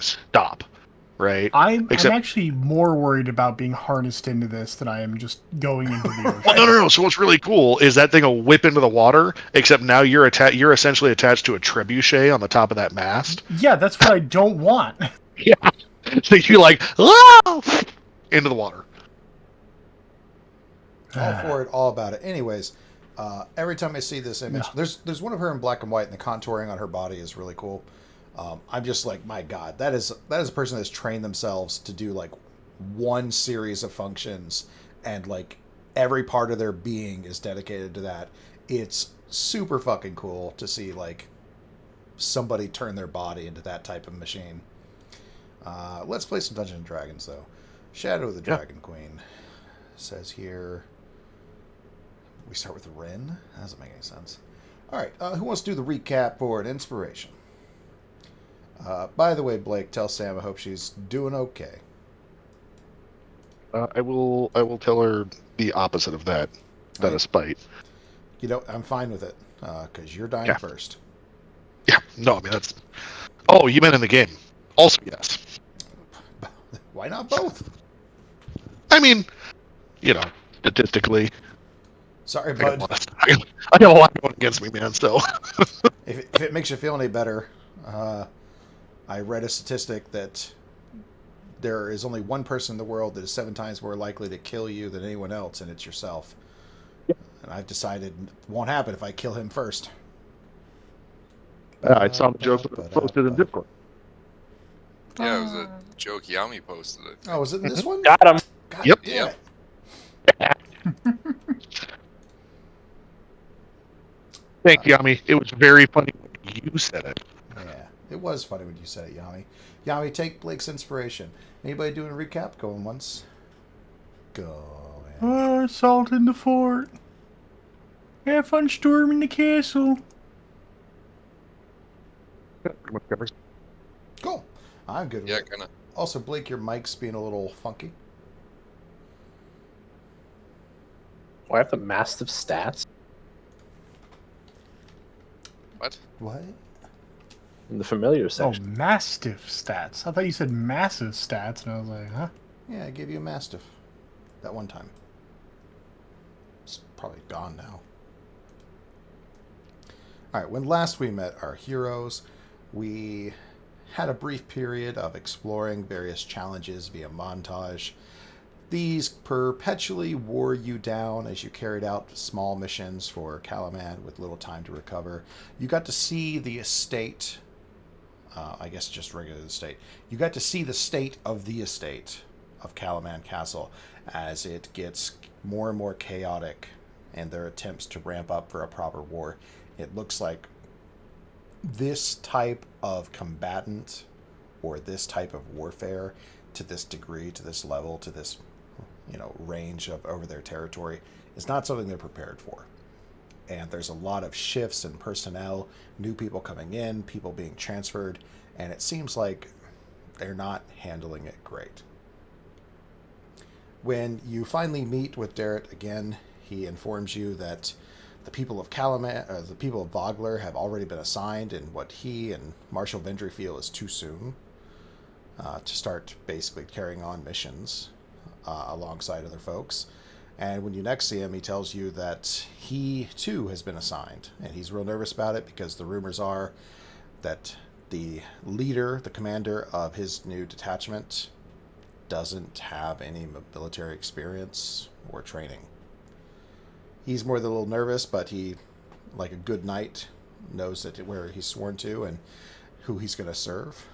stop, right? I'm Except, actually more worried about being harnessed into this than I am just going into the ocean. well, no. So what's really cool is that thing will whip into the water. Except now you're essentially attached to a trebuchet on the top of that mast. Yeah, that's what I don't want. Yeah. So you like into the water. All for it, all about it. Anyways, every time I see this image, Yeah. there's one of her in black and white, and the contouring on her body is really cool. I'm just like, my God, that is a person that's trained themselves to do like one series of functions, and like every part of their being is dedicated to that. It's super fucking cool to see like somebody turn their body into that type of machine. Let's play some Dungeons and Dragons though. Shadow of the Dragon Queen says here. We start with Rin. That doesn't make any sense. All right, who wants to do the recap for an inspiration? By the way, Blake, tell Sam I hope she's doing okay. I will tell her the opposite of that. That Right. is spite. You know, I'm fine with it because you're dying Yeah. first. Yeah. No, I mean that's. Oh, you meant in the game. Also, yes. Why not both? I mean, statistically, Sorry, I got a bud. lot. I got a lot going against me, man. So. If it makes you feel any better, I read a statistic that there is only one person in the world that is 7 times more likely to kill you than anyone else, and it's yourself. And I've decided it won't happen if I kill him first. I saw the joke that was posted in Discord. Yeah, it was a joke Yami posted it. Oh, was it in this one? Got him. God Yep. damn it. Thank you, Yami. It was very funny when you said it. Yeah, it was funny when you said it, Yami. Yami, take Blake's inspiration. Anybody doing a recap? Going once. Go. Assault in the fort. Have fun storming the castle. Cool. I'm good with Yeah, it. kind of. Also, Blake, your mic's being a little funky. Oh, I have the massive stats What? What? in the familiar Oh, section. mastiff stats. I thought you said massive stats, and I was like, huh? Yeah, I gave you a Mastiff. That one time. It's probably gone now. Alright, when last we met our heroes, we had a brief period of exploring various challenges via montage. These perpetually wore you down as you carried out small missions for Calaman with little time to recover. You got to see the estate, I guess just regular estate. You got to see the state of the estate of Calaman Castle as it gets more and more chaotic in their attempts to ramp up for a proper war. It looks like this type of combatant or this type of warfare to this degree, to this level, to this range of over their territory is not something they're prepared for. And there's a lot of shifts in personnel, new people coming in, people being transferred, and it seems like they're not handling it great. When you finally meet with Darrett again, he informs you that the people of Calaman, the people of Vogler have already been assigned, and what he and Marshal Vendry feel is too soon to start basically carrying on missions alongside other folks. And when you next see him, he tells you that he too has been assigned, and he's real nervous about it because the rumors are that the leader, the commander of his new detachment, doesn't have any military experience or training. He's more than a little nervous, but he, like a good knight, knows that where he's sworn to and who he's going to serve,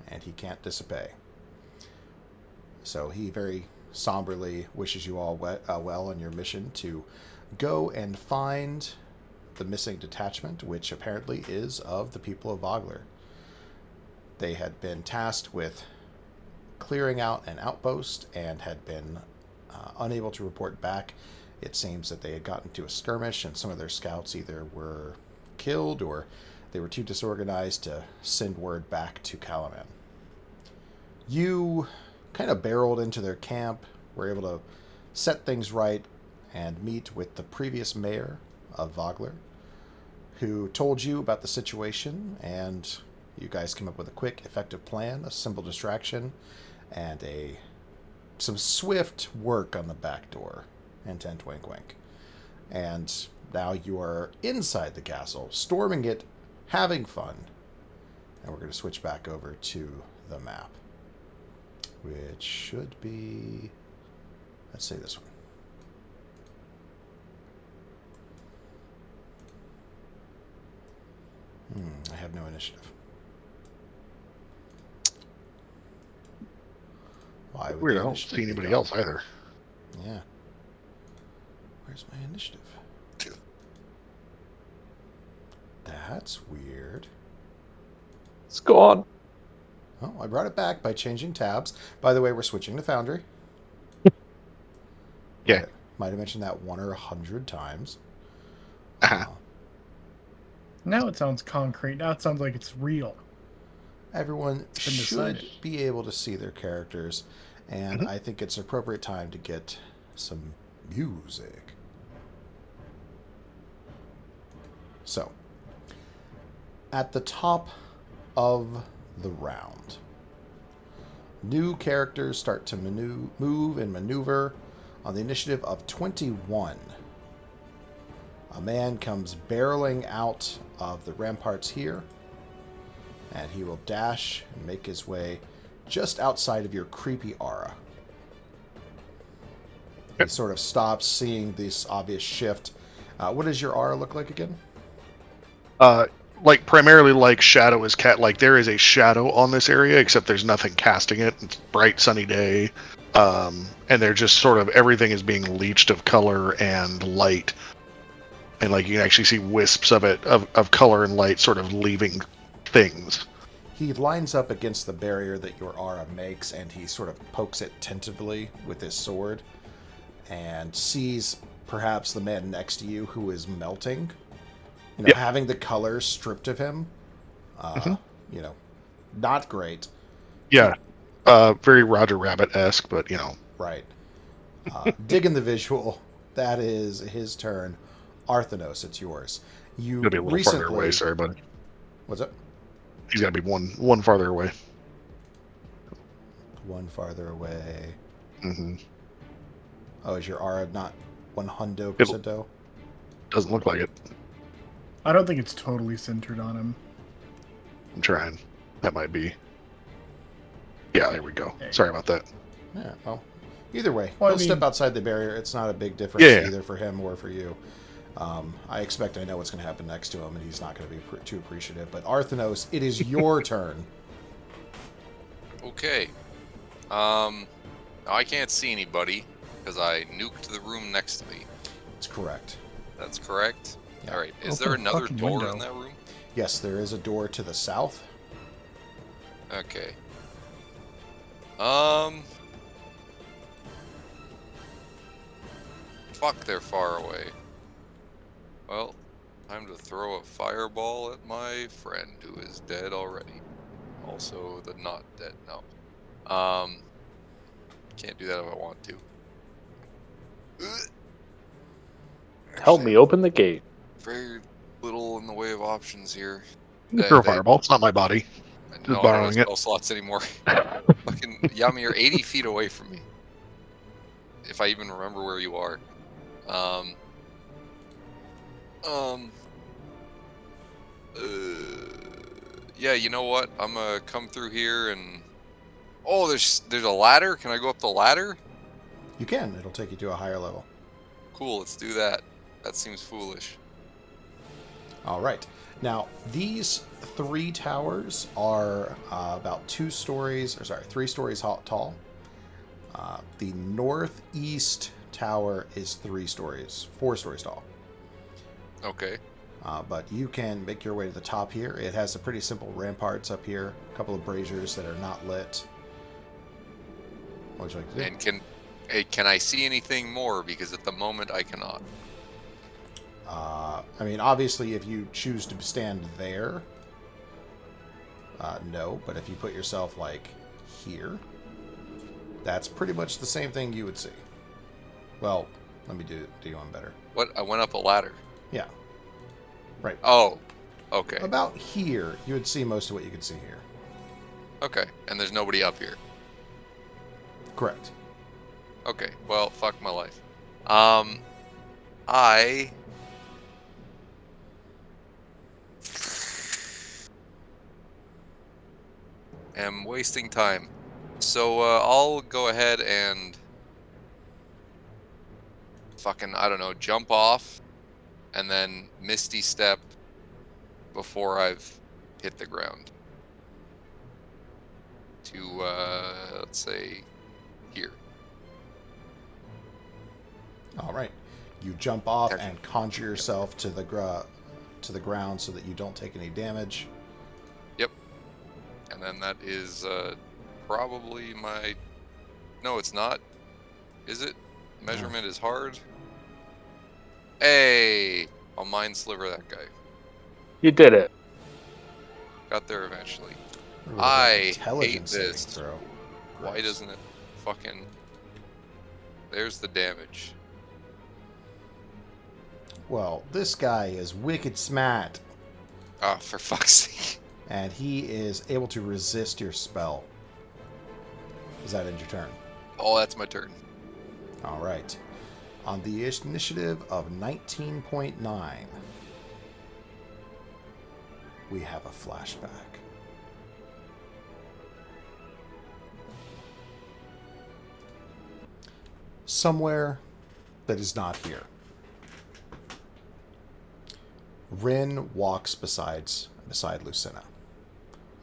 and he can't disobey. So he very somberly wishes you all well on your mission to go and find the missing detachment, which apparently is of the people of Vogler. They had been tasked with clearing out an outpost and had been unable to report back. It seems that they had gotten into a skirmish and some of their scouts either were killed or they were too disorganized to send word back to Calaman. You kind of barreled into their camp, were able to set things right, and meet with the previous mayor of Vogler, who told you about the situation and You guys came up with a quick, effective plan, a simple distraction, and some swift work on the back door. Hint, hint, wink, wink. And now you are inside the castle, storming it, having fun. And we're going to switch back over to the map, which should be, let's say this one. I have no initiative. Why would Weird. the I don't initiative see be anybody gone? else either. Yeah. Where's my initiative? That's weird. It's gone. Oh, I brought it back by changing tabs. By the way, we're switching to Foundry. Yeah. Might have mentioned that 1 or 100 times. Uh-huh. Now it sounds concrete. Now it sounds like it's real. Everyone been should decided. be able to see their characters, and I think it's appropriate time to get some music. So, at the top of the round, new characters start to move and maneuver on the initiative of 21. A man comes barreling out of the ramparts here, and he will dash and make his way just outside of your creepy aura. He sort of stops, seeing this obvious shift. What does your aura look like again? Like primarily like shadow is cat. Like there is a shadow on this area, except there's nothing casting it. It's bright sunny day, and they're just sort of everything is being leached of color and light, and like you can actually see wisps of it of color and light sort of leaving things. He lines up against the barrier that your aura makes, and he sort of pokes it tentatively with his sword, and sees perhaps the man next to you who is melting. You know, Yep. having the color stripped of him. You know, not great. Yeah, very Roger Rabbit-esque, but you know. Right. Digging the visual. That is his turn. Arthanos, it's yours. You Gonna be a little recently... farther away. Sorry, buddy. What's up? He's got to be one farther away. One farther away. Hmm. Oh, is your aura not 100%? Doesn't look like it. I don't think it's totally centered on him. I'm trying. That might be. Yeah, there we go. Okay. Sorry about that. Yeah, well, either way, Well, I he'll step mean- outside the barrier. It's not a big difference Yeah. either for him or for you. I expect I know what's going to happen next to him, and he's not going to be too appreciative. But Arthanos, it is your turn. Okay. I can't see anybody because I nuked the room next to me. It's correct. That's correct. Yeah. All right. Is Open there a another fucking door window. in that room? Yes, there is a door to the south. Okay. Fuck, they're far away. Well, time to throw a fireball at my friend who is dead already. Also, the not dead. No. Can't do that if I want to. Help me open the gate. Very little in the way of options here. You can throw a fireball. It's not my body. No, I borrowing don't it. have spell slots anymore. Fucking Yami, you're 80 feet away from me. If I even remember where you are. Yeah, you know what? I'm gonna come through here and... Oh, there's a ladder? Can I go up the ladder? You can. It'll take you to a higher level. Cool, let's do that. That seems foolish. All right. Now, these 3 towers are about 3 stories tall. The northeast tower is 4 stories tall. Okay. But you can make your way to the top here. It has a pretty simple ramparts up here, a couple of braziers that are not lit. What would you like to do? And can I see anything more? Because at the moment I cannot. I mean, obviously, if you choose to stand there, no. But if you put yourself, like, here, that's pretty much the same thing you would see. Well, let me do one better. What? I went up a ladder. Yeah. Right. Oh. Okay. About here, you would see most of what you could see here. Okay. And there's nobody up here. Correct. Okay. Well, fuck my life. I am wasting time. So I'll go ahead and fucking, I don't know, jump off and then Misty Step before I've hit the ground. To, let's say, here. All right. You jump off Okay. and conjure yourself to the ground so that you don't take any damage. Yep. And then that is probably my... No, it's not. Is it? Measurement is hard. Hey! I'll mind sliver that guy. You did it. Got there eventually. Ooh, I intelligence hate saving this. throw. Why Gross. doesn't it fucking... There's the damage. Well, this guy is wicked smart, Ah, for fuck's sake. and he is able to resist your spell. Does that end your turn? Oh, that's my turn. All right. On the initiative of 19.9, we have a flashback. Somewhere that is not here. Rin walks beside Lucina,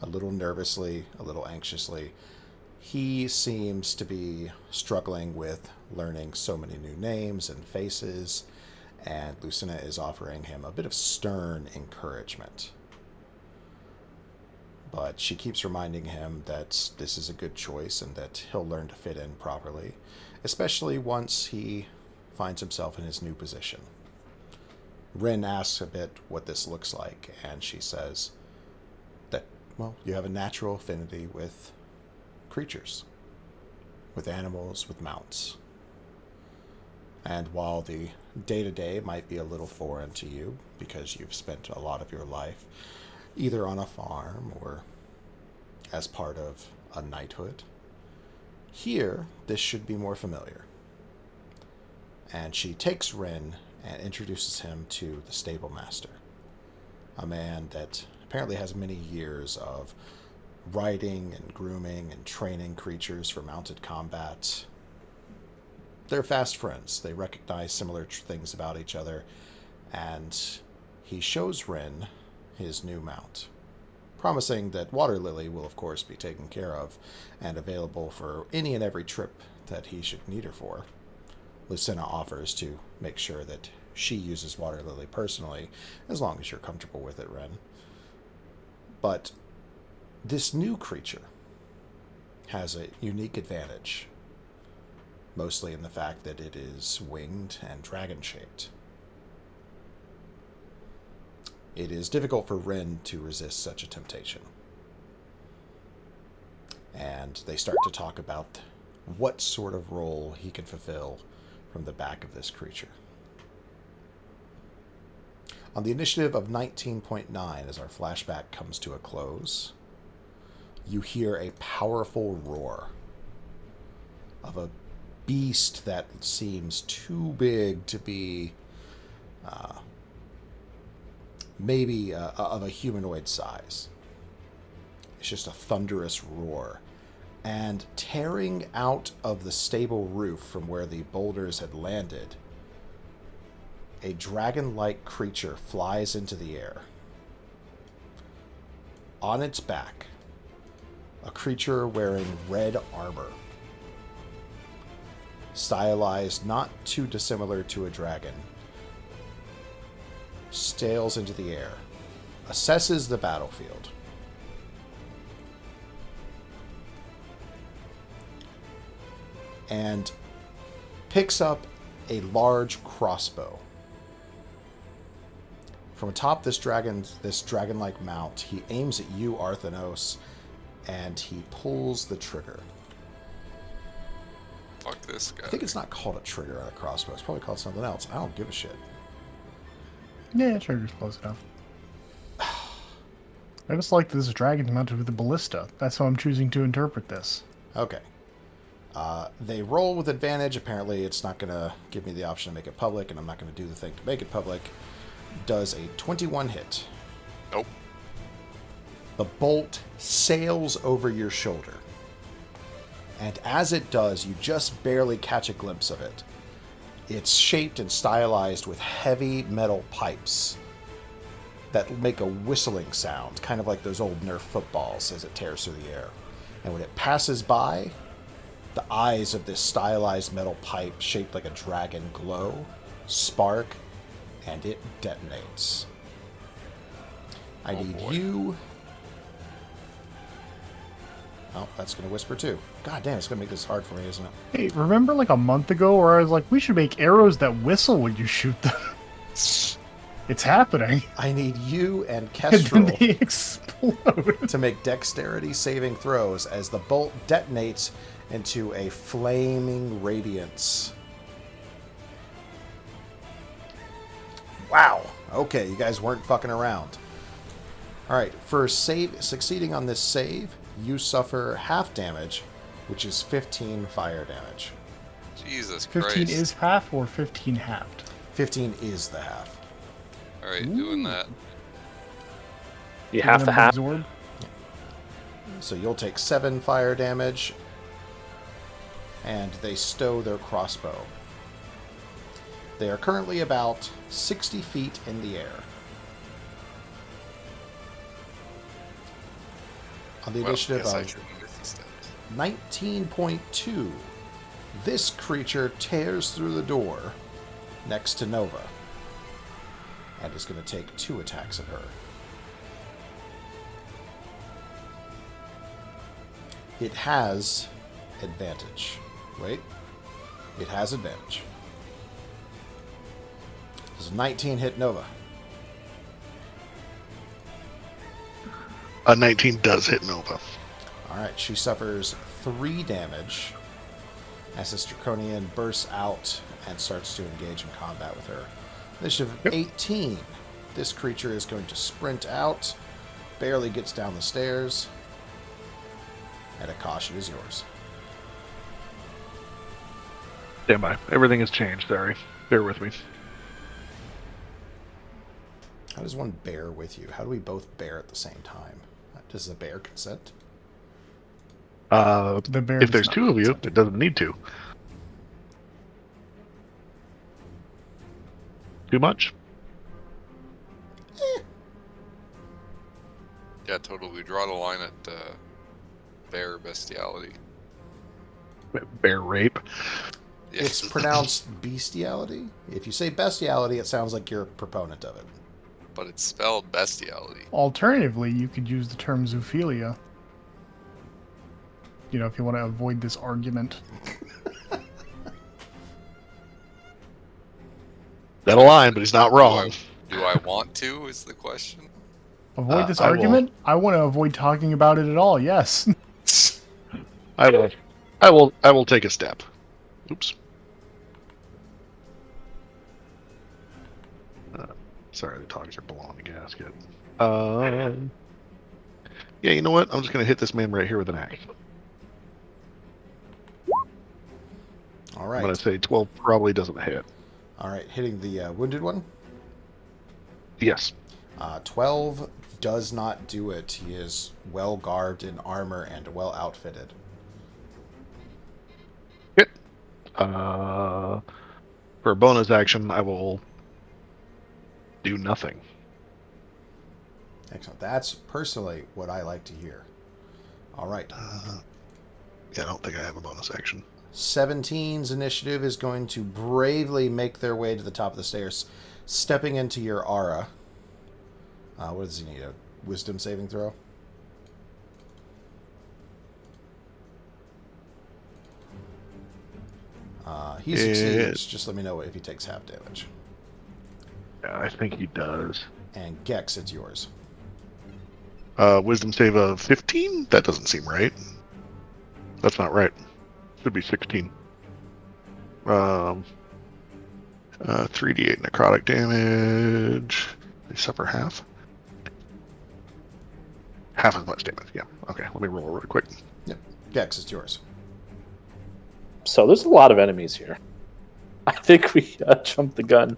a little nervously, a little anxiously. He seems to be struggling with learning so many new names and faces, and Lucina is offering him a bit of stern encouragement. But she keeps reminding him that this is a good choice and that he'll learn to fit in properly, especially once he finds himself in his new position. Rin asks a bit what this looks like, and she says that, well, you have a natural affinity with creatures, with animals, with mounts. And while the day-to-day might be a little foreign to you, because you've spent a lot of your life either on a farm or as part of a knighthood, here, this should be more familiar. And she takes Rin and introduces him to the stable master, a man that apparently has many years of riding and grooming and training creatures for mounted combat. They're fast friends. They recognize similar things about each other, and he shows Rin his new mount, promising that Water Lily will of course be taken care of and available for any and every trip that he should need her for. Lucina offers to make sure that she uses Water Lily personally, as long as you're comfortable with it, Ren. But this new creature has a unique advantage, mostly in the fact that it is winged and dragon-shaped. It is difficult for Ren to resist such a temptation. And they start to talk about what sort of role he can fulfill from the back of this creature. On the initiative of 19.9, as our flashback comes to a close, you hear a powerful roar of a beast that seems too big to be maybe of a humanoid size. It's just a thunderous roar. And tearing out of the stable roof from where the boulders had landed, a dragon-like creature flies into the air. On its back, a creature wearing red armor, stylized not too dissimilar to a dragon, sails into the air, assesses the battlefield, and picks up a large crossbow. From atop this dragon-like mount, he aims at you, Arthanos, and he pulls the trigger. Fuck this guy. I think it's not called a trigger on a crossbow. It's probably called something else. I don't give a shit. Yeah, trigger's close enough. I just like that this dragon's mounted with a ballista. That's how I'm choosing to interpret this. Okay. They roll with advantage. Apparently, it's not going to give me the option to make it public, and I'm not going to do the thing to make it public. Does a 21 hit. Nope. The bolt sails over your shoulder. And as it does, you just barely catch a glimpse of it. It's shaped and stylized with heavy metal pipes that make a whistling sound, kind of like those old Nerf footballs as it tears through the air. And when it passes by, the eyes of this stylized metal pipe shaped like a dragon glow, spark, and it detonates. I need boy. you... Oh, that's going to whisper too. God damn, it's going to make this hard for me, isn't it? Hey, remember like a month ago where I was like, we should make arrows that whistle when you shoot them? It's happening. I need you and And then Kestrel they explode. to make dexterity saving throws as the bolt detonates into a flaming radiance. Wow. Okay, you guys weren't fucking around. Alright, for succeeding on this save, you suffer half damage, which is 15 fire damage. Jesus 15 Christ. is half or 15 halved? 15 is the half. Alright, doing that. You have to have. Absorb? So you'll take 7 fire damage, and they stow their crossbow. They are currently about 60 feet in the air. On the initiative yes, I of should miss these stats. 19.2, this creature tears through the door next to Nova and is going to take 2 attacks at her. It has advantage. Wait. It has advantage. Does a 19 hit Nova? A 19 does hit Nova. Alright, she suffers 3 damage as this Draconian bursts out and starts to engage in combat with her. Initiative 18. This creature is going to sprint out, barely gets down the stairs, and a caution is yours. Stand by. Everything has changed, sorry. Bear with me. How does one bear with you? How do we both bear at the same time? Does the bear consent? The bear If does there's not 2 of you, consent. it doesn't need to. Too much? Yeah, totally. We draw the line at bear bestiality. Bear rape. Yeah. It's pronounced bestiality. If you say bestiality, it sounds like you're a proponent of it. But it's spelled bestiality. Alternatively, you could use the term zoophilia. You know, if you want to avoid this argument. That'll line, but he's not wrong. Do I want to, is the question? Avoid this I will- argument? I want to avoid talking about it at all, yes. I will take a step. Oops. Sorry, the dogs are blowing the gasket. Yeah, you know what? I'm just gonna hit this man right here with an axe. All I'm right. gonna say 12 probably doesn't hit. All right, hitting the wounded one. Yes. 12 does not do it. He is well garbed in armor and well outfitted. Hit. For a bonus action, I will do nothing. Excellent. That's personally what I like to hear. All right. Yeah, I don't think I have a bonus action. 17's initiative is going to bravely make their way to the top of the stairs, stepping into your aura. What does he need? A wisdom saving throw? He succeeds. Just let me know if he takes half damage. Yeah, I think he does. And Gex, it's yours. Wisdom save of 15? That doesn't seem right. That's not right. Should be 16. 3d8 necrotic damage. They suffer half. half as much damage. Yeah. Okay. Let me roll real quick. Yep. Gex, it's yours. So there's a lot of enemies here. I think we jumped the gun.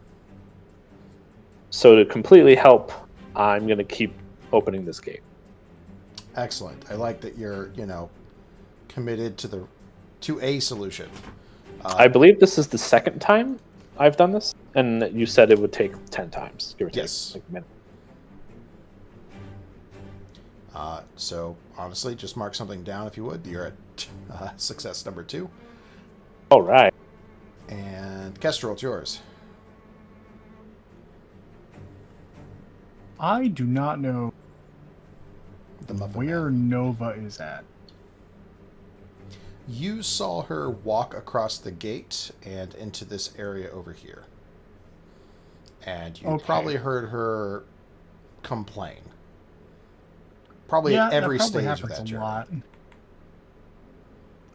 So to completely help, I'm going to keep opening this gate. Excellent. I like that you're, committed to a solution. I believe this is the second time I've done this, and you said it would take 10 times, give or take. Yes. Like a minute. So honestly, just mark something down if you would. You're at success number 2. All right. And Kestrel, it's yours. I do not know The Muffin where Man. Nova is at. You saw her walk across the gate and into this area over here. And you Okay. probably heard her complain. Probably Yeah, at every that probably stage of happens that a journey. lot.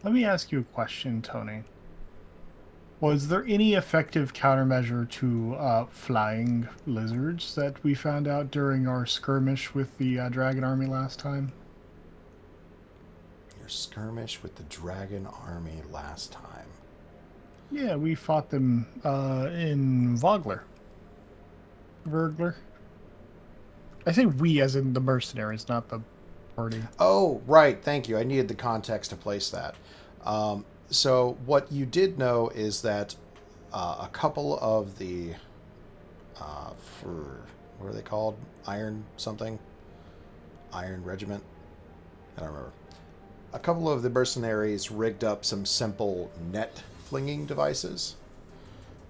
Let me ask you a question, Tony. Was there any effective countermeasure to flying lizards that we found out during our skirmish with the Dragon Army last time? Your skirmish with the Dragon Army last time. Yeah, we fought them in Vogler. Vergler. I say we as in the mercenaries, not the party. Oh, right. Thank you. I needed the context to place that. So what you did know is that a couple of the, what are they called? Iron something? Iron Regiment? I don't remember. A couple of the mercenaries rigged up some simple net flinging devices.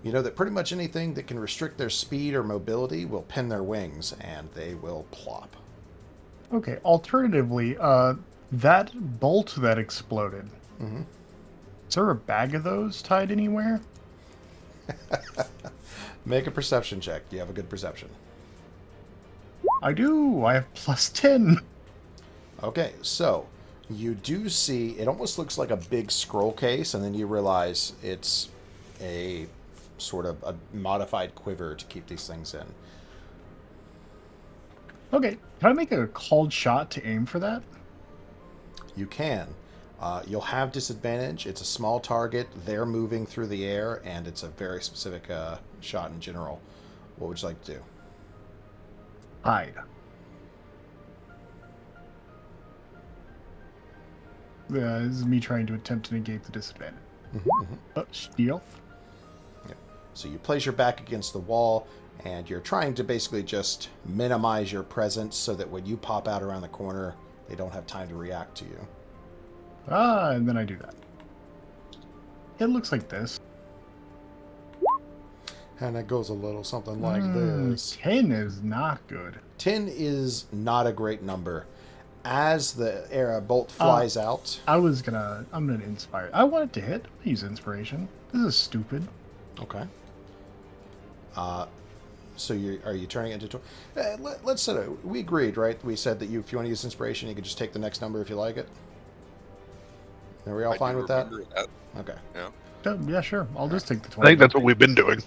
You know that pretty much anything that can restrict their speed or mobility will pin their wings, and they will plop. Okay, alternatively, that bolt that exploded, Mm-hmm. is there a bag of those tied anywhere? Make a perception check. Do you have a good perception? I do. I have +10. Okay, so you do see, it almost looks like a big scroll case, and then you realize it's a sort of a modified quiver to keep these things in. Okay, can I make a called shot to aim for that? You can. You'll have disadvantage. It's a small target. They're moving through the air, and it's a very specific shot in general. What would you like to do? Hide. This is me trying to attempt to negate the disadvantage. Stealth. So you place your back against the wall, and you're trying to basically just minimize your presence so that when you pop out around the corner, they don't have time to react to you. And then I do that. It looks like this. And it goes a little something like this. 10 is not good. 10 is not a great number. As the bolt flies out... I'm gonna inspire. I want it to hit. I use inspiration. This is stupid. Okay. So are you turning it into... let's set it... We agreed, right? We said that if you want to use inspiration, you could just take the next number if you like it. Are we all I fine do with that? remember that. Okay. Yeah. Yeah, sure. I'll just take the I 20. think that's what we've been doing.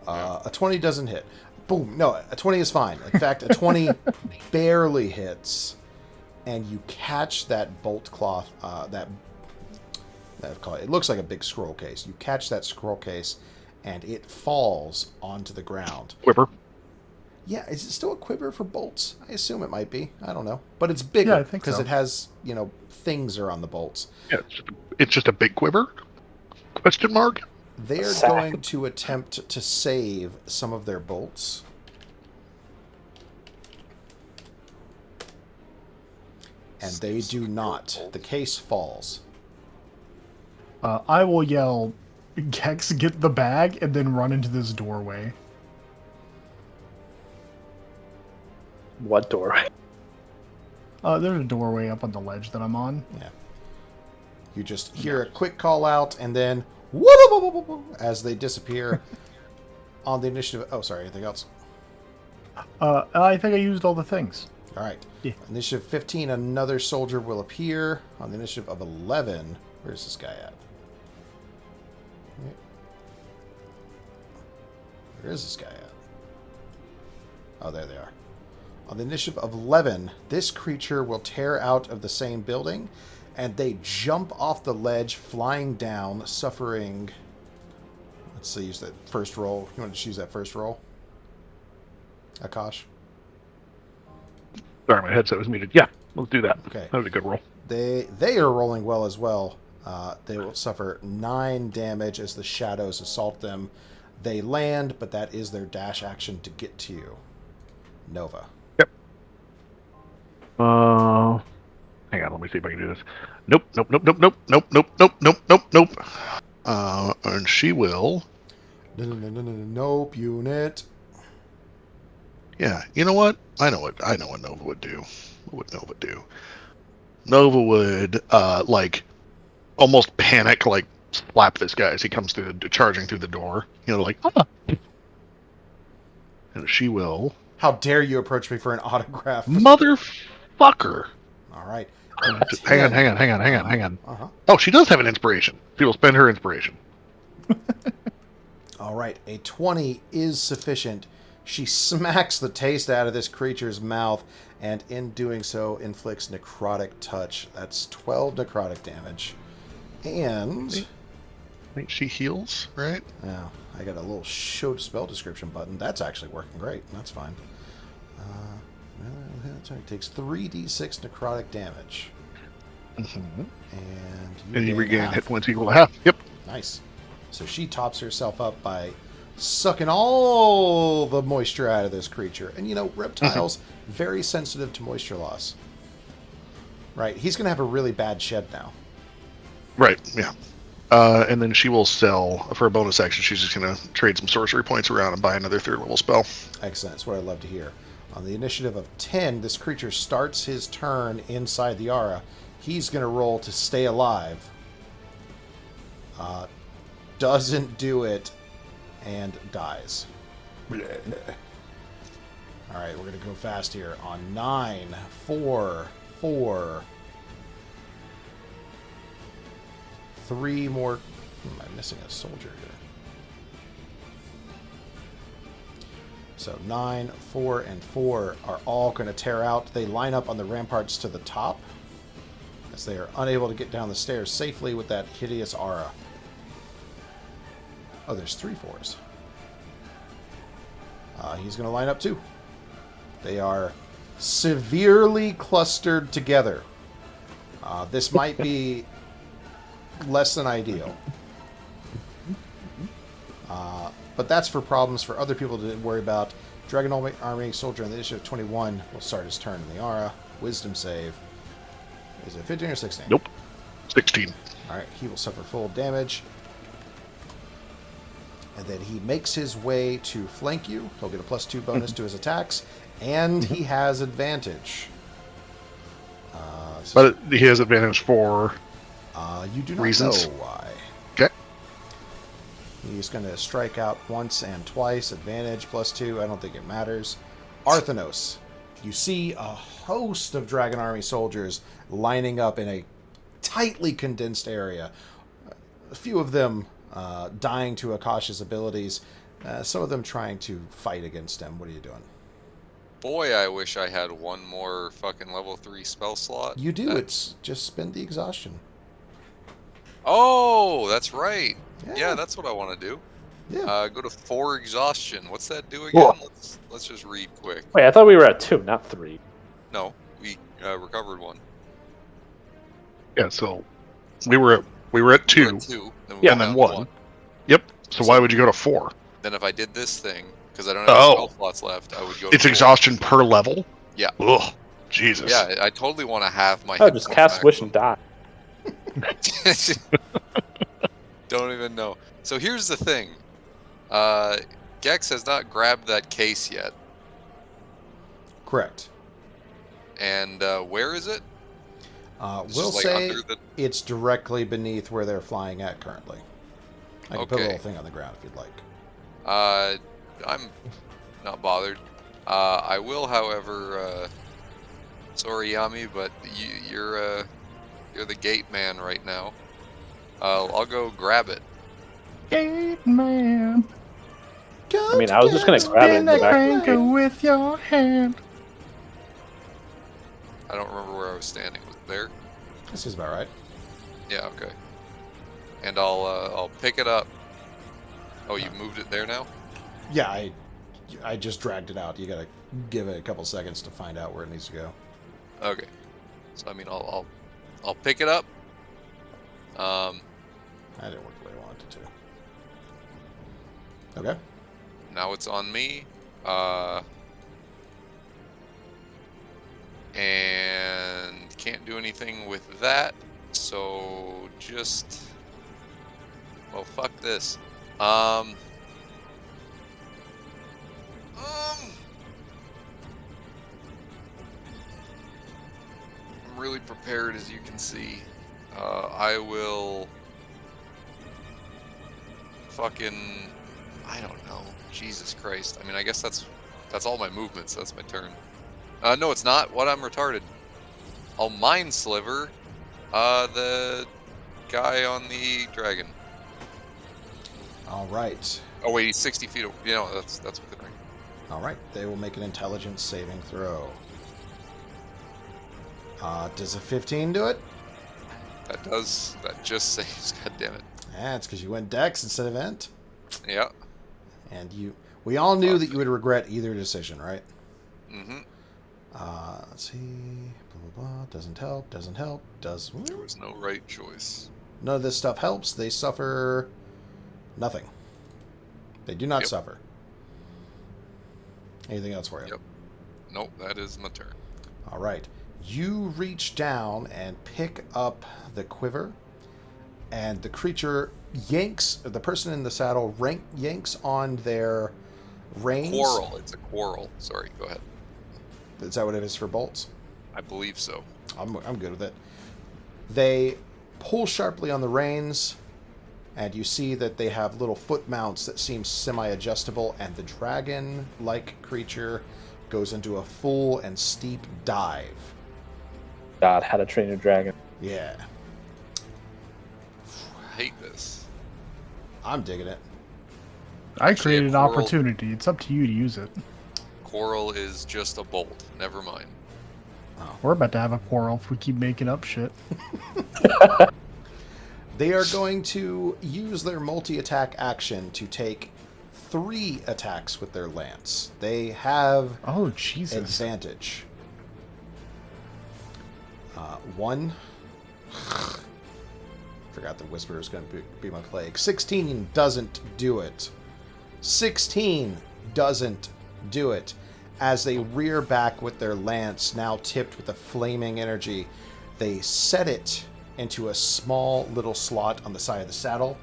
A 20 doesn't hit. Boom. No, a 20 is fine. In fact, a 20 barely hits, and you catch that bolt cloth, it looks like a big scroll case. You catch that scroll case, and it falls onto the ground. Quiver. Yeah, is it still a quiver for bolts? I assume it might be. I don't know. But it's bigger Yeah, I think because so. it has, things are on the bolts. Yeah, it's just a big quiver? Question mark? They are Sack. going to attempt to save some of their bolts. And they do not. The case falls. I will yell, Gex, get the bag, and then run into this doorway. What doorway? There's a doorway up on the ledge that I'm on. Yeah. You just hear a quick call out, and then whoop, as they disappear on the initiative. Oh, sorry. Anything else? I think I used all the things. All right. Yeah. Initiative 15, another soldier will appear. On the initiative of 11, where's this guy at? Where is this guy at? Oh, there they are. On the initiative of 11, this creature will tear out of the same building, and they jump off the ledge, flying down, suffering... Let's see, use that first roll. You want to just use that first roll? Akash? Sorry, my headset was muted. Yeah, let's do that. Okay. That was a good roll. They are rolling well as well. They will suffer 9 damage as the shadows assault them. They land, but that is their dash action to get to you. Nova. Yep. Hang on, let me see if I can do this. Nope, nope, nope, nope, nope, nope, nope, nope, nope, nope, nope. And she will. Nope, unit. Yeah, you know what? I know what Nova would do. What would Nova do? Nova would like almost panic, like slap this guy as he comes through charging through the door. You know, like and she will. How dare you approach me for an autograph? Motherfucker! All right. Hang on. Uh-huh. Oh, she does have an inspiration. She will spend her inspiration. All right. A 20 is sufficient. She smacks the taste out of this creature's mouth, and in doing so, inflicts necrotic touch. That's 12 necrotic damage. And... I think she heals, right? Yeah, I got a little show spell description button. That's actually working great. That's fine. It takes 3d6 necrotic damage. Mm-hmm. And you regain half. hit points equal to half. Yep. Nice. So she tops herself up by sucking all the moisture out of this creature. And you know, reptiles, very sensitive to moisture loss. Right, he's going to have a really bad shed now. Right, yeah. And then she will sell, for a bonus action, she's just going to trade some sorcery points around and buy another 3rd level spell. Excellent, that's what I love to hear. On the initiative of 10, this creature starts his turn inside the aura. He's going to roll to stay alive. Doesn't do it, and dies. Alright, we're going to go fast here. On 9, 4, 4... 3 more... Am I missing a soldier here? So 9, 4, and 4 are all going to tear out. They line up on the ramparts to the top, as they are unable to get down the stairs safely with that hideous aura. Oh, there's 3 4s. He's going to line up too. They are severely clustered together. This might be less than ideal. But that's for problems for other people to worry about. Dragon Army Soldier on the initiative 21 will start his turn in the aura. Wisdom save. Is it 15 or 16? Nope. 16. Alright, he will suffer full damage. And then he makes his way to flank you. He'll get a +2 bonus to his attacks. And he has advantage. But he has advantage for... you do not reasons. know why. Okay. He's going to strike out once and twice. Advantage +2. I don't think it matters. Arthanos. You see a host of Dragon Army soldiers lining up in a tightly condensed area. A few of them dying to Akash's abilities. Some of them trying to fight against him. What are you doing? Boy, I wish I had one more fucking level 3 spell slot. You do. It's just spend the exhaustion. Oh, that's right. Yeah. Yeah, that's what I want to do. Yeah. Go to 4 exhaustion. What's that do again? Whoa. Let's just read quick. Wait, I thought we were at 2, not 3. No, we recovered 1. Yeah, so we were at 2. We were at 2. Then we Yeah, went and then down to 1. Yep. So why would you go to 4? Then if I did this thing, because I don't have Oh. spell slots left, I would go to It's 4. exhaustion per level? Yeah. Ugh. Jesus. Yeah, I totally want to have my Oh, hit just points cast back. Wish and die. Don't even know. So here's the thing. Gex has not grabbed that case yet. Correct. And where is it? It's We'll just, like, say under the... it's directly beneath where they're flying at currently. I can put a Okay. little thing on the ground if you'd like. I'm not bothered. I will, however, sorry, Yami, but you're the gate man right now. I'll go grab it. Gate man. I mean, I was just gonna grab it in the back. Anchor with your hand. I don't remember where I was standing. Was it there? This is about right. Yeah, okay. And I'll pick it up. Oh, you moved it there now? Yeah, I just dragged it out. You gotta give it a couple seconds to find out where it needs to go. Okay. So I mean, I'll pick it up. That didn't work the way I wanted it to. Okay. Now it's on me. And can't do anything with that. So just, well, fuck this. I'm really prepared, as you can see. I will fucking, I don't know. Jesus Christ. I mean, I guess that's all my movements. That's my turn. No, it's not. What? I'm retarded. I'll Mind Sliver the guy on the dragon. All right. Oh wait, he's 60 feet. You know, that's within range. All right. They will make an intelligence saving throw. Does a 15 do it? That just saves. God damn it. Yeah, it's because you went Dex instead of Int. Yeah. And we all knew that you would regret either decision, right? Mm-hmm. Let's see. Blah, blah, blah. Doesn't help. Doesn't help. Does. There was no right choice. None of this stuff helps. They suffer nothing. They do not suffer. Anything else for you? Yep. Nope, that is my turn. All right. You reach down and pick up the quiver, and the creature yanks, the person in the saddle yanks on their reins. Quarrel. It's a quarrel. Sorry, go ahead. Is that what it is for bolts? I believe so. I'm good with it. They pull sharply on the reins, and you see that they have little foot mounts that seem semi-adjustable, and the dragon-like creature goes into a full and steep dive. God, How to Train Your Dragon. Yeah, I hate this. I'm digging it. I Actually, created an a quarrel- opportunity. It's up to you to use it. Quarrel is just a bolt. Never mind. We're about to have a quarrel if we keep making up shit. They are going to use their multi-attack action to take 3 attacks with their lance. They have Oh, Jesus. advantage. 1. Forgot the Whisperer is going to be my plague. 16 doesn't do it. 16 doesn't do it. As they rear back with their lance, now tipped with a flaming energy, they set it into a small little slot on the side of the saddle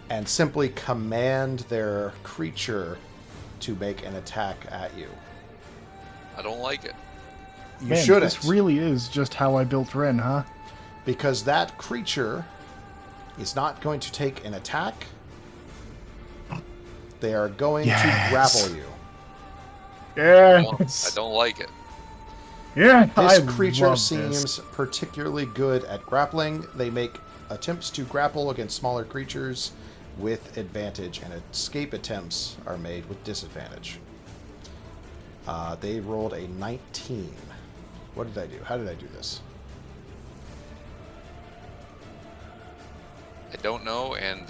and simply command their creature to make an attack at you. I don't like it. You Man, shouldn't. this really is just how I built Ren, huh? Because that creature is not going to take an attack. They are going Yes. to grapple you. I Yes. don't like it. Yeah, This I creature love seems this. particularly good at grappling. They make attempts to grapple against smaller creatures with advantage, and escape attempts are made with disadvantage. They rolled a 19. What did I do? How did I do this? I don't know, and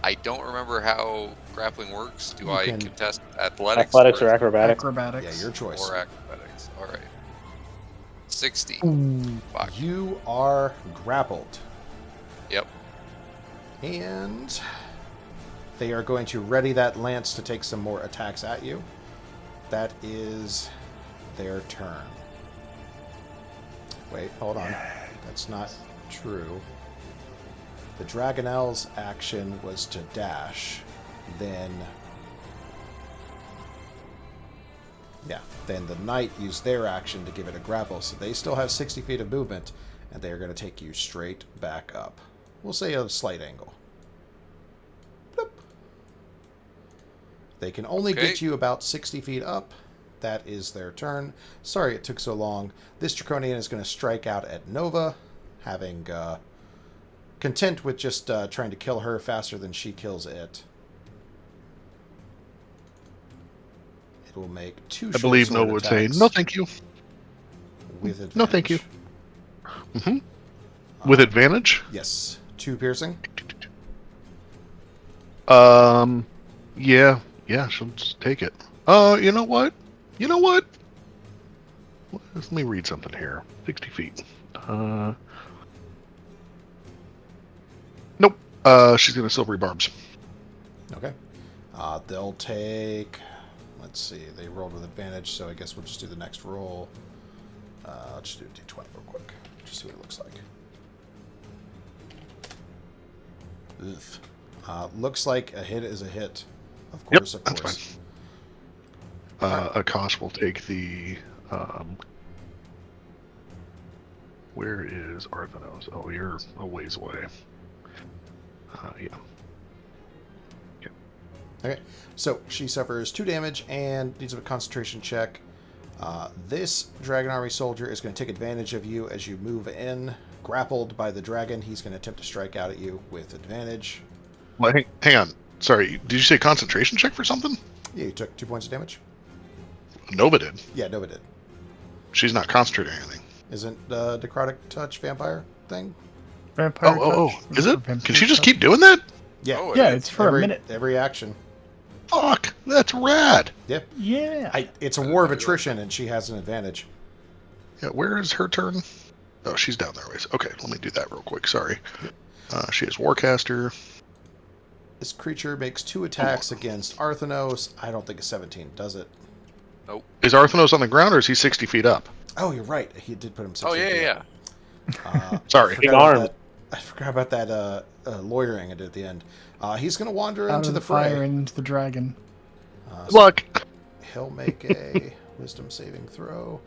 I don't remember how grappling works. Do You I can- contest athletics? Athletics or is it acrobatics? Acrobatics. Yeah, your choice. Or acrobatics. All right. 60. Ooh. Fuck. You are grappled. Yep. And they are going to ready that lance to take some more attacks at you. That is their turn. Wait, hold on. That's not true. The Dragonelle's action was to dash. Then the Knight used their action to give it a grapple. So they still have 60 feet of movement, and they are going to take you straight back up. We'll say a slight angle. Bloop. They can only Okay. get you about 60 feet up. That is their turn. Sorry it took so long. This Draconian is going to strike out at Nova, having content with just trying to kill her faster than she kills it. It will make 2 I believe short sword Nova would say, attacks. no thank you. with advantage. No, thank you. With advantage? Yes. 2 piercing. Yeah, she'll just take it. You know what? Let me read something here. 60 feet. Nope. She's gonna silvery barbs. Okay. They'll take. Let's see. They rolled with advantage, so I guess we'll just do the next roll. I'll just do a d20 real quick. Just see what it looks like. Looks like a hit is a hit. Of course, Yep, of that's course. fine. Akash will take the. Where is Arthanos? Oh, you're a ways away. Yeah. Okay, so she suffers 2 damage and needs a concentration check. This Dragon Army soldier is going to take advantage of you as you move in. Grappled by the dragon, he's going to attempt to strike out at you with advantage. Well, hang on. Sorry, did you say concentration check for something? Yeah, you took 2 points of damage. Nova did. Yeah, Nova did. She's not concentrating anything. Isn't Necrotic Touch vampire thing? Vampire Oh, touch? is it? Vampire Can she just touch? keep doing that? Yeah. Oh, Yeah, it it's for a minute. Every action. Fuck, that's rad. Yep. Yeah. It's a war of attrition, and she has an advantage. Yeah, where is her turn? Oh, she's down there. Okay, let me do that real quick. Sorry. She has Warcaster. This creature makes 2 attacks against Arthanos. I don't think a 17 does it. Is Arthanos on the ground or is he 60 feet up? Oh, you're right. He did put him 16 Oh yeah, feet yeah, up. Sorry. Big arm. I forgot about that lawyering I did at the end. He's going to wander Out into of the the fire fray. into the dragon. So Luck. he'll make a wisdom saving throw.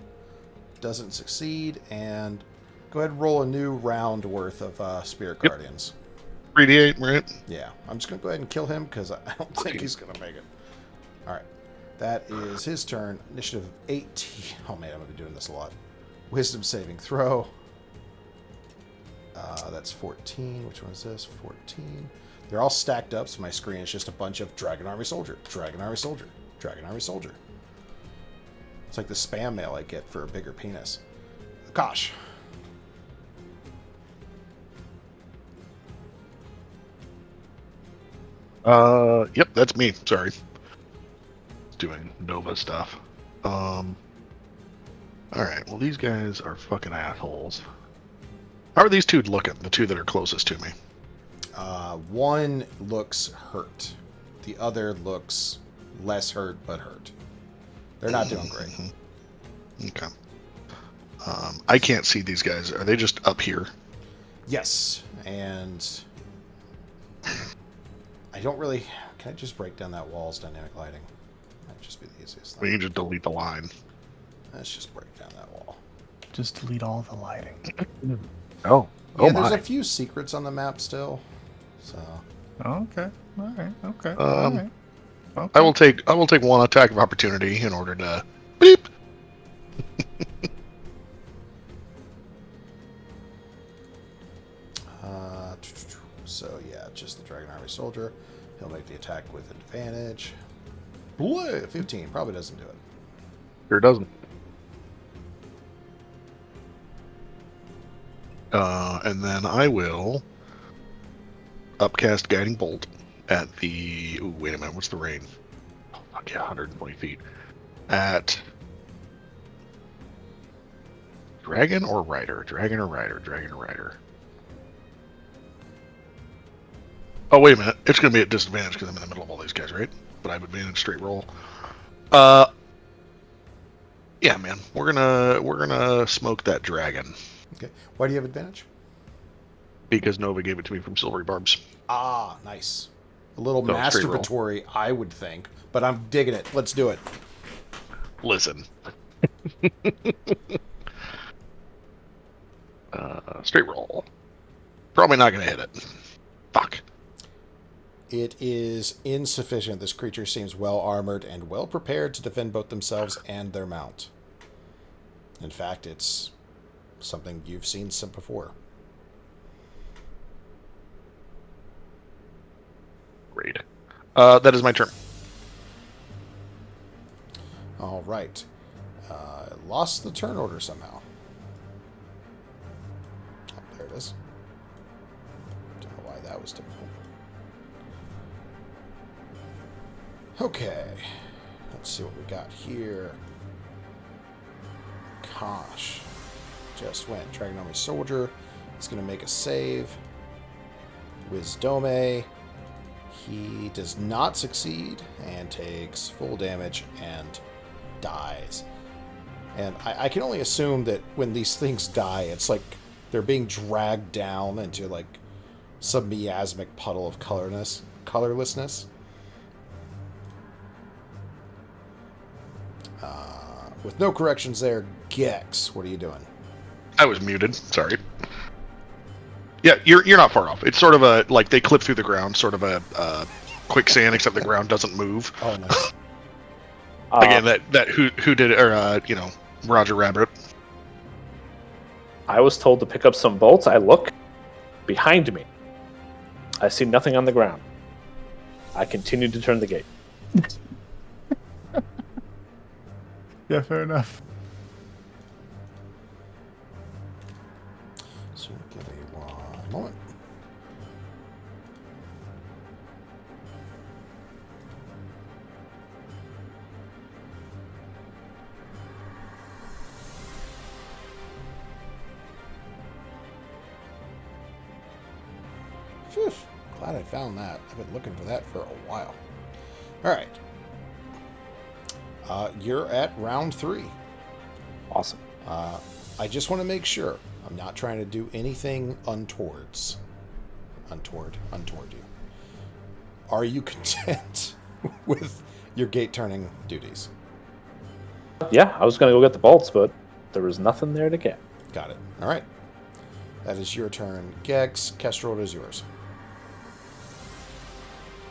Doesn't succeed. And go ahead and roll a new round worth of Spirit Yep. Guardians. 3d8, right? Yeah. I'm just going to go ahead and kill him because I don't think he's going to make it. All right. That is his turn. Initiative 18. Oh, man, I'm going to be doing this a lot. Wisdom saving throw. That's 14. Which one is this? 14. They're all stacked up, so my screen is just a bunch of Dragon Army Soldier, Dragon Army Soldier, Dragon Army Soldier. It's like the spam mail I get for a bigger penis. Gosh. Yep, that's me. Sorry. Doing Nova stuff. Alright, well, these guys are fucking assholes. How are these 2 looking? The 2 that are closest to me. One looks hurt. The other looks less hurt, but hurt. They're not doing great. Okay. I can't see these guys. Are they just up here? Yes, and I don't really... Can I just break down that wall's dynamic lighting? That'd just be the easiest We thing. can just delete the line. Let's just break down that wall. Just delete all the lighting. Oh. Yeah, Oh there's my. a few secrets on the map still. So Okay. All right. Okay. Um, All right. Okay. I will take 1 attack of opportunity in order to beep. So yeah, just the Dragon Army Soldier. He'll make the attack with advantage. Boy, 15 probably doesn't do it. Sure doesn't. And then I will upcast Guiding Bolt at the... Ooh, wait a minute, what's the range? Oh, fuck yeah, 120 feet. At... Dragon or Rider? Dragon or Rider? Dragon or Rider? Oh, wait a minute. It's going to be at disadvantage because I'm in the middle of all these guys, right? But I have advantage straight roll. Yeah, man. We're gonna smoke that dragon. Okay. Why do you have advantage? Because Nova gave it to me from Silvery Barbs. Ah, nice. A little So, straight roll. masturbatory, I would think, but I'm digging it. Let's do it. Listen. Straight roll. Probably not going to hit it. Fuck. It is insufficient. This creature seems well armored and well prepared to defend both themselves and their mount. In fact, it's something you've seen some before. Great. That is my turn. All right. Lost the turn order somehow. that was difficult. Okay. Let's see what we got here. Kosh. Just went. Dragon Army Soldier. He's going to make a save. Wisdome. He does not succeed and takes full damage and dies. And I can only assume that when these things die, it's like they're being dragged down into like some miasmic puddle of colorlessness. With no corrections there, Gex, what are you doing? I was muted. Sorry. Yeah, you're not far off. It's sort of a like they clip through the ground, sort of a quicksand, except the ground doesn't move. Oh no. Again, that who did it, or Roger Rabbit. I was told to pick up some bolts. I look behind me. I see nothing on the ground. I continue to turn the gate. Yeah, fair enough. So give me one moment. Phew, glad I found that. I've been looking for that for a while. All right. You're at round 3. Awesome. I just want to make sure I'm not trying to do anything untoward you. Are you content with your gate turning duties? Yeah, I was going to go get the bolts, but there was nothing there to get. Got it. All right. That is your turn. Gex, Kestrel, it is yours.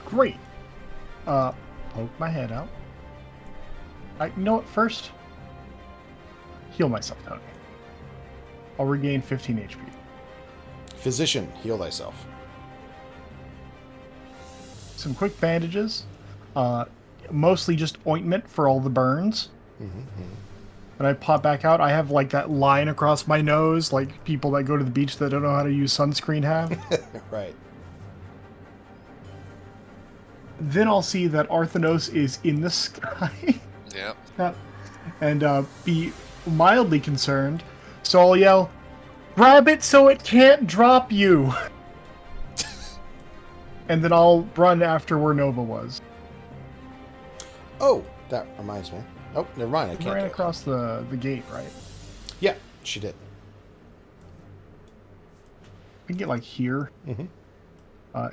Great. Poke my head out. You know what? First, heal myself, Tony. I'll regain 15 HP. Physician, heal thyself. Some quick bandages. Mostly just ointment for all the burns. When I pop back out, I have like that line across my nose, like people that go to the beach that don't know how to use sunscreen have. Right. Then I'll see that Arthanos is in the sky. Yep. And be mildly concerned. So I'll yell, "Grab it so it can't drop you!" And then I'll run after where Nova was. Oh, that reminds me. Oh, never mind. I She can't. ran do it. across the gate, right? Yeah, she did. I can get like here. Mm-hmm.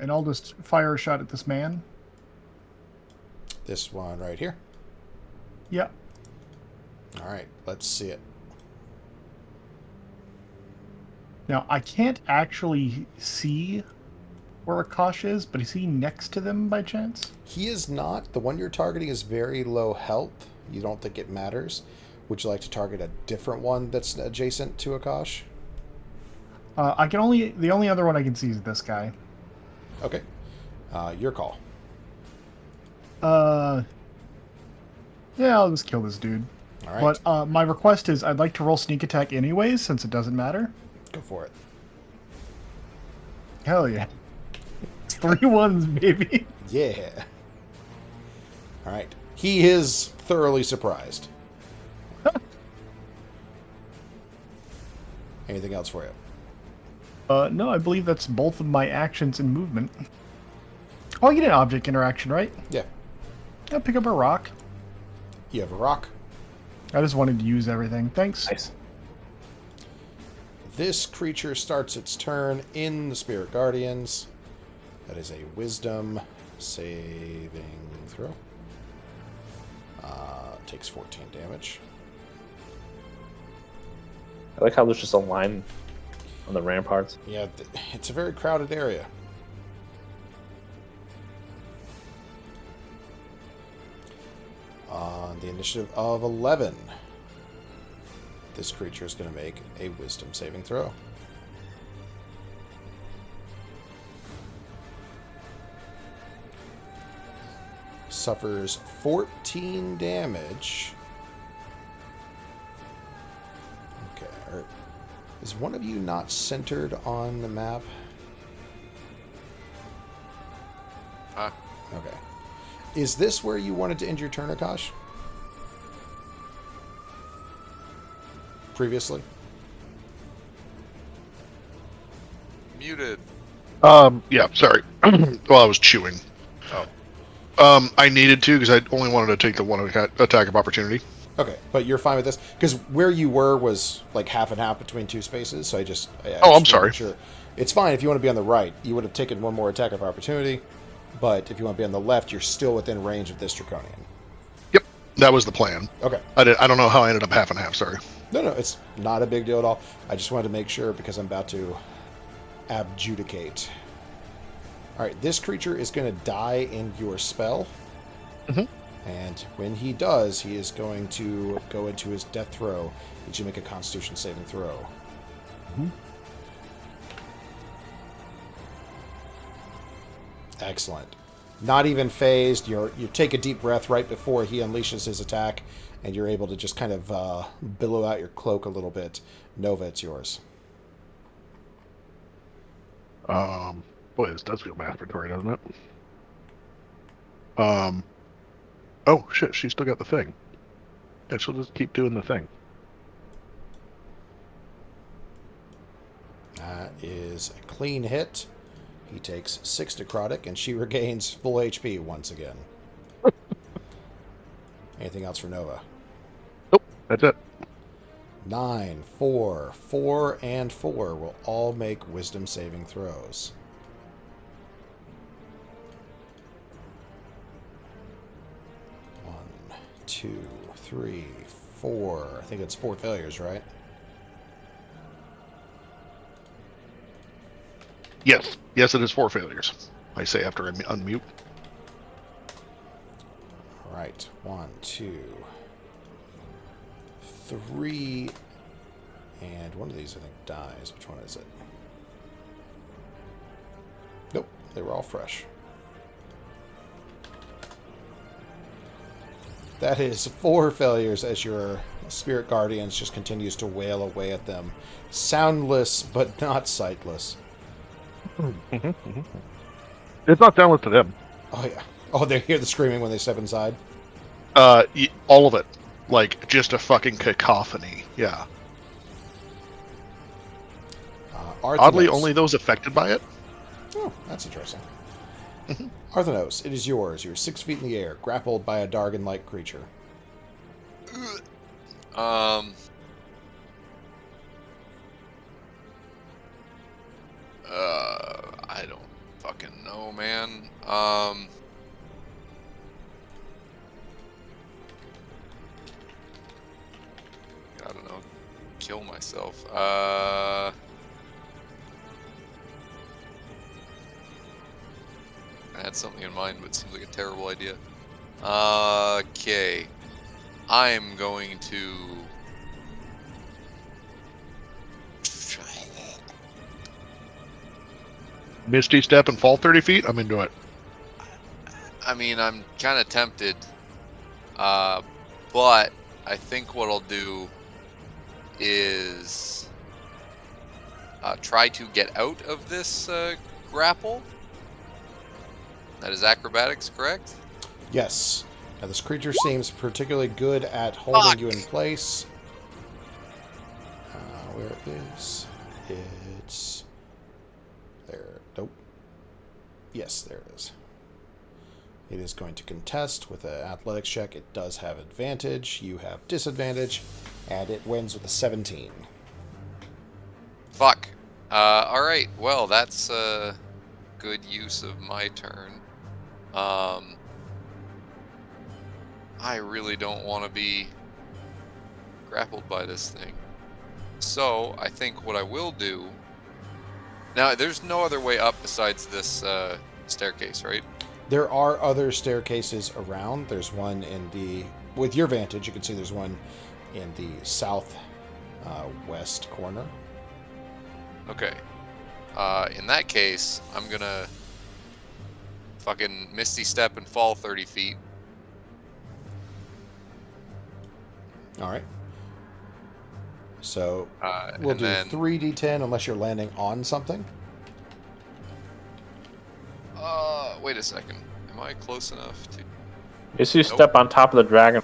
And I'll just fire a shot at this man. This one right here. Yeah. All right, let's see it. Now, I can't actually see where Akash is, but is he next to them by chance? He is not. The one you're targeting is very low health. You don't think it matters. Would you like to target a different one that's adjacent to Akash? The only other one I can see is this guy. Okay. Your call. Yeah, I'll just kill this dude. All right. But my request is I'd like to roll sneak attack anyways, since it doesn't matter. Go for it. Hell yeah. 3 ones, baby. Yeah. All right. He is thoroughly surprised. Anything else for you? No, I believe that's both of my actions and movement. Oh, I get an object interaction, right? Yeah. I'll pick up a rock. You have a rock. I just wanted to use everything. Thanks. Nice. This creature starts its turn in the Spirit Guardians. That is a Wisdom saving throw. Takes 14 damage. I like how there's just a line on the ramparts. Yeah, it's a very crowded area. On the initiative of 11, this creature is going to make a Wisdom saving throw. Suffers 14 damage. Okay. Is one of you not centered on the map? Okay. Is this where you wanted to end your turn, Akash? Previously? Muted. Yeah, sorry. Well, I was chewing. Oh. I needed to because I only wanted to take the one attack of opportunity. Okay, but you're fine with this? Because where you were was like half and half between two spaces, so I just I'm just wanted to sorry. make sure. It's fine if you want to be on the right. You would have taken one more attack of opportunity, but if you want to be on the left, you're still within range of this Draconian. Yep, that was the plan. Okay. I don't know how I ended up half and half. Sorry. No, it's not a big deal at all. I just wanted to make sure because I'm about to abjudicate. All right, this creature is going to die in your spell. Mm-hmm. And when he does, he is going to go into his death throw. Did you make a Constitution saving throw? Mm-hmm. Excellent. Not even phased. You take a deep breath right before he unleashes his attack, and you're able to just kind of billow out your cloak a little bit. Nova, it's yours. Boy, this does feel masturbatory, doesn't it? Oh shit, she still got the thing. Yeah, she'll just keep doing the thing. That is a clean hit. He takes 6 necrotic, and she regains full HP once again. Anything else for Nova? Nope, that's it. 9, 4, 4, and 4 will all make wisdom saving throws. One, 2, 3, 4. I think it's 4 failures, right? Yes, yes, it is 4 failures. I say after I unmute. All right. 1, 2, 3, and one of these I think dies. Which one is it? Nope, they were all fresh. That is 4 failures as your spirit guardians just continues to wail away at them. Soundless, but not sightless. It's not soundless to them. Oh, yeah. Oh, they hear the screaming when they step inside? All of it. Like, just a fucking cacophony. Yeah. Oddly, Arthanos. only those affected by it. Oh, that's interesting. Arthanos, it is yours. You're 6 feet in the air, grappled by a Dargon-like creature. I don't fucking know, man. I don't know. Kill myself. I had something in mind, but it seems like a terrible idea. Okay. I'm going to... Misty step and fall 30 feet. I'm into it. I mean, I'm kind of tempted. But I think what I'll do is try to get out of this grapple. That is acrobatics, correct? Yes. Now, this creature seems particularly good at holding you in place. Where it is? It's... there. Nope. Yes, there it is. It is going to contest with an athletics check. It does have advantage. You have disadvantage. And it wins with a 17. Fuck. Alright, well, that's a good use of my turn. I really don't want to be grappled by this thing. So, I think what I will do... Now, there's no other way up besides this staircase, right? There are other staircases around. There's one in the... with your vantage, you can see there's one in the south west corner. Okay. In that case, I'm gonna fucking Misty Step and fall 30 feet. All right. So we'll and do then, 3d10 unless you're landing on something. Wait a second. Am I close enough to If you Nope. step on top of the dragon,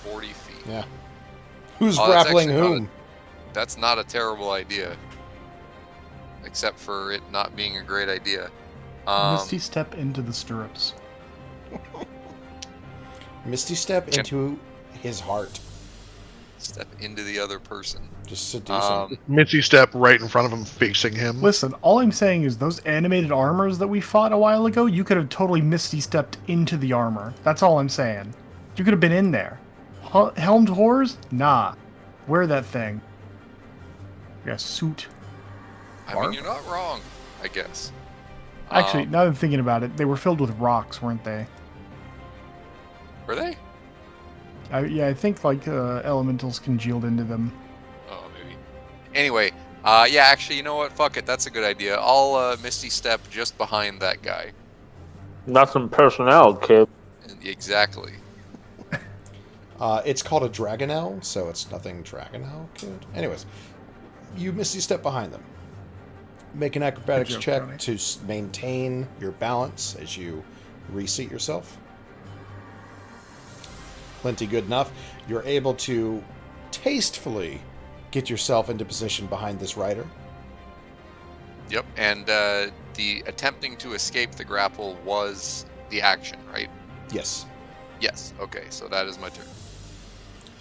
40 feet? Yeah. Who's Oh, that's grappling actually not whom? That's not a terrible idea. Except for it not being a great idea. Misty step into the stirrups. Misty step Yep. into his heart. Step into the other person. Just seduce him. Mitzi step right in front of him, facing him. Listen, all I'm saying is those animated armors that we fought a while ago, you could have totally Misty stepped into the armor. That's all I'm saying. You could have been in there. Helmed Whores? Nah. Wear that thing. Yeah, suit. I mean, you're not wrong, I guess. Actually, now that I'm thinking about it, they were filled with rocks, weren't they? Were they? Yeah, I think like elementals congealed into them. Oh, maybe. Anyway, yeah, actually, you know what? Fuck it. That's a good idea. I'll Misty step just behind that guy. not some personnel, kid. Exactly. It's called a Dragonel, so it's nothing Dragonel could. Anyways, you Misty step behind them. Make an acrobatics Good joke, check Tony. to maintain your balance as you reseat yourself. Plenty good enough. You're able to tastefully get yourself into position behind this rider. Yep. And the attempting to escape the grapple was the action, right? Yes. Yes. Okay. So that is my turn.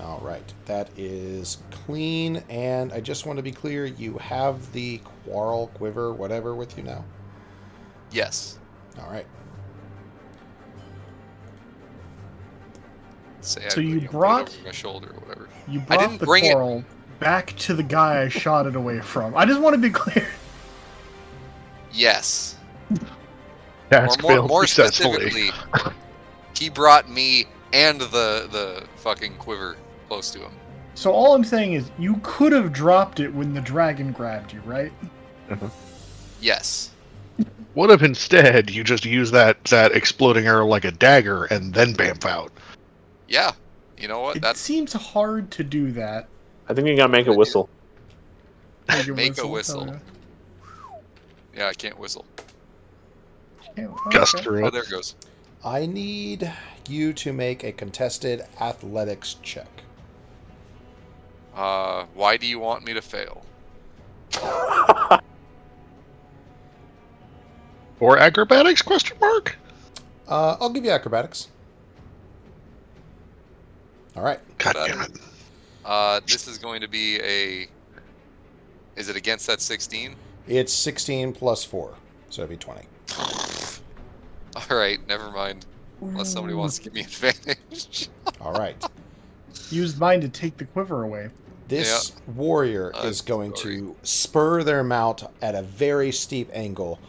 All right. That is clean. And I just want to be clear, you have the quarrel, quiver, whatever with you now? Yes. All right. Say So I, you put it brought- over my shoulder or whatever. You I brought didn't the bring it. coral back to the guy I shot it away from. I just want to be clear. Yes. Task Or failed more successfully. specifically, he brought me and the fucking quiver close to him. So all I'm saying is you could have dropped it when the dragon grabbed you, right? Yes. What if instead you just use that exploding arrow like a dagger and then bamf out? Yeah. You know what? It That's seems hard to do that. I think you gotta make a whistle. Make a whistle. Oh, yeah. I can't whistle. yeah. Gust Okay. through Oh, it. there it goes. I need you to make a contested athletics check. Why do you want me to fail? Or acrobatics? Question mark. I'll give you acrobatics. All right. God Better. damn it! This is going to be a. Is it against that 16? It's 16 plus 4, so it'd be 20. All right, never mind. Unless somebody wants to give me advantage. All right. Used mine to take the quiver away. This warrior is going to spur their mount at a very steep angle,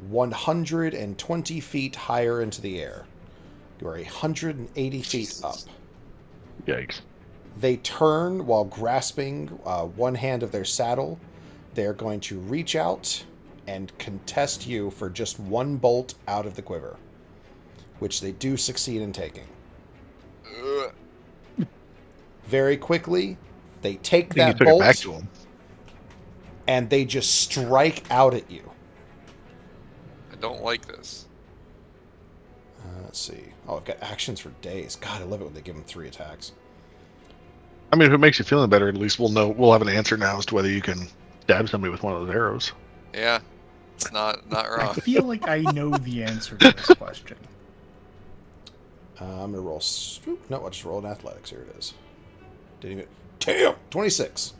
120 feet higher into the air. You are 180 feet up. Yikes. They turn while grasping one hand of their saddle. They're going to reach out and contest you for just one bolt out of the quiver, which they do succeed in taking. Very quickly, they take I think you that took it back bolt to him. and they just strike out at you. I don't like this. Let's see. Oh, I've got actions for days. God, I love it when they give them 3 attacks. I mean, if it makes you feeling better, at least we'll know. We'll have an answer now as to whether you can stab somebody with one of those arrows. Yeah, it's not I wrong. feel like I know the answer to this question. I'm going to roll... No, I'll just roll an athletics. Here it is. Didn't even... Damn! 26.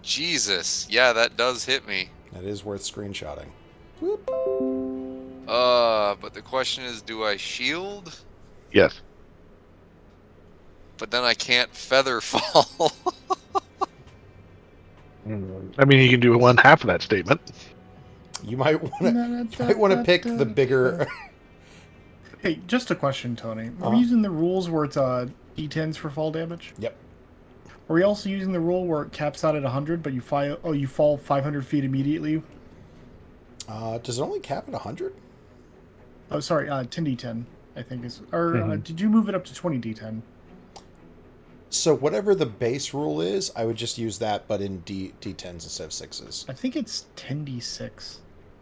Jesus, yeah, that does hit me. That is worth screenshotting. But the question is, do I shield? Yes. But then I can't feather fall. I mean, you can do one half of that statement. You might want to pick the bigger... Hey, just a question, Tony. Are Uh-huh. we using the rules where it's D10s for fall damage? Yep. Are we also using the rule where it caps out at 100, but you fall 500 feet immediately? Does it only cap at 100? Oh, sorry, 10d10, I think is. Or did you move it up to 20d10? So whatever the base rule is, I would just use that, but in D10s instead of 6s. I think it's 10d6.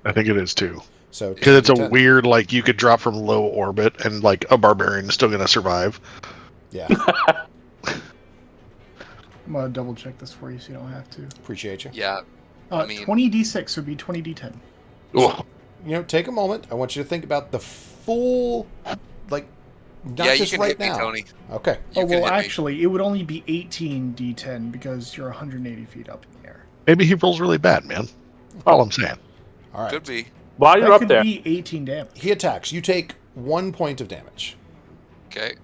I think it is too. So Because it's a 10. weird, like, you could drop from low orbit and, like, a barbarian is still going to survive. Yeah, I'm gonna double check this for you so you don't have to. appreciate you. Yeah. I mean- 20d6 would be 20d10. Oh, You know, take a moment. I want you to think about the full, like, not Yeah, you just can right hit me, now. Tony. Okay. You Oh, can well, hit me. actually, it would only be 18d10 because you're 180 feet up in the air. maybe he rolls really bad, man. All I'm saying. All right. Could be. While you're That up could there, be 18 damage. He attacks. You take 1 point of damage, Okay.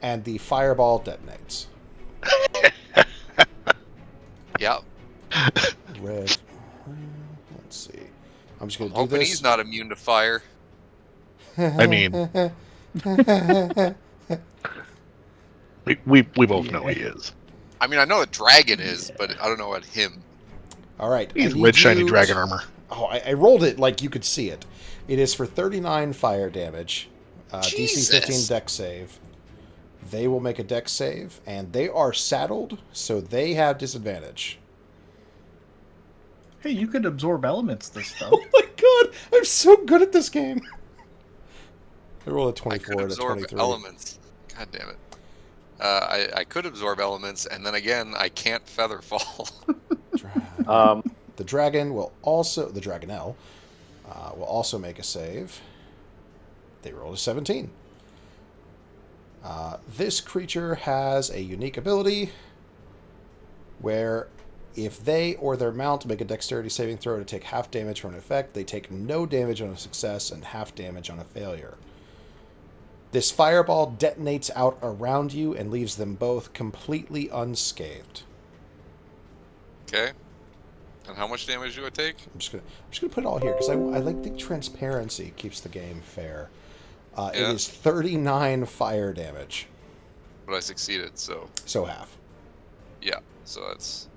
and the fireball detonates. Yeah. Red. Let's see. I'm just I'm gonna do hoping this. he's not immune to fire. I mean, we both know he is. I mean, I know a dragon is, but I don't know about him. All right. He's I need red, shiny you dragon to- armor. Oh, I rolled it like you could see it. It is for 39 fire damage. DC 15 Jesus. dex save. They will make a dex save, and they are saddled, so they have disadvantage. Hey, you could absorb elements this stuff. Oh my god, I'm so good at this game. I rolled a I 24 could and a absorb 23. elements. God damn it. I could absorb elements, and then again, I can't feather fall. The dragon will also, the Dragonelle, will also make a save. They rolled a 17. This creature has a unique ability where if they or their mount make a dexterity saving throw to take half damage from an effect, they take no damage on a success and half damage on a failure. This fireball detonates out around you and leaves them both completely unscathed. Okay. And how much damage do I take? I'm just gonna put it all here because I like the transparency keeps the game fair. It Yeah. is 39 fire damage, But I succeeded, so so half. yeah. So that's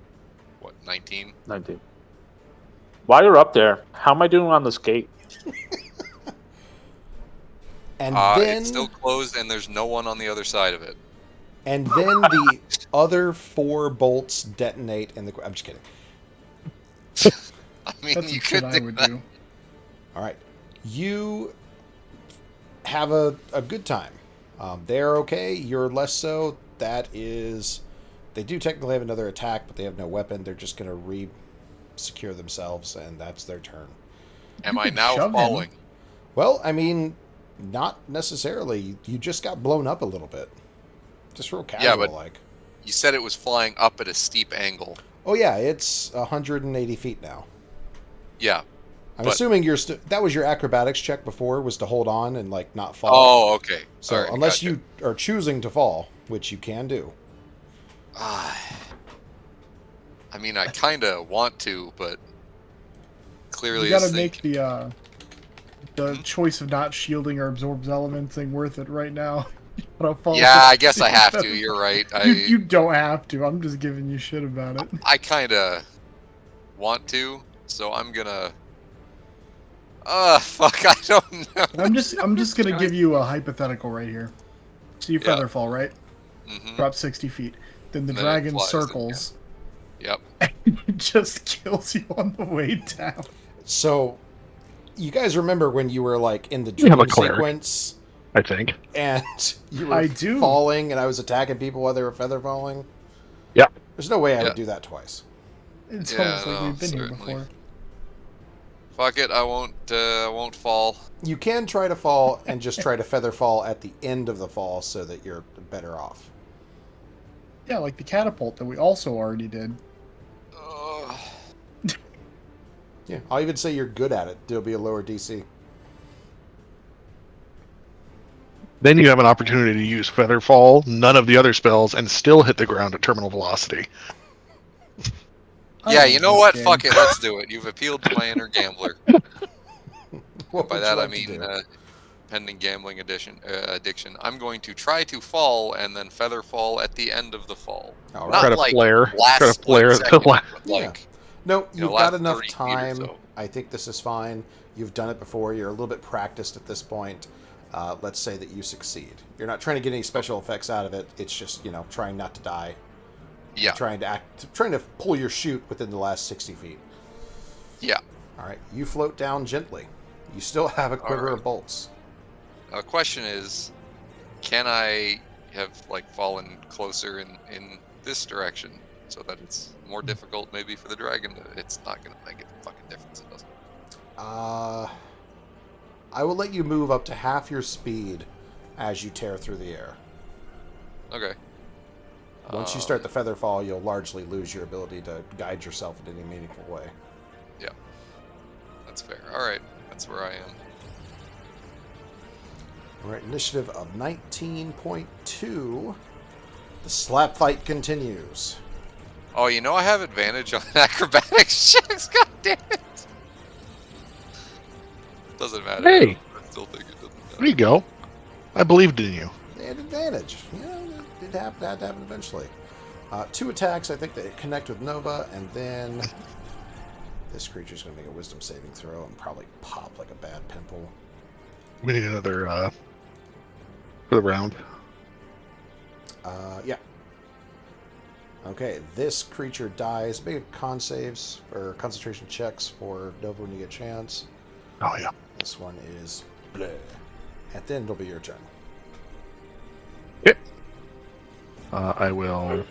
what, 19? 19. While you're up there, how am I doing on this gate? And then It's still closed, and there's no one on the other side of it. and then the other 4 bolts detonate in the. I'm just kidding. I mean, That's you what shit could I do would that. do. All right, you have a good time. They're okay. You're less so. That is, they do technically have another attack, but they have no weapon. They're just gonna re-secure themselves, and that's their turn. Am You I could now shove him. falling? Well, I mean, not necessarily. You just got blown up a little bit. Just real casual, Yeah, but- like. You said it was flying up at a steep angle. Oh yeah, it's 180 feet now. Yeah. I'm But- assuming that was your acrobatics check before, was to hold on and like not fall. Oh, okay. so All right, unless gotcha. you are choosing to fall, which you can do. I mean, I kind of want to, but clearly You gotta this thing- make the choice of not shielding or absorbs element thing worth it right now. You gotta fall Yeah, for I guess I have to. feather You're fall. right. You don't have to. I'm just giving you shit about it. I kind of want to, so I'm gonna. Fuck! I don't know. I'm just gonna give you a hypothetical right here. So you Yeah. feather fall, right? Hmm. Drop 60 feet. Then the Then it dragon flies, circles Yep. and it just kills you on the way down. So, you guys remember when you were like in the We have dream a cleric. sequence I think. and you were I do. falling and I was attacking people while they were feather falling? Yeah. There's no way I Yeah. would do that twice. It's Yeah, almost like no, we've been here certainly. before. Fuck it. I won't fall. You can try to fall and just try to feather fall at the end of the fall so that you're better off. Yeah, like the catapult that we also already did. Ugh. Yeah, I'll even say you're good at it. There'll be a lower DC. Then you have an opportunity to use Featherfall, none of the other spells, and still hit the ground at terminal velocity. I Yeah, love you know this what? game. Fuck it. Let's do it. You've appealed to my inner gambler. What By would that you I like to mean do? pending gambling addiction. I'm going to try to fall and then feather fall at the end of the fall. All not right. Try to like flare. last Try to split flare at the second, last. but Yeah. like No, you you've know, got last enough 30 feet or time. so. I think this is fine. You've done it before. You're a little bit practiced at this point. Let's say that you succeed. You're not trying to get any special effects out of it. It's just, trying not to die. Yeah. Trying to pull your chute within the last 60 feet. Yeah. All right. You float down gently. You still have a quiver Alright. of bolts. Question is, can I have like fallen closer in this direction so that it's more difficult maybe for the dragon? It's not gonna make a fucking difference. It doesn't. I will let you move up to half your speed as you tear through the air. Okay. Once you start the feather fall, you'll largely lose your ability to guide yourself in any meaningful way. Yeah. That's fair. All right. That's where I am. All right, initiative of 19.2. The slap fight continues. Oh, you know I have advantage on acrobatics checks. God damn it! Doesn't matter. Hey! I still think it doesn't matter. There you go. I believed in you. They had advantage. Yeah, it had to happen eventually. 2 attacks, I think they connect with Nova, and then this creature's going to make a wisdom saving throw and probably pop like a bad pimple. We need another for the round. Yeah. Okay, this creature dies. Make con saves or concentration checks for Nova when you get a chance. Oh yeah. This one is bleh. And then it'll be your turn. Yep. I will.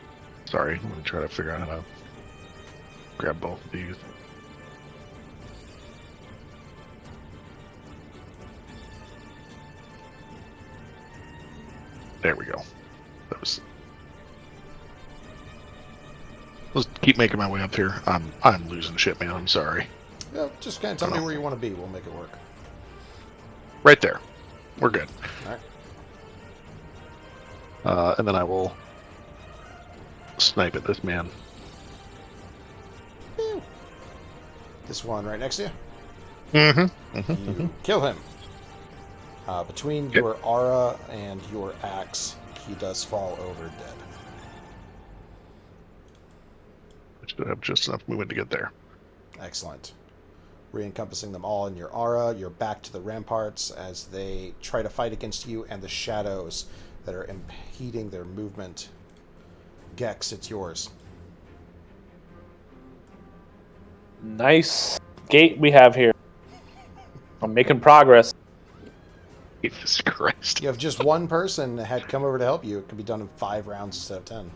Sorry, I'm gonna try to figure out how to grab both of these. There we go. That was. Let's keep making my way up here. I'm losing shit, man. I'm sorry. Yeah, just kind of tell me where you want to be. We'll make it work. Right there. We're good. All right. And then I will snipe at this man. This one right next to you. Mm-hmm. You kill him. Between Yep. your aura and your axe, he does fall over dead. I should have just enough movement to get there. Excellent. Re-encompassing them all in your aura, you're back to the ramparts as they try to fight against you and the shadows that are impeding their movement. Gex, it's yours. Nice gate we have here. I'm making progress. Jesus Christ. You have just one person that had come over to help you. It can be done in 5 rounds instead of 10.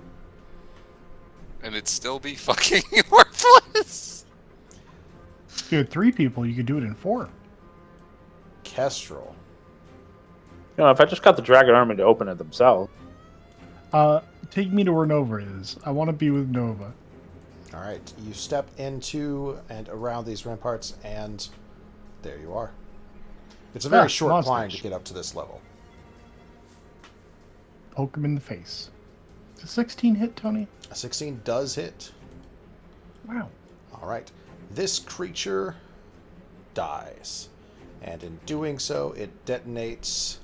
And it'd still be fucking worthless. If you had 3 people, you could do it in 4. Kestrel. You know, if I just got the dragon army to open it themselves. Take me to where Nova is. I want to be with Nova. All right, you step into and around these ramparts, and there you are. It's a very short monsters. climb to get up to this level. Poke him in the face. It's a 16 hit, Tony. A 16 does hit. Wow. All right, this creature dies, and in doing so, it detonates.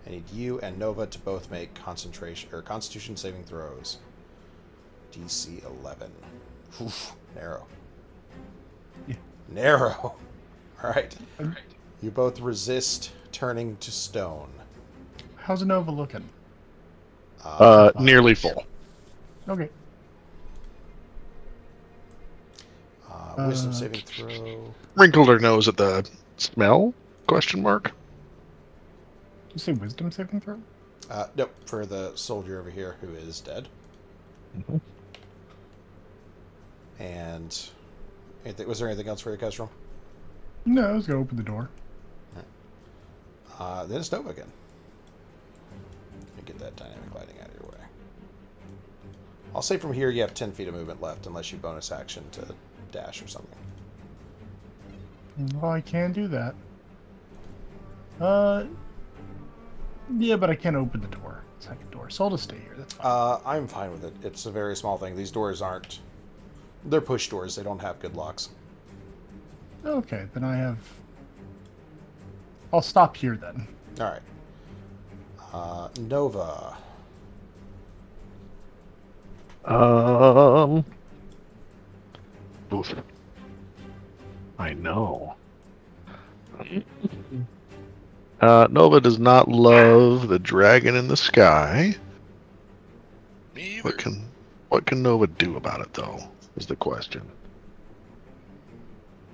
I need you and Nova to both make Constitution saving throws. DC 11. Oof, narrow. Yeah. Narrow. All right. You both resist turning to stone. How's Nova looking? Nearly full. Okay. Wisdom saving throw. Wrinkled her nose at the smell? Question mark. You say wisdom saving throw? Nope, for the soldier over here who is dead. Mhm. And was there anything else for you, Kestrel? No, I was gonna open the door. Then it's Nova again. Let me get that dynamic lighting out of your way. I'll say from here you have 10 feet of movement left unless you bonus action to dash or something. Well, I can do that. Yeah, but I can't open the door. Second door. So I'll just stay here. That's fine. I'm fine with it. It's a very small thing. These doors aren't... They're push doors. They don't have good locks. Okay, then I have... I'll stop here then. All right. Nova. Oof. I know. Nova does not love the dragon in the sky. Me What can Nova do about it, though? Is the question.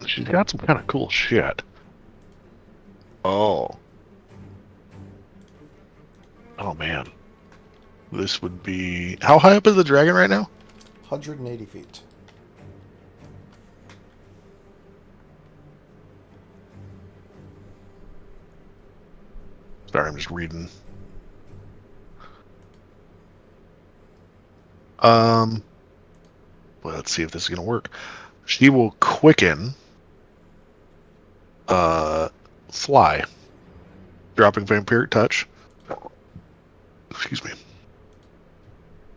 She's got some kind of cool shit. Oh. Oh man. This would be. How high up is the dragon right now? 180 feet. Sorry, I'm just reading. Well, let's see if this is gonna work. She will quicken. Fly. Dropping vampiric touch. Excuse me.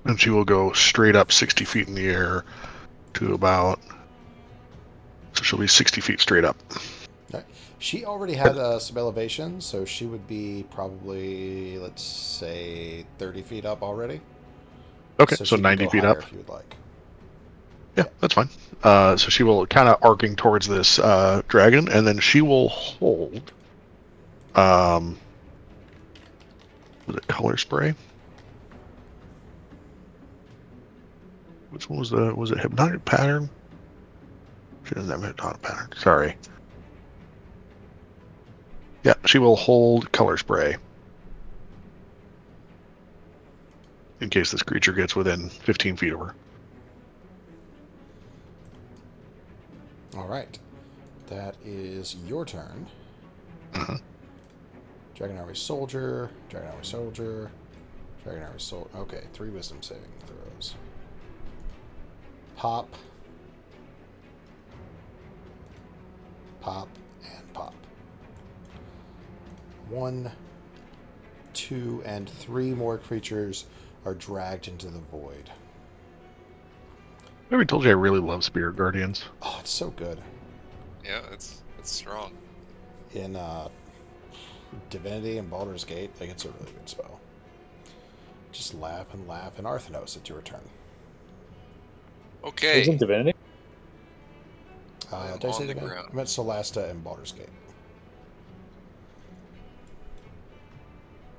And she will go straight up 60 feet in the air to about. So she'll be 60 feet straight up. She already had some elevation, so she would be probably, let's say, 30 feet up already. Okay, so she can 90 go feet higher up. if you would like. Yeah, that's fine. So she will kind of arcing towards this dragon, and then she will hold. Was it color spray? Which one was the? Was it hypnotic pattern? She doesn't have a hypnotic pattern. Sorry. Yeah, she will hold color spray in case this creature gets within 15 feet of her. All right. That is your turn. Mhm. Dragon Army Soldier, Dragon Army Soldier, Dragon Army Soldier. Okay, 3 wisdom saving throws. Pop. Pop and pop. 1, 2, and 3 more creatures are dragged into the void. I already told you I really love Spirit Guardians. Oh, it's so good. Yeah, it's strong. In Divinity and Baldur's Gate, like, it's a really good spell. Just laugh and laugh. And Arthanos, it's your turn. Okay. Isn't Divinity? I am Did I say on the Divinity? ground. I meant Solasta and Baldur's Gate.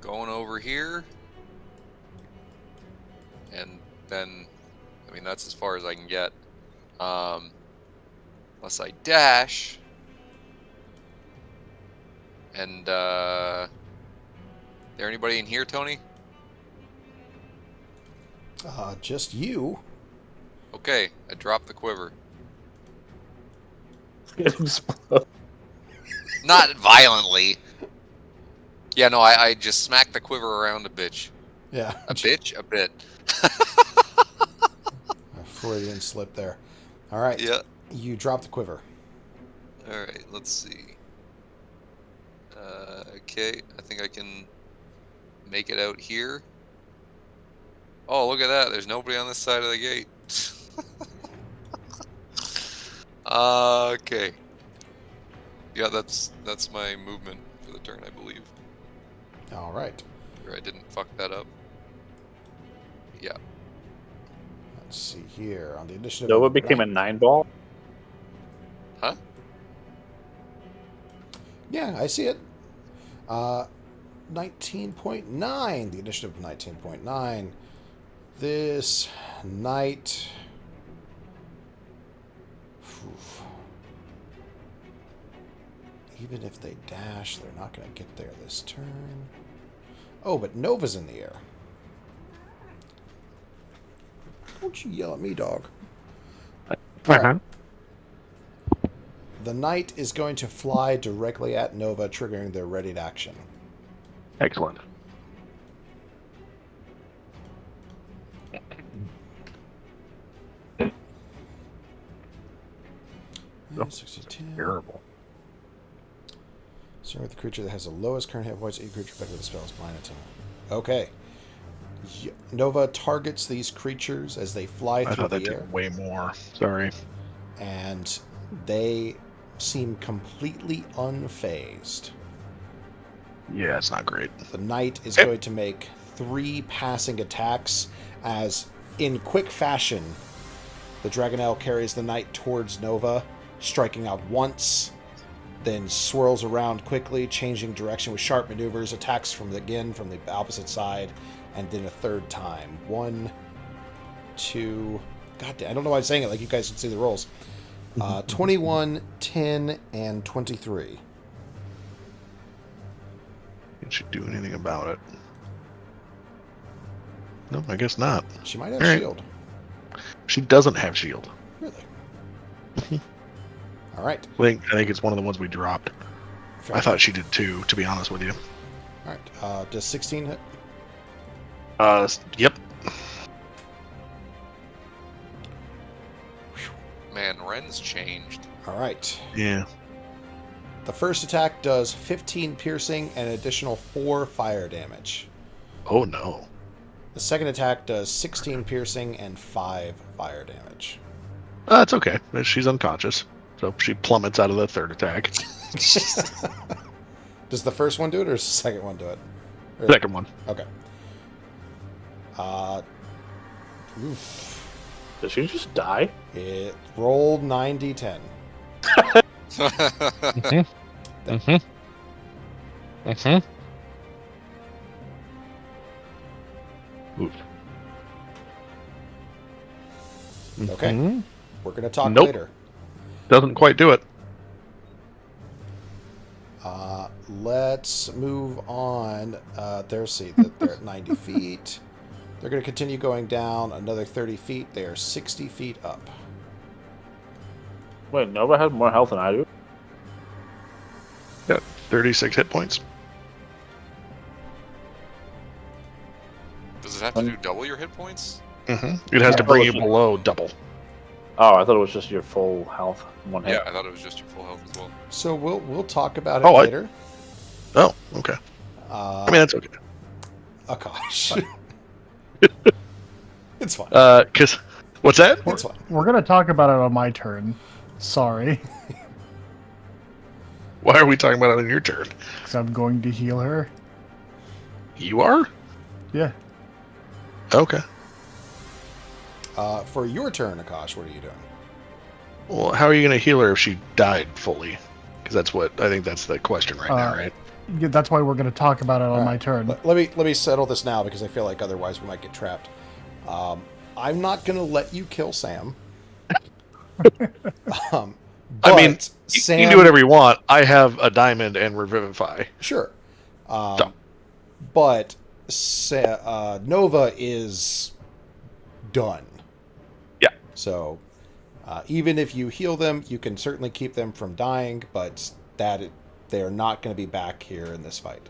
Going over here. And then, I mean, that's as far as I can get. Unless I dash. And, there anybody in here, Tony? Just you. Okay, I dropped the quiver. It explode. Not violently. Yeah, no, I just smacked the quiver around a bitch. Yeah. A bitch? A bit. A Freudian slip there. All right. Yeah. You drop the quiver. Alright, let's see. Okay, I think I can make it out here. Oh, look at that. There's nobody on this side of the gate. Okay. Yeah, that's my movement for the turn, I believe. All right. Or I didn't fuck that up. Yeah. Let's see here on the initiative. Nova became a 9-ball. Huh? Yeah, I see it. 19.9. The initiative of 19.9. This knight. Oof. Even if they dash, they're not going to get there this turn. Oh, but Nova's in the air. Don't you yell at me, dog. Uh-huh. The knight is going to fly directly at Nova, triggering their ready to action. Excellent. Oh, 62. Terrible. Start with the creature that has the lowest current hit points. Each creature affected with the spell is blinded to. Okay. Nova targets these creatures as they fly I through thought that the air, did way more. Sorry. and they seem completely unfazed. Yeah, it's not great. The knight is Yep. going to make 3 passing attacks as, in quick fashion, the Dragonelle carries the knight towards Nova, striking out once, then swirls around quickly, changing direction with sharp maneuvers, attacks from the opposite side, and then a third time. 1, 2... God damn, I don't know why I'm saying it like you guys can see the rolls. 21, 10, and 23. Can she do anything about it? No, I guess not. She might have All right. shield. She doesn't have shield. Really? All right. I think it's one of the ones we dropped. Fair I thought enough. she did too, to be honest with you. All right. Does 16 hit? Yep. Man, Ren's changed. All right. Yeah. The first attack does 15 piercing and an additional 4 fire damage. Oh no. The second attack does 16 piercing and 5 fire damage. It's okay. She's unconscious, so she plummets out of the third attack. Does the first one do it, or does the second one do it? Or- Second one. Okay. Oof. Did she just die? It rolled 9d10. Oof. Okay. Mhm. We're going to talk Nope. later. Doesn't quite do it. Let's move on. They're at 90 feet. They're going to continue going down another 30 feet. They are 60 feet up. Wait, Nova has more health than I do? Got 36 hit points. Does it have to do double your hit points? It has to Yeah. bring you below double. Oh, I thought it was just your full health in one hit. Yeah, I thought it was just your full health as well. So we'll talk about it Oh, later. Oh, okay. I mean, that's okay. Akash. It's fine. Cause what's that? It's fine. We're gonna talk about it on my turn. Sorry, Why are we talking about it on your turn? because I'm going to heal her. You are? Yeah. Okay. For your turn, Akash, what are you doing? Well, how are you going to heal her if she died fully? Because I think that's the question right now, right? Yeah, that's why we're gonna talk about it on All my right. turn. Let me settle this now because I feel like otherwise we might get trapped. I'm not going to let you kill Sam. I mean, but you Sam, can do whatever you want. I have a diamond and revivify. Sure. So. But Nova is done. Yeah. So even if you heal them, you can certainly keep them from dying, but they're not going to be back here in this fight.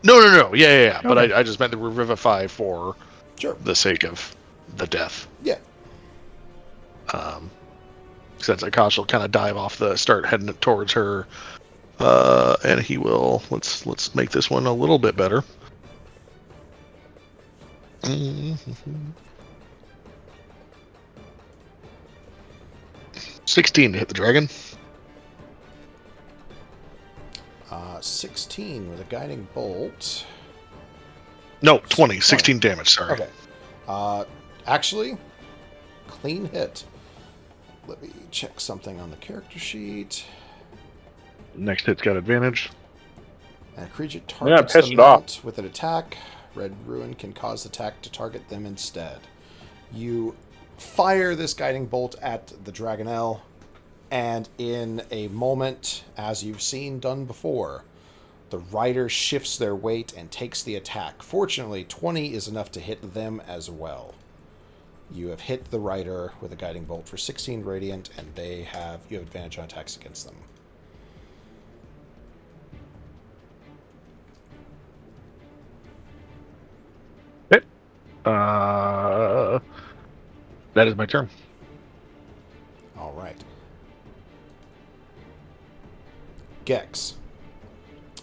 No. Yeah. But Okay. I just meant the revivify for Sure. the sake of the death. Yeah. Since Akash will kind of dive off start heading towards her, and he will. Let's make this one a little bit better. 16 to hit the dragon. 16 with a guiding bolt. No, 20. 16 damage. Sorry. Okay. Actually, clean hit. Let me check something on the character sheet. Next hit's got advantage. And a creature Yeah, targets piss the it off. mount with an attack. Red Ruin can cause the attack to target them instead. You fire this guiding bolt at the Dragonelle, and in a moment, as you've seen done before, the rider shifts their weight and takes the attack. Fortunately, 20 is enough to hit them as well. You have hit the rider with a guiding bolt for 16 radiant, and you have advantage on attacks against them. That is my turn. All right. Gex.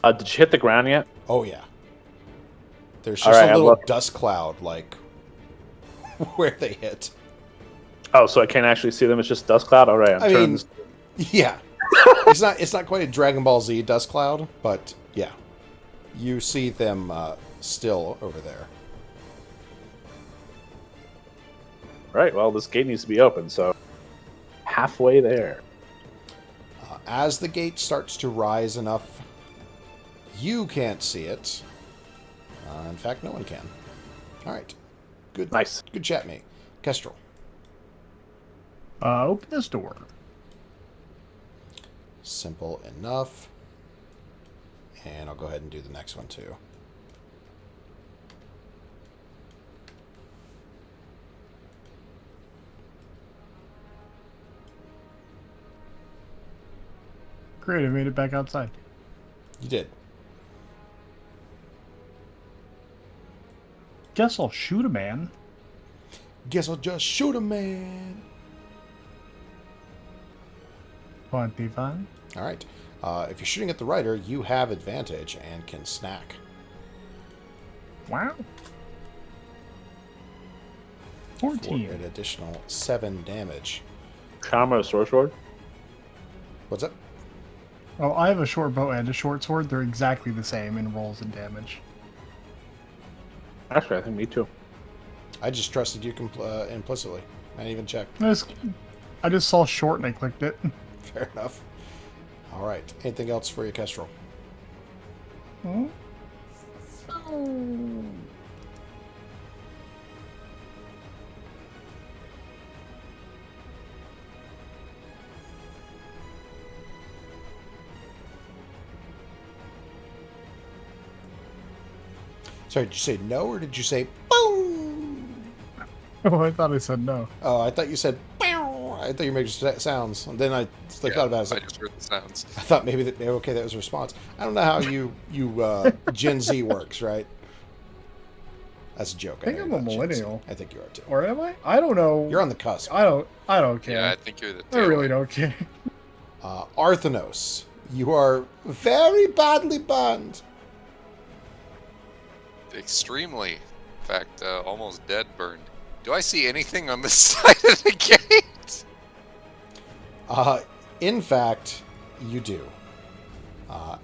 Did you hit the ground yet? Oh yeah. There's All just right, a I'm little look- dust cloud, like where they hit. Oh, so I can't actually see them. It's just dust cloud. All right, I mean, turns. yeah. It's not quite a Dragon Ball Z dust cloud, but yeah, you see them still over there. Right. Well, this gate needs to be open, so halfway there. As the gate starts to rise enough, you can't see it. In fact, no one can. All right. Good. Nice. Good chat, mate. Kestrel. Open this door. Simple enough. And I'll go ahead and do the next one too. Great, I made it back outside. You did. Guess I'll shoot a man. Guess I'll just shoot him, man. 25. All right. If you're shooting at the rider, you have advantage and can snack. Wow. For 14. an additional 7 damage. Charm or a sword? What's up? Oh, I have a short bow and a short sword. They're exactly the same in rolls and damage. Actually, I think me too. I just trusted you implicitly. I didn't even check. I just saw short and I clicked it. Fair enough. All right. Anything else for you, Kestrel? Hmm? Sorry, did you say no or did you say boom? Oh, I thought I said no. Oh, I thought you said bow. I thought you were making sounds. And then I thought about it. I was I like, just heard the sounds. I thought maybe that that was a response. I don't know how you Gen Z works, right? That's a joke. I think know I'm you're a not Gen Z. millennial. I think you are too. Or am I? I don't know. You're on the cusp. I don't care. Yeah, I think you're the I tail really end. don't care. Arthenos, you are very badly burned. Extremely. In fact, almost dead burned. Do I see anything on this side of the gate? In fact, you do.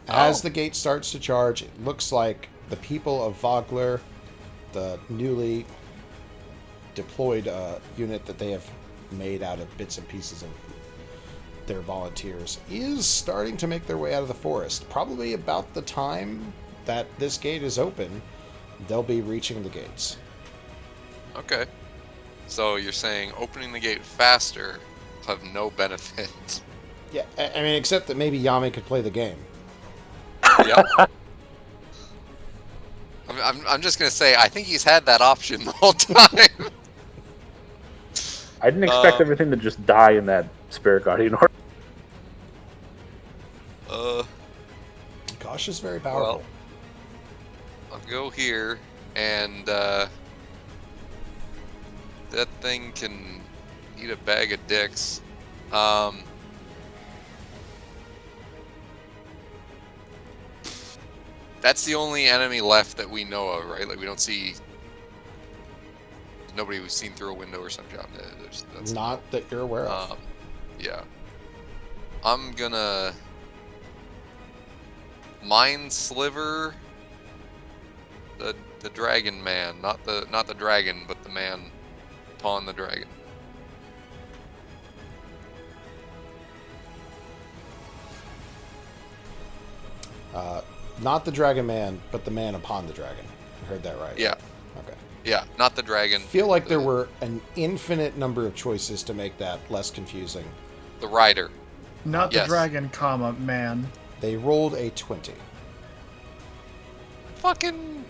As Oh. the gate starts to charge, it looks like the people of Vogler, the newly deployed unit that they have made out of bits and pieces of their volunteers, is starting to make their way out of the forest. Probably about the time that this gate is open, they'll be reaching the gates. Okay. So you're saying opening the gate faster will have no benefit. Yeah, I mean, except that maybe Yami could play the game. Yep. I'm just gonna say I think he's had that option the whole time. I didn't expect everything to just die in that Spirit Guardian order. Gosh is very powerful. Well, I'll go here, and that thing can eat a bag of dicks. That's the only enemy left that we know of, right? Like we don't see nobody we've seen through a window or something. That's Not that you're aware of. yeah. I'm gonna Mind Sliver the dragon man, not the dragon, but the man upon the dragon. Not the Dragon Man, but the man upon the dragon. I heard that right? Yeah. Okay. Yeah, not the dragon. I feel like there the- were an infinite number of choices to make that less confusing. the rider. Not the Yes. dragon, comma, man. They rolled a 20. Fucking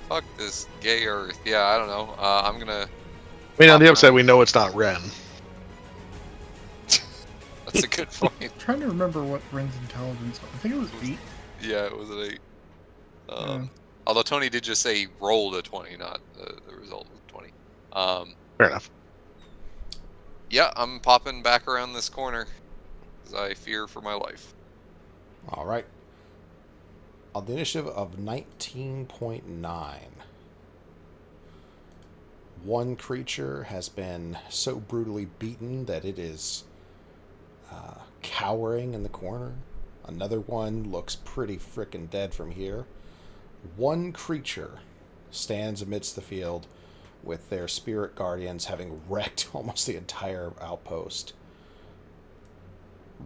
fuck this gay earth. Yeah, I don't know. I'm gonna. I mean, on the Pop upside, around. we know it's not Ren. That's a good point. I'm trying to remember what Ren's intelligence was. I think it was 8. Yeah, it was an 8. Yeah. Although Tony did just say he rolled a 20, not the result was 20. Fair enough. Yeah, I'm popping back around this corner because I fear for my life. All right. On the initiative of 19.9, one creature has been so brutally beaten that it is cowering in the corner. Another one looks pretty frickin' dead from here. One creature stands amidst the field with their spirit guardians having wrecked almost the entire outpost.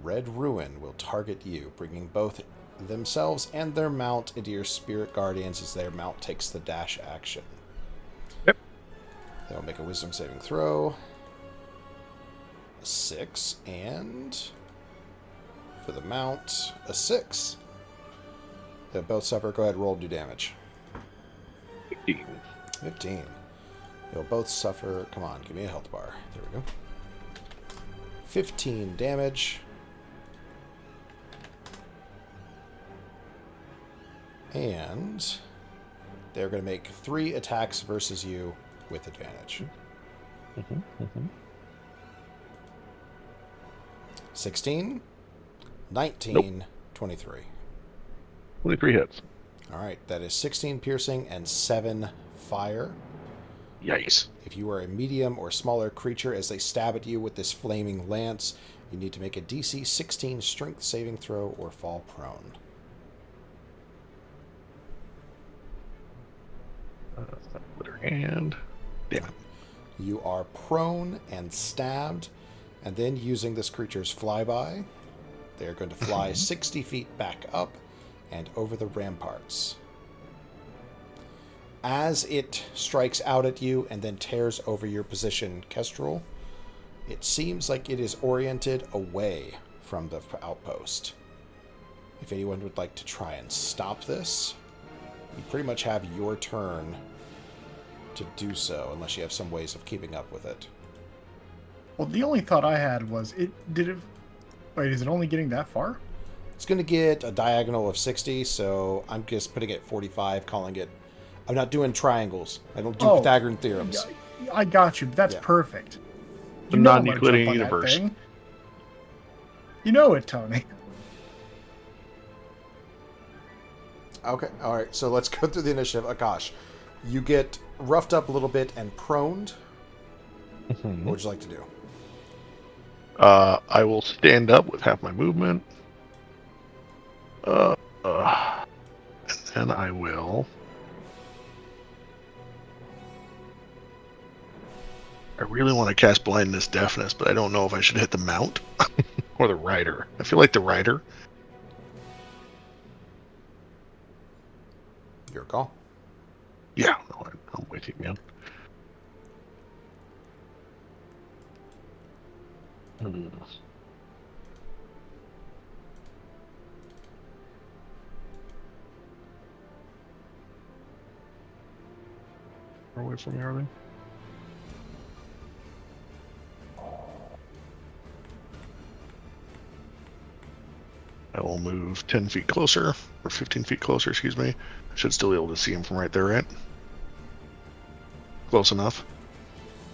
Red Ruin will target you, bringing both themselves and their mount into your spirit guardians as their mount takes the dash action. Yep. They'll make a wisdom saving throw. 6, and for the mount, a 6. They'll both suffer. Go ahead, roll, do damage. 15. They'll both suffer. Come on, give me a health bar. There we go. 15 damage. And they're going to make 3 attacks versus you with advantage. 16, 19, 23. 23 hits. All right, that is 16 piercing and 7 fire. Yikes. If you are a medium or smaller creature, as they stab at you with this flaming lance, you need to make a DC 16 strength saving throw or fall prone. With her hand. Damn it. You are prone and stabbed, and then using this creature's flyby, they're going to fly 60 feet back up and over the ramparts. As it strikes out at you and then tears over your position, Kestrel, it seems like it is oriented away from the outpost. If anyone would like to try and stop this, you pretty much have your turn to do so, unless you have some ways of keeping up with it. Well, the only thought I had was, wait, is it only getting that far? It's going to get a diagonal of 60, so I'm just putting it at 45, calling it... I'm not doing triangles. I don't do Pythagorean theorems. I got you. That's Yeah. perfect. The You know I'm gonna non-Euclidean jump on that universe. thing. You know it, Tony. Okay, alright, so let's go through the initiative. Akash, you get roughed up a little bit and proned. What would you like to do? I will stand up with half my movement. And then I will. I really want to cast Blindness Deafness, but I don't know if I should hit the mount or the rider. I feel like the rider. Your call. Yeah, no, I'm with you, man. Far away from me, are they? I will move 10 feet closer, or 15 feet closer, excuse me. I should still be able to see him from right there, right? Close enough.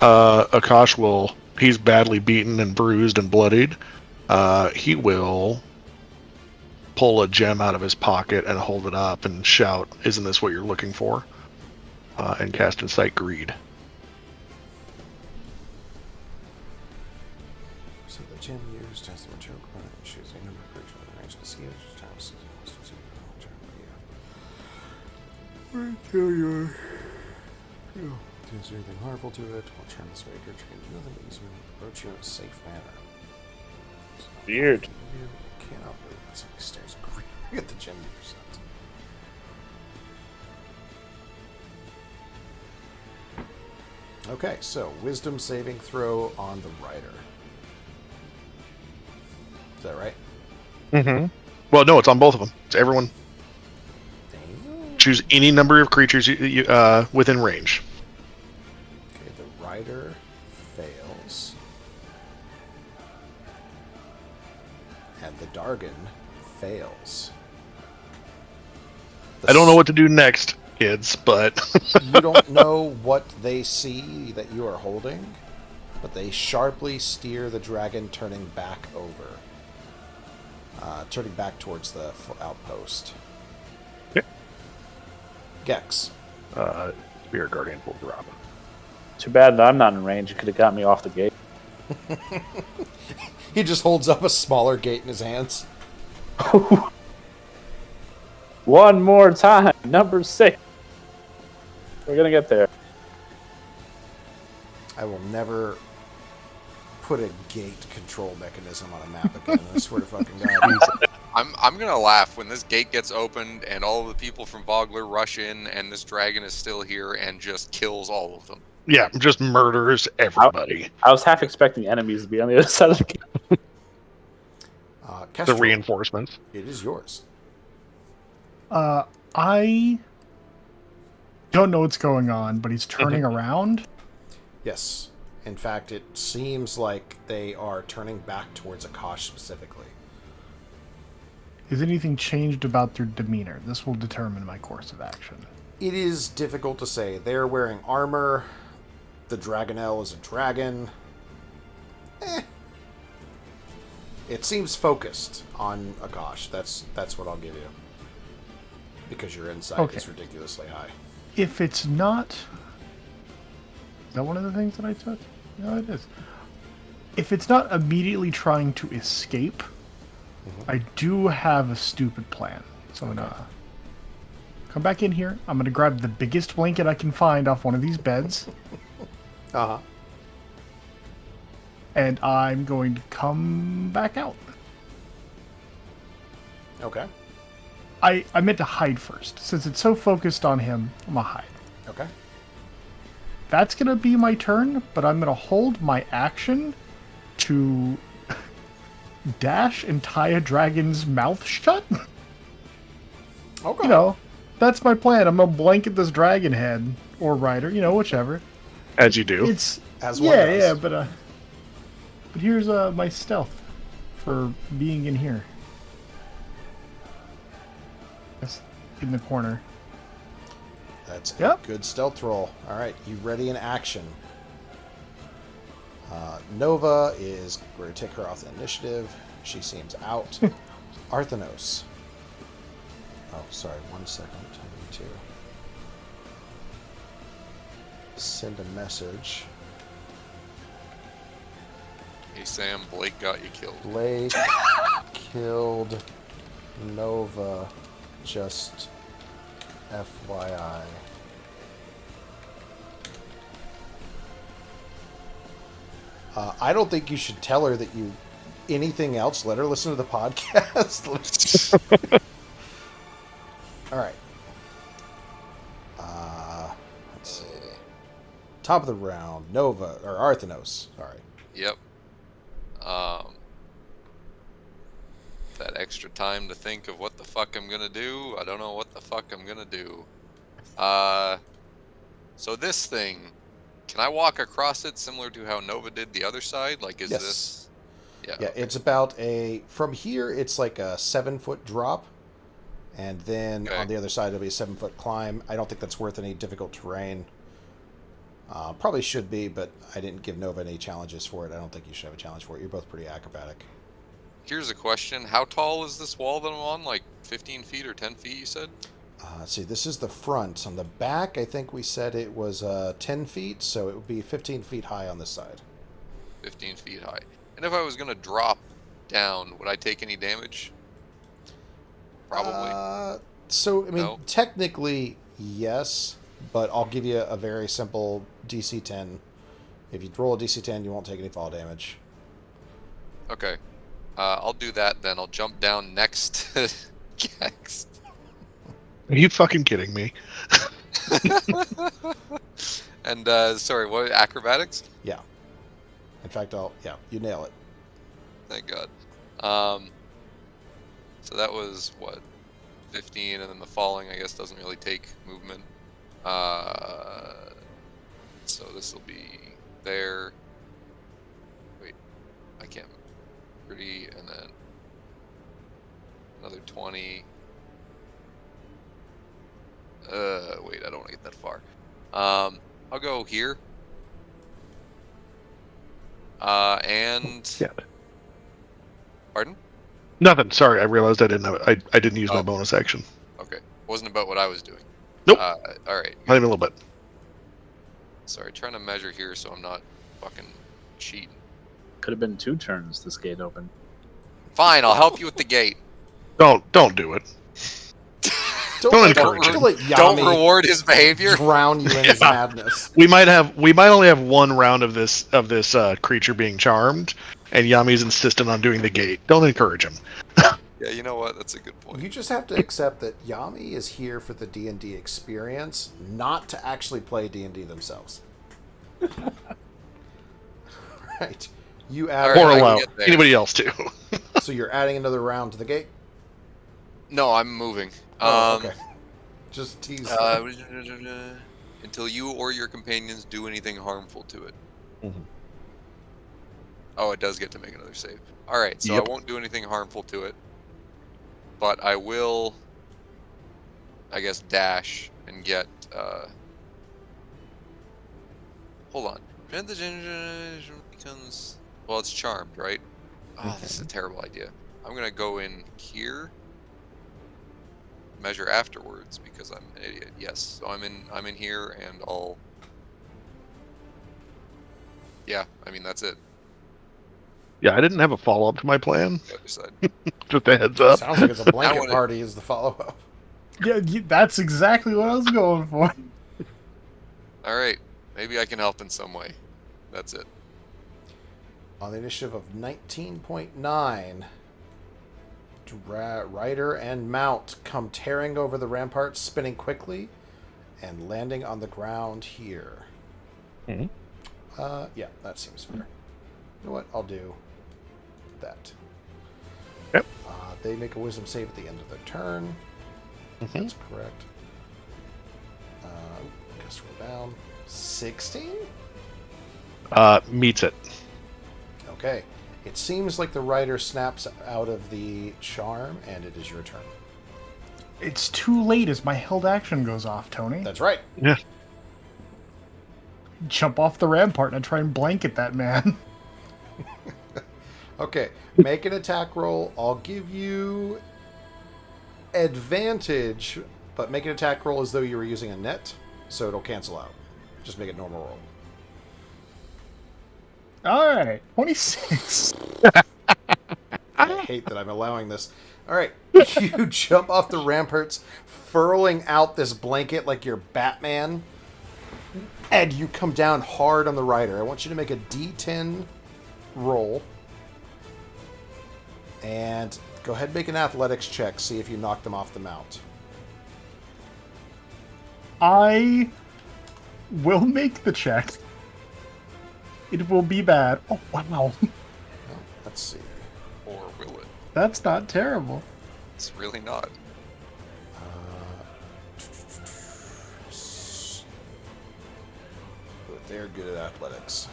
Akash will... He's badly beaten and bruised and bloodied. He will pull a gem out of his pocket and hold it up and shout, "Isn't this what you're looking for?" And cast Incite Greed. So the gem used as the material component and choose a number of creatures with a range to see each time. Until you're... Does anything harmful to it? Will turn this way. Your change nothing but easily approach you in a safe manner. So, Weird. you cannot believe this. He stares greedy at the gem you present. Okay, so wisdom saving throw on the rider. Is that right? Mm-hmm. Well, no, it's on both of them. It's everyone. Choose any number of creatures within range. Okay, the rider fails. And the Dargon fails. I don't know what to do next, kids, but You don't know what they see that you are holding, but they sharply steer the dragon turning back over. Turning back towards the outpost. Okay. Gex. Spirit Guardian will drop. Too bad that I'm not in range. You could have got me off the gate. He just holds up a smaller gate in his hands. One more time. Number 6. We're going to get there. I will never put a gate control mechanism on a map again. I swear to fucking God. I'm gonna laugh when this gate gets opened and all the people from Vogler rush in and this dragon is still here and just kills all of them. yeah, just murders everybody. I was half expecting enemies to be on the other side of the gate. The Kestrel, reinforcements. it is yours. I don't know what's going on, but he's turning around. Yes. In fact, it seems like they are turning back towards Akash specifically. Is anything changed about their demeanor? This will determine my course of action. It is difficult to say. They're wearing armor. The Dragonel is a dragon. It seems focused on Akash. That's what I'll give you. Because your insight is ridiculously high. If it's not... Is that one of the things that I took? No, it is. If it's not immediately trying to escape, I do have a stupid plan. So I'm gonna come back in here. I'm gonna grab the biggest blanket I can find off one of these beds. Uh-huh. And I'm going to come back out. Okay. I meant to hide first. Since it's so focused on him, I'm gonna hide. Okay. That's gonna be my turn, but I'm gonna hold my action to dash and tie a dragon's mouth shut. Okay. You know, that's my plan. I'm gonna blanket this dragon head or rider, whichever. As you do. It's As one does. but here's my stealth for being in here. Yes, in the corner. That's Yep. a good stealth roll. All right, you ready in action? Nova is going to take her off the initiative. She seems out. Arthanos. Oh, sorry. 1 second. I need to send a message. Hey Sam, Blake got you killed. Blake killed Nova. Just FYI. I don't think you should tell her that you... Anything else, let her listen to the podcast. All right. Let's see. Top of the round, Nova, or Arthanos, sorry. Yep. That extra time to think of what the fuck I'm gonna do. I don't know what the fuck I'm gonna do. So this thing, can I walk across it similar to how Nova did the other side? Like, is Yes. this? Yeah. Yeah, okay. it's about from here, it's like a 7-foot drop. And then Okay. on the other side, it'll be a 7-foot climb. I don't think that's worth any difficult terrain. Probably should be, but I didn't give Nova any challenges for it. I don't think you should have a challenge for it. You're both pretty acrobatic. Here's a question: how tall is this wall that I'm on? Like 15 feet or 10 feet? You said. Let's see, this is the front. On the back, I think we said it was 10 feet, so it would be 15 feet high on this side. 15 feet high. And if I was gonna drop down, would I take any damage? Probably. So, I mean, No? technically, yes, but I'll give you a very simple DC 10. If you roll a DC 10, you won't take any fall damage. Okay. I'll do that then. I'll jump down next to Gex. Are you fucking kidding me? And sorry, what acrobatics? Yeah. In fact, you nail it. Thank God. So that was what, 15, and then the falling I guess doesn't really take movement. So this will be there. Wait, I can't. 30, and then another 20. Wait, I don't want to get that far. I'll go here. And Yeah. pardon? Nothing. Sorry, I realized I didn't use my Oh. bonus action. Okay, wasn't about what I was doing. Nope. All right. Not even a little bit. Sorry, trying to measure here so I'm not fucking cheating. Could have been 2 turns this gate open. Fine, I'll help you with the gate. Don't do it. Don't encourage don't him. let Don't Yami reward his behavior. drown you in his madness. We might only have one round of this creature being charmed, and Yami's insistent on doing the gate. Don't encourage him. Yeah, you know what? That's a good point. You just have to accept that Yami is here for the D&D experience, not to actually play D&D themselves. Right. You add, All right, Or I can allow get there. anybody else to. so you're adding another round to the gate? No, I'm moving. Okay. Just tease. Until you or your companions do anything harmful to it. Mhm. Oh, it does get to make another save. All right, so Yep. I won't do anything harmful to it. but I will, I guess, dash and get. Hold on. Becomes. Well, it's charmed, right? Oh, this is a terrible idea. I'm gonna go in here. Measure afterwards because I'm an idiot. Yes, so I'm in here, and I'll. Yeah, I mean that's it. Yeah, I didn't have a follow up to my plan. The other side. Just a heads up. Sounds like it's a blanket wanna- party is the follow-up. Yeah, that's exactly what I was going for. All right, maybe I can help in some way. That's it. On the initiative of 19.9, Rider and Mount come tearing over the ramparts, spinning quickly, and landing on the ground here. Mhm. Yeah, that seems fair. You know what? I'll do that. Yep. They make a wisdom save at the end of their turn. That's correct. Guess we're down. 16? Meets it. Okay. It seems like the rider snaps out of the charm, and it is your turn. It's too late as my held action goes off, Tony. That's right. Yeah. Jump off the rampart and try and blanket that man. Okay. Make an attack roll. I'll give you advantage, but make an attack roll as though you were using a net, so it'll cancel out. Just make it normal roll. Alright, 26. I hate that I'm allowing this. All right. You jump off the ramparts, furling out this blanket like you're Batman, and you come down hard on the rider. I want you to make a D10 roll. And go ahead and make an athletics check. See if you knock them off the mount. I will make the check. It will be bad. Oh, wow. Well, let's see. Or will it? That's not terrible. It's really not. But they're good at athletics.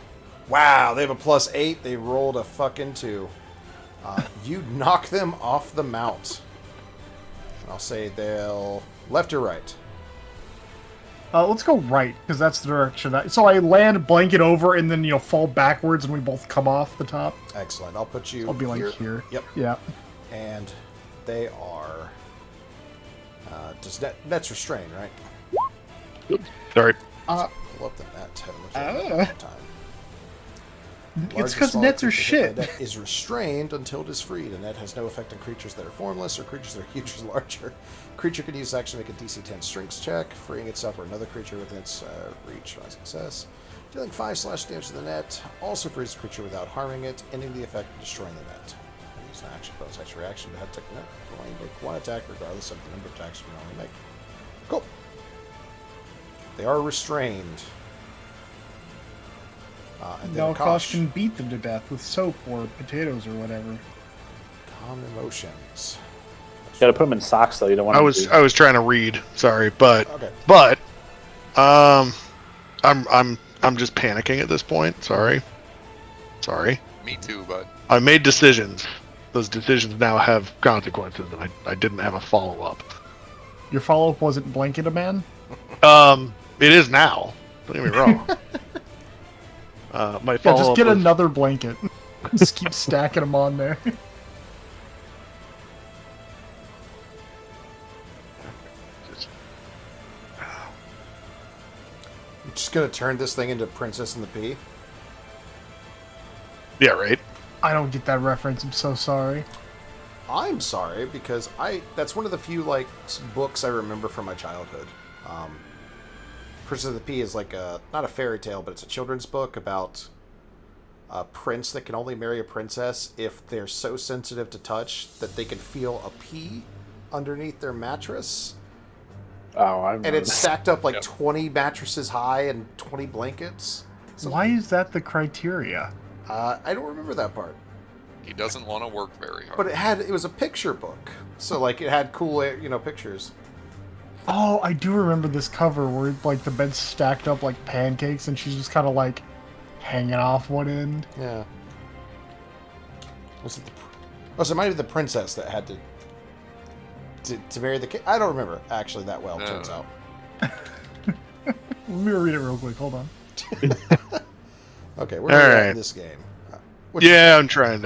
Wow, they have a +8. They rolled a fucking 2. You knock them off the mount. I'll say they'll left or right. Let's go right, because that's the direction. So I land, blanket over, and then you'll fall backwards, and we both come off the top. Excellent. I'll put you. I'll be like here. Yep. Yeah. And they are. Does net's restrained, right? Sorry. Pull up the net. Haven't looked at it in a long time. It's Large because small nets are creature shit. hit by net is restrained until it is freed. A net has no effect on creatures that are formless or creatures that are huge or larger. Creature can use action to make a DC 10 strength check, freeing itself or another creature within its reach by success. Dealing 5 damage to the net. Also frees the creature without harming it, ending the effect of destroying the net. Use an action, bonus action reaction to attack the net. You can only make one attack regardless of the number of attacks you can only make. Cool. They are restrained. And then Malkosh can beat them to death with soap or potatoes or whatever. Calm emotions. You gotta put them in socks though. You don't want. I was trying to read. Sorry, but Okay. I'm just panicking at this point. Sorry. Me too, but I made decisions. Those decisions now have consequences, and I didn't have a follow up. Your follow-up wasn't blanket a man? It is now. Don't get me wrong. My Yeah, follow just up get was, another blanket. Just keep stacking them on there. You're just gonna turn this thing into Princess and the Pea? Yeah, right. I don't get that reference. I'm so sorry. I'm sorry because that's one of the few like books I remember from my childhood. Princess of the Pea is like not a fairy tale, but it's a children's book about a prince that can only marry a princess if they're so sensitive to touch that they can feel a pea underneath their mattress. Oh, I remember. And it's that. stacked up like 20 mattresses high and 20 blankets. So, Why is that the criteria? I don't remember that part. he doesn't want to work very hard. But it was a picture book. So like it had cool, pictures. Oh, I do remember this cover where like the bed's stacked up like pancakes and she's just kind of like hanging off one end. Yeah. Was it so it might be the princess that had to to marry the king. I don't remember actually that well. No. Turns out. Let me read it real quick. Hold on. Okay, we're at Alright. in this game. Yeah, I'm trying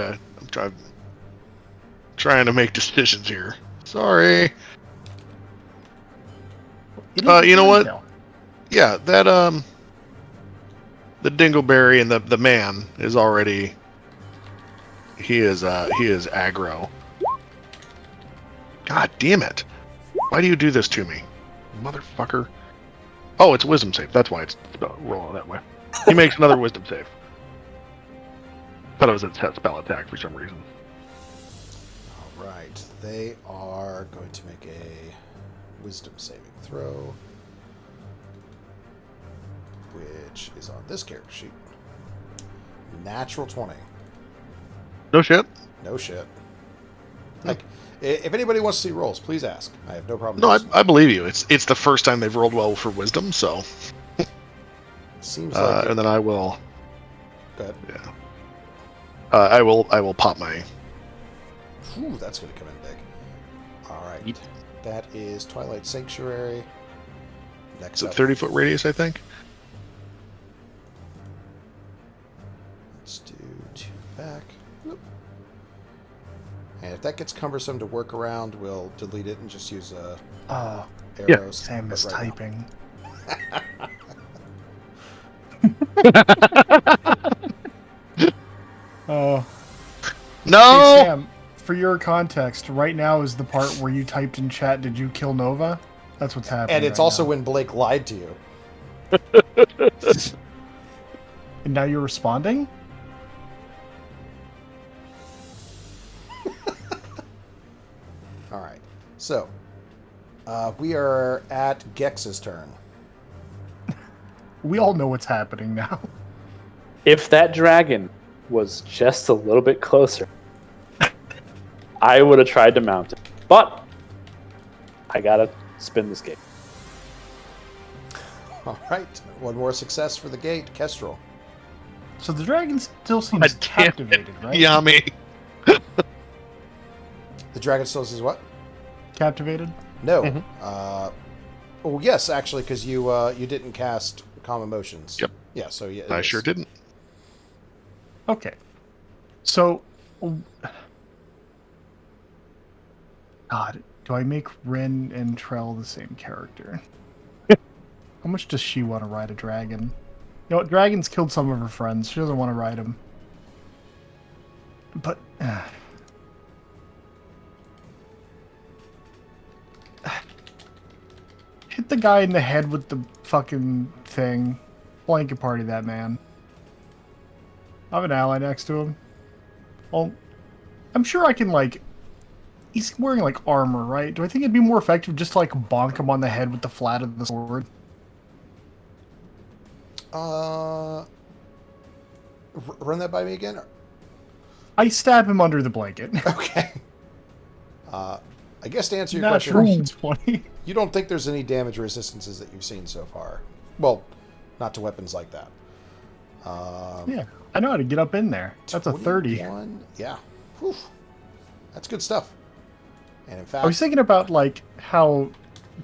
to make decisions here. Sorry. It is You know what? detail. Yeah, that the Dingleberry and the man is already. He is aggro. God damn it! Why do you do this to me, motherfucker? Oh, it's a wisdom save. That's why it's rolling that way. He makes another wisdom save. Thought it was a spell attack for some reason. All right, they are going to make a wisdom saving throw, which is on this character sheet. Natural 20. No shit. No shit. Like, if anybody wants to see rolls, please ask. I have no problem. No, answering. I believe you. It's the first time they've rolled well for wisdom, so Seems like. and then I will. Go ahead. Yeah. I will pop my. Ooh, that's going to come in big. All right. That is Twilight Sanctuary. Next It's a up, 30-foot radius, I think. let's do 2 back. Whoop. And if that gets cumbersome to work around, we'll delete it and just use arrows. Sam But is right now- typing. Oh. No. Hey, Sam, for your context, right now is the part where you typed in chat, "Did you kill Nova?" That's what's happening. And it's right also now. when Blake lied to you. And now you're responding? All right. So, we are at Gex's turn. We all know what's happening now. If that dragon was just a little bit closer, I would have tried to mount it. But I gotta spin this game. All right. One more success for the gate. Kestrel. So the dragon still seems God damn it. captivated, right? Yummy. The dragon still says what? Captivated? No. Mhm. Oh, yes, actually, because you didn't cast Calm Emotions. Yep. Yeah, so yeah. it I is. sure didn't. Okay. So, God, do I make Ren and Trell the same character? How much does she want to ride a dragon? You know what? Dragon's killed some of her friends. She doesn't want to ride them. But, hit the guy in the head with the fucking thing. Blanket party that man. I have an ally next to him. Well, I'm sure I can, like... He's wearing, like, armor, right? Do I think it'd be more effective just to, like, bonk him on the head with the flat of the sword? Run that by me again. I stab him under the blanket. Okay. I guess to answer your question, Natural 20. you don't think there's any damage resistances that you've seen so far. Well, not to weapons like that. Yeah, I know how to get up in there. That's a 30. 21, yeah. Whew. That's good stuff. And in fact, I was thinking about, like, how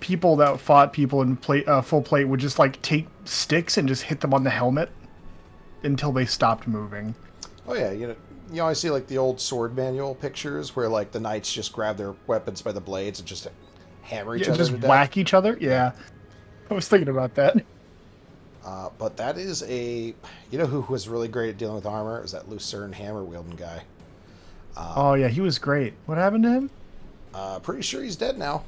people that fought people in full plate would just, like, take sticks and just hit them on the helmet until they stopped moving. oh yeah, you always see like the old sword manual pictures where like the knights just grab their weapons by the blades and just hammer each Yeah, other just to death. whack each other? Yeah. I was thinking about that. But that is you know who was really great at dealing with armor? It was that Lucerne hammer wielding guy. Oh, yeah, he was great. What happened to him? Pretty sure he's dead now.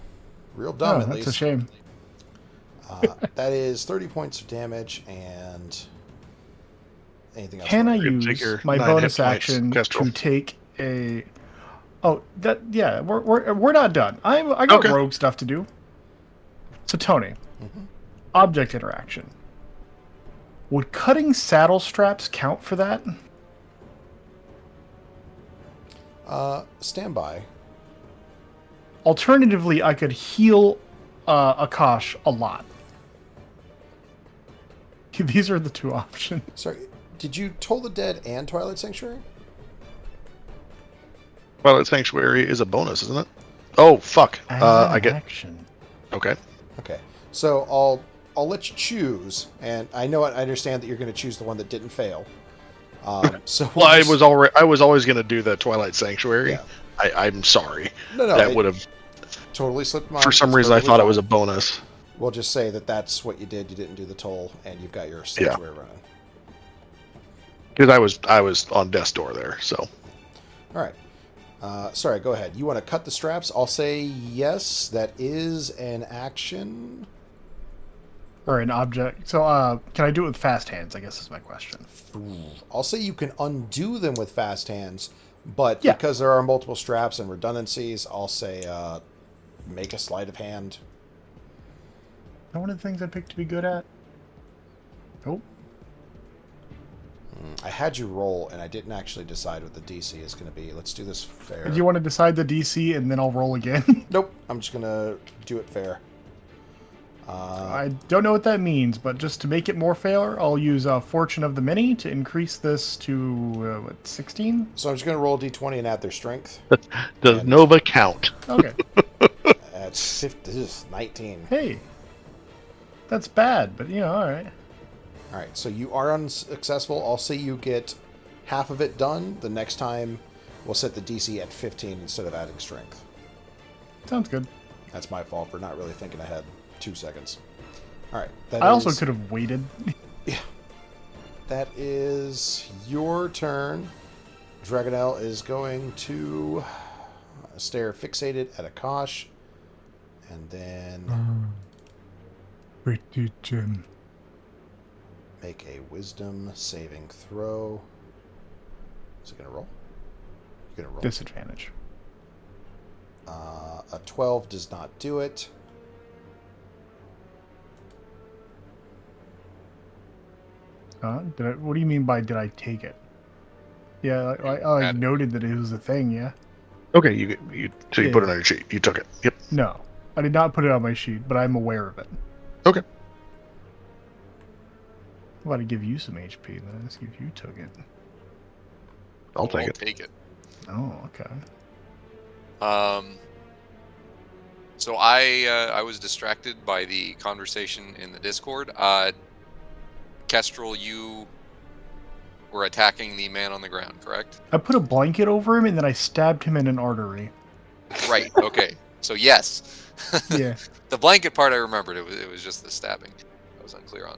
Real dumb, Oh, at that's least. a shame. That is 30 points of damage and anything else. Can I Good use figure, my 9 bonus hit points, action Kestrel. to take a... Oh, that yeah, we're not done. I got Okay. rogue stuff to do. So Tony, object interaction. Would cutting saddle straps count for that? Stand by. Alternatively, I could heal Akash a lot. These are the two options. Sorry, did you Toll the Dead and Twilight Sanctuary? Twilight Sanctuary is a bonus, isn't it? Oh fuck! As I an get action. okay. Okay. So I'll let you choose, and I understand that you're going to choose the one that didn't fail. So Well, we'll just- I was always going to do the Twilight Sanctuary. Yeah. I'm sorry. No, That it would have, totally slipped my for some it's reason, I perfectly thought it was a fine. bonus. We'll just say that that's what you did. You didn't do the toll, and you've got your sanctuary running. Because I was on death's door there. So All right. Sorry, go ahead. You want to cut the straps? I'll say yes. That is an action. Or an object. So, can I do it with fast hands? I guess is my question. I'll say you can undo them with fast hands, but Yeah. because there are multiple straps and redundancies, I'll say make a sleight of hand. Not one of the things I picked to be good at. Oh, I had you roll, and I didn't actually decide what the DC is going to be. Let's do this fair. do you want to decide the DC and then I'll roll again? Nope, I'm just going to do it fair. I don't know what that means, but just to make it more fair, I'll use Fortune of the Many to increase this to, 16? So I'm just going to roll a d20 and add their strength. does And- Nova count? Okay. That's 50, this is 19. Hey. That's bad, but, alright. All right, so you are unsuccessful. I'll say you get half of it done. The next time, we'll set the DC at 15 instead of adding strength. Sounds good. That's my fault for not really thinking ahead 2 seconds. All right. I also could have waited. That is your turn. Dragonel is going to stare fixated at Akash. And then Pretty Jim. make a wisdom saving throw. Is it going to roll? You're going to roll. Disadvantage. A 12 does not do it. What do you mean by did I take it? Yeah, I noted that it was a thing, yeah? Okay, you so you put it on your sheet. You took it. Yep. No. I did not put it on my sheet, but I'm aware of it. Okay. I'm about to give you some HP, then let's see if you took it. I'll take it. Take it. Oh, okay. So I was distracted by the conversation in the Discord. Kestrel, you were attacking the man on the ground, correct? I put a blanket over him and then I stabbed him in an artery. Right. Okay. So yes. Yeah. The blanket part I remembered. It was just the stabbing. I was unclear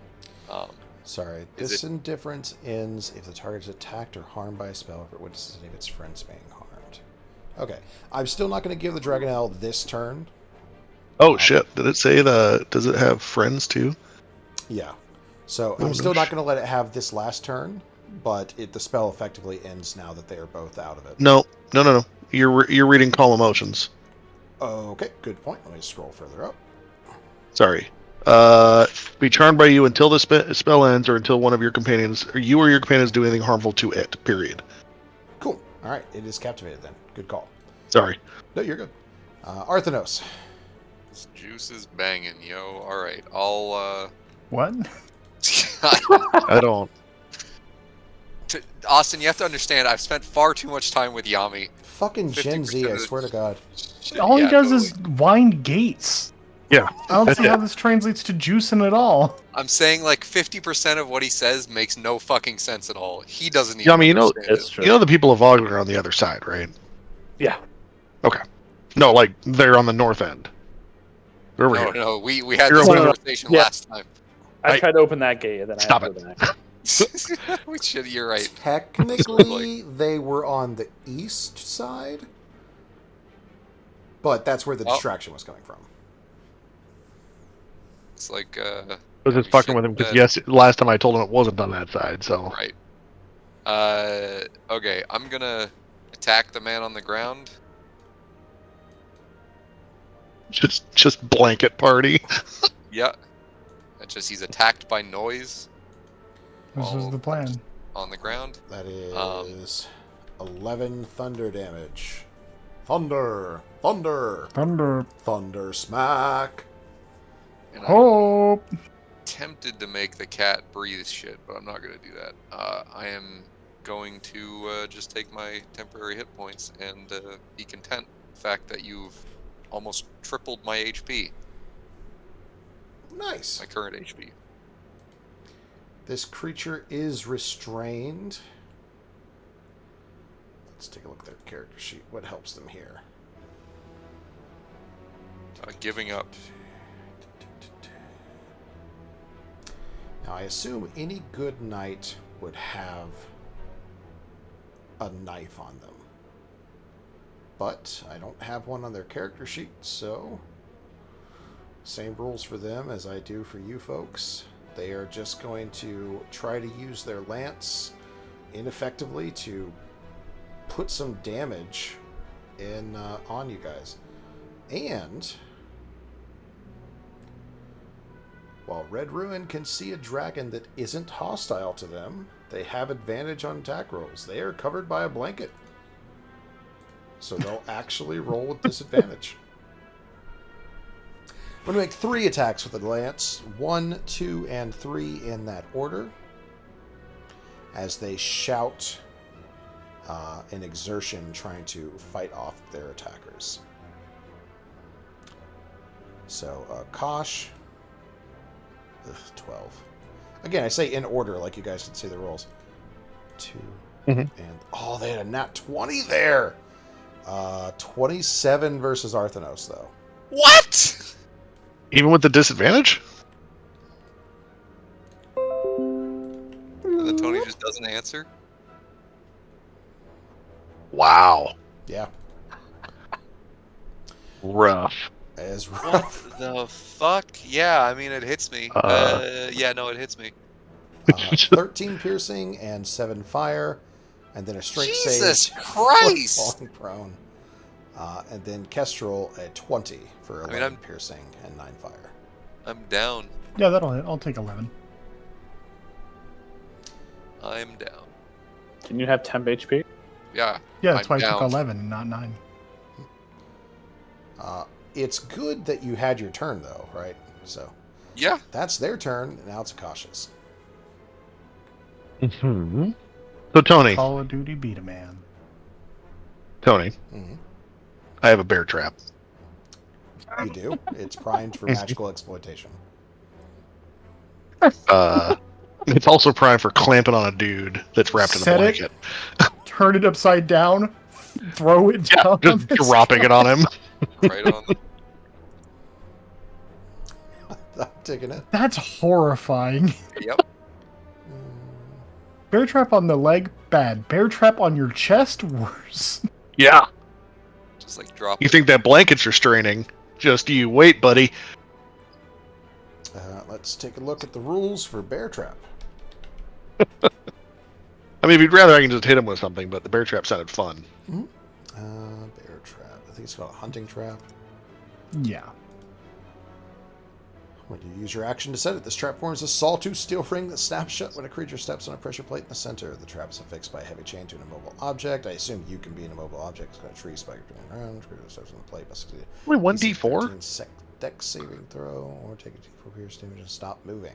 on. Sorry. Is This indifference ends if the target is attacked or harmed by a spell, if it witnesses any of its friends being harmed. Okay. I'm still not going to give the Dragonel this turn. Oh shit! Did it say does it have friends too? Yeah. So Oh, I'm still no not going to let it have this last turn, but the spell effectively ends now that they are both out of it. No. You're reading Call Emotions. Okay, good point. Let me scroll further up. Sorry. Be charmed by you until the spell ends, or until one of your companions, or you or your companions, do anything harmful to it. Period. Cool. All right, it is captivated then. Good call. Sorry. No, you're good. Arthanos. This juice is banging, yo. All right. I'll. What? I don't. Austin, you have to understand. I've spent far too much time with Yami. Fucking Gen Z, 50% I of the- swear to God. All he Yeah, does totally. is wind gates. Yeah. I don't see how this translates to juicing at all. I'm saying like 50% of what he says makes no fucking sense at all. He doesn't even Yeah, I mean, understand It's it. true. You know the people of Vogler are on the other side, right? Yeah. Okay. No, like they're on the north end. They're over No, here. no, we had You're this over there. conversation Yeah. last time. I I- tried to open that gate, and then Stop I it. had to go back. We should. You're right. Technically, they were on the east side, but that's where the Oh. distraction was coming from. It's like I was just we fucking should, with him because yes, last time I told him it wasn't on that side. So right. Okay, I'm gonna attack the man on the ground. just blanket party. Yeah. It's just he's attacked by noise This Oh. is the plan. on the ground. That is 11 thunder damage. Thunder! Thunder! Thunder. Thunder smack! And I'm Hope. tempted to make the cat breathe shit, but I'm not gonna do that. I am going to just take my temporary hit points and be content with the fact that you've almost tripled my HP, Nice. my current HP. This creature is restrained. Let's take a look at their character sheet. What helps them here? Giving up. Now, I assume any good knight would have a knife on them. But I don't have one on their character sheet, so same rules for them as I do for you folks. They are just going to try to use their lance ineffectively to put some damage in on you guys. And while Red Ruin can see a dragon that isn't hostile to them, they have advantage on attack rolls. They are covered by a blanket. So they'll actually roll with disadvantage. I'm going to make 3 attacks with the lance. 1, 2, and 3 in that order. As they shout in exertion trying to fight off their attackers. So, Kosh. 12. Again, I say in order, like you guys can see the rolls. 2. And, oh, they had a nat 20 there! 27 versus Arthanos, though. What? Even with the disadvantage? And then Tony just doesn't answer? Wow. Yeah, Rough. as What rough. the fuck? Yeah, I mean, it hits me. Yeah, no, it hits me. 13 piercing and 7 fire, and then a strength Jesus save. Christ! Falling prone. And then Kestrel at 20 for 11 I'm- piercing and 9 fire. I'm down. Yeah, that'll hit. I'll take 11. I'm down. Can you have temp HP? Yeah. Yeah, that's I'm why I took down. 11 and not 9. It's good that you had your turn, though, right? So Yeah. that's their turn. Now it's Akasha's. Mm-hmm. So, Tony, Call of Duty beat a man. Tony, Mhm. I have a bear trap. You do. It's primed for magical exploitation. It's also primed for clamping on a dude that's wrapped in a Set it. blanket. Turn it upside down, throw it Yeah, down. just dropping it on him. Right on the... I'm taking it. That's horrifying. Yep. Bear trap on the leg, bad. Bear trap on your chest, worse. Yeah. Just like drop You it. think that blanket's restraining? Just you wait, buddy. Let's take a look at the rules for Bear Trap. I mean, if you'd rather, I can just hit him with something, but the bear trap sounded fun. Bear Trap. I think it's called a Hunting Trap. Yeah. When you use your action to set it, this trap forms a sawtooth steel ring that snaps shut when a creature steps on a pressure plate in the center. The trap is affixed by a heavy chain to an immobile object. I assume you can be an immobile object. It's got a tree spike turning around. Creature steps on the plate. Must succeed. Only DC 1d4? 13 dex saving throw, or take a d4 pierce damage and stop moving.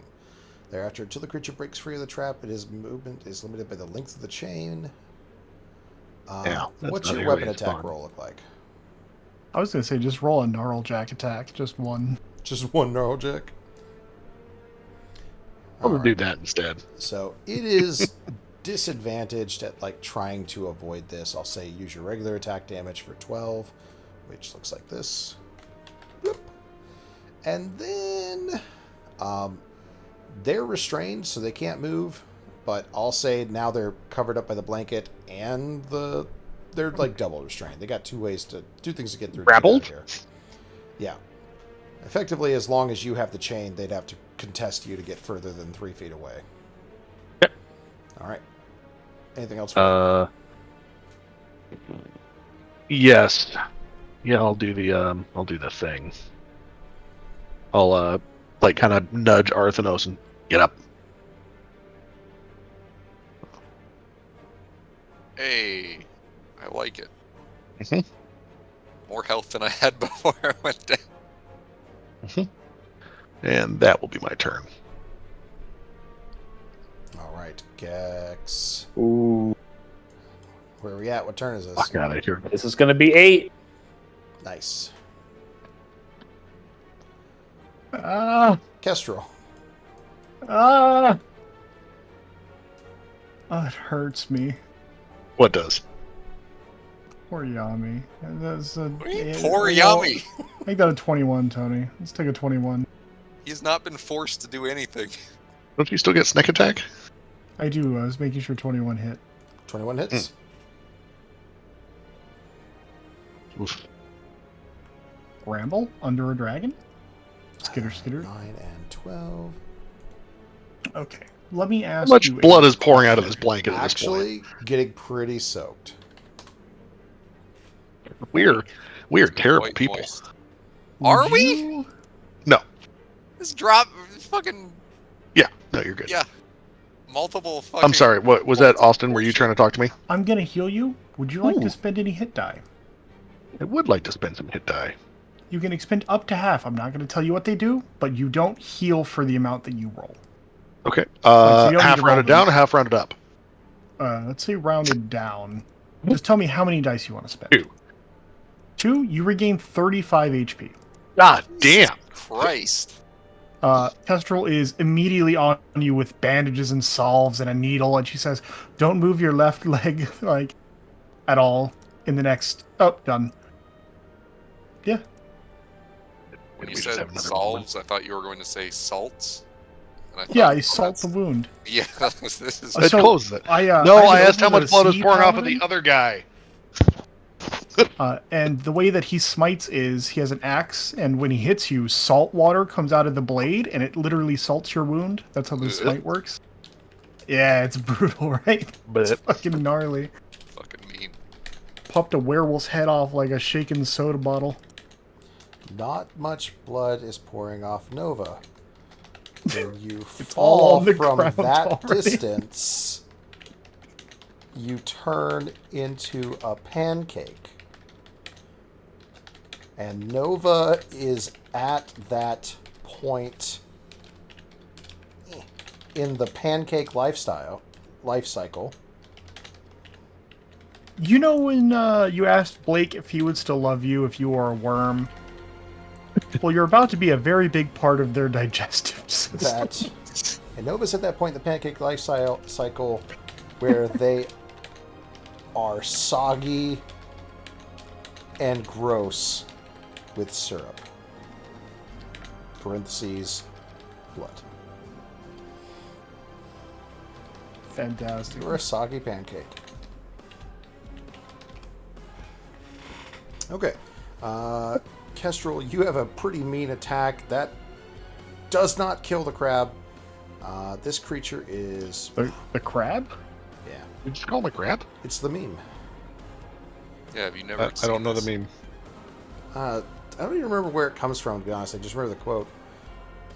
Thereafter, until the creature breaks free of the trap, its movement is limited by the length of the chain. Yeah, that's What's not your nearly weapon as attack fun. roll look like? I was going to say, just roll a gnarl jack attack. Just one. Just one gnarl jack. I'm gonna Alright. do that instead. So it is disadvantaged at like trying to avoid this. I'll say use your regular attack damage for 12, which looks like this. Bloop. And then they're restrained, so they can't move. But I'll say now they're covered up by the blanket and they're like double restrained. They got two things to get through. Grappled? Here. Yeah. Effectively, as long as you have the chain, they'd have to contest you to get further than 3 feet away. Yep. All right. Anything else? For Yes. Yeah, I'll do the thing. I'll like kind of nudge Arthanos and get up. Hey, I like it. Mhm. More health than I had before I went down. And that will be my turn. All right, Gex. Ooh, Where are we at? What turn is this? Fuck out of here. this is gonna be 8. Nice. Ah! Kestrel. Ah! Oh, it hurts me. What does? Poor Yami. That's a, What do you mean, it- poor well, Yami? Make that a 21, Tony. Let's take a 21. He's not been forced to do anything. Don't you still get snack attack? I do. I was making sure 21 hit. 21 hits. Oof. Ramble under a dragon? Skitter, skitter. 9 and 12. Okay. Let me ask How much you. blood is pouring out of this blanket at this Actually, getting pretty soaked. point? We are terrible Quite people. moist. would Are we? you- No. This drop, fucking Yeah. No, you're good. yeah, multiple fucking. I'm sorry. What was that, Austin? Were you trying to talk to me? I'm gonna heal you. Would you like Ooh. to spend any hit die? I would like to spend some hit die. You can expend up to half. I'm not going to tell you what they do, but you don't heal for the amount that you roll. Okay. so you don't need Half to roll rounded them. down, half rounded up. Let's say rounded down. Just tell me how many dice you want to spend. 2. 2, you regain 35 HP. God damn. Christ. Kestrel is immediately on you with bandages and salves and a needle, and she says, "Don't move your left leg like at all in the next." Oh, done. Yeah, When you We just have said another solves, I thought you were going to say salts. And I thought, yeah. I oh, salt the that's- wound. Yeah, this is. It So, closes it. I No, I handed asked how over much the blood is sea pouring off of paladin. the other guy. And the way that he smites is he has an axe, and when he hits you, salt water comes out of the blade, and it literally salts your wound. That's how the smite works. Yeah, it's brutal, right? But It's fucking gnarly. fucking mean. Popped a werewolf's head off like a shaken soda bottle. Not much blood is pouring off Nova. When you all fall on the from ground that already. distance, you turn into a pancake. And Nova is at that point in the pancake life cycle. You know when you asked Blake if he would still love you if you were a worm? Well, you're about to be a very big part of their digestive system. That and Nova's at that point in the pancake life cycle where they are soggy and gross with syrup. Parentheses, blood. Fantastic. You're a soggy pancake. Okay. Kestrel, you have a pretty mean attack. That does not kill the crab. This creature is... The crab? Yeah. you just call him a crab? It's the meme. Yeah, have you never? I don't know the seen meme. I don't even remember where it comes from, to be honest. I just remember the quote.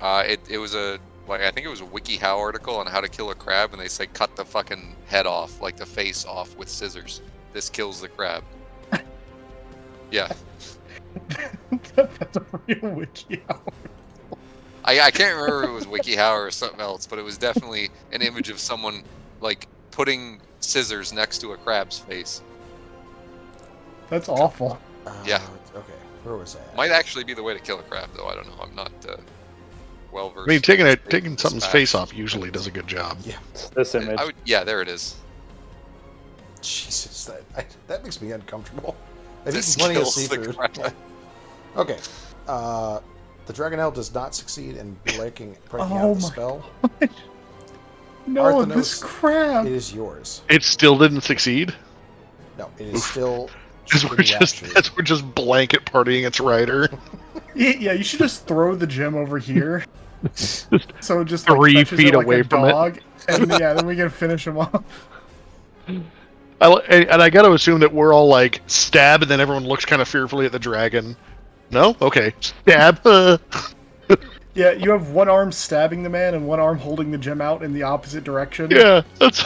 this? It was I think it was a WikiHow article on how to kill a crab, and they say cut the fucking head off, like the face off with scissors. This kills the crab. Yeah, That's a real wiki. I can't remember if it was WikiHow or something else, but it was definitely an image of someone like putting scissors next to a crab's face. That's awful. Yeah. Okay. Where was I at? Might actually be the way to kill a crab, though. I don't know. I'm not well I versed. mean, taking this something's fact. face off usually does a good job. Yeah. It's this image. Yeah, there it is. Jesus, that makes me uncomfortable. I've This eaten plenty of kills the seafood. crab. Okay. The Dragonelle does not succeed in breaking Oh out the my spell. No, Arthanos, this crab. It is yours. It still didn't succeed. No, it is still. As we're just blanket partying its rider. Yeah, you should just throw the gem over here. So just 3 fetches feet it like away a from it. dog, and yeah, then we can finish him off. And I gotta assume that we're all like stab, and then everyone looks kind of fearfully at the dragon. No, okay, stab. Yeah, you have one arm stabbing the man and one arm holding the gem out in the opposite direction. Yeah, that's.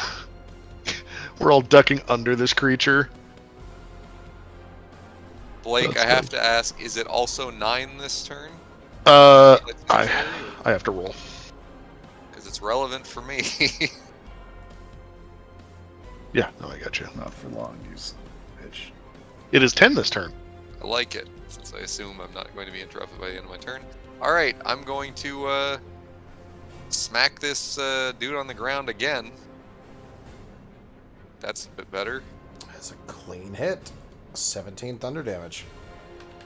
We're all ducking under this creature. Blake, That's I have to ask: is it also 9 this turn? I have to roll. Because it's relevant for me. Yeah, no, I got you. Not for long, you son of a bitch. It is 10 this turn. I like it. since I assume I'm not going to be interrupted by the end of my turn. Alright, I'm going to smack this dude on the ground again. That's a bit better. That's a clean hit. 17 thunder damage.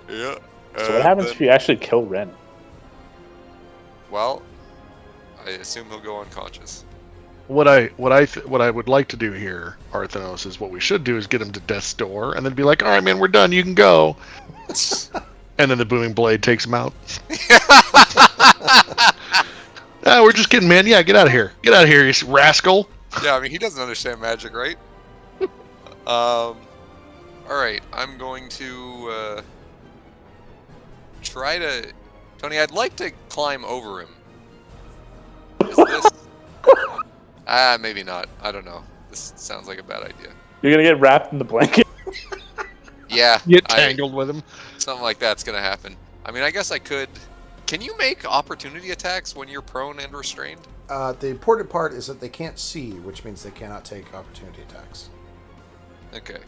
Yeah. So what happens if you actually kill Ren? Well, I assume he'll go unconscious. What I would like to do here, Arthanos, is what we should do is get him to death's door, and then be like, "All right, man, we're done. You can go." And then the booming blade takes him out. We're just kidding, man. Yeah, get out of here. Get out of here, you rascal. Yeah, I mean, he doesn't understand magic, right? Alright, I'm going to try to... Tony, I'd like to climb over him. Is this... maybe not. I don't know. This sounds like a bad idea. You're gonna get wrapped in the blanket. Yeah. Get tangled with him. Something like that's gonna happen. I mean, I guess I could... Can you make opportunity attacks when you're prone and restrained? The important part is that they can't see, which means they cannot take opportunity attacks. Okay.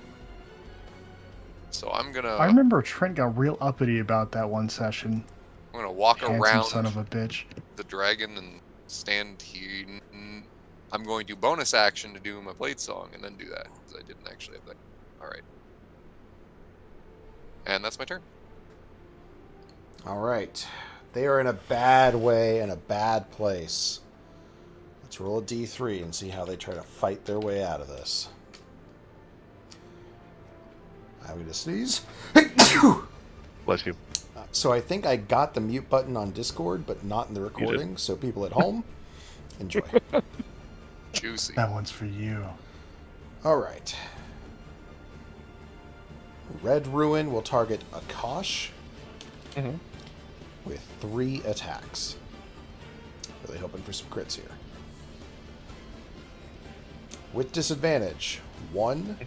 So I'm gonna... I remember Trent got real uppity about that one session. I'm gonna walk Handsome around son of a bitch. the dragon and stand here. I'm going to bonus action to do my blade song and then do that, because I didn't actually have that. Alright. And that's my turn. All right. They are in a bad way, in a bad place. Let's roll a d3 and see how they try to fight their way out of this. I'm going to sneeze. Bless you. So I think I got the mute button on Discord, but not in the recording. So people at home, enjoy. Juicy. That one's for you. All right. Red Ruin will target Akash with 3 attacks. Really hoping for some crits here. With disadvantage, 1,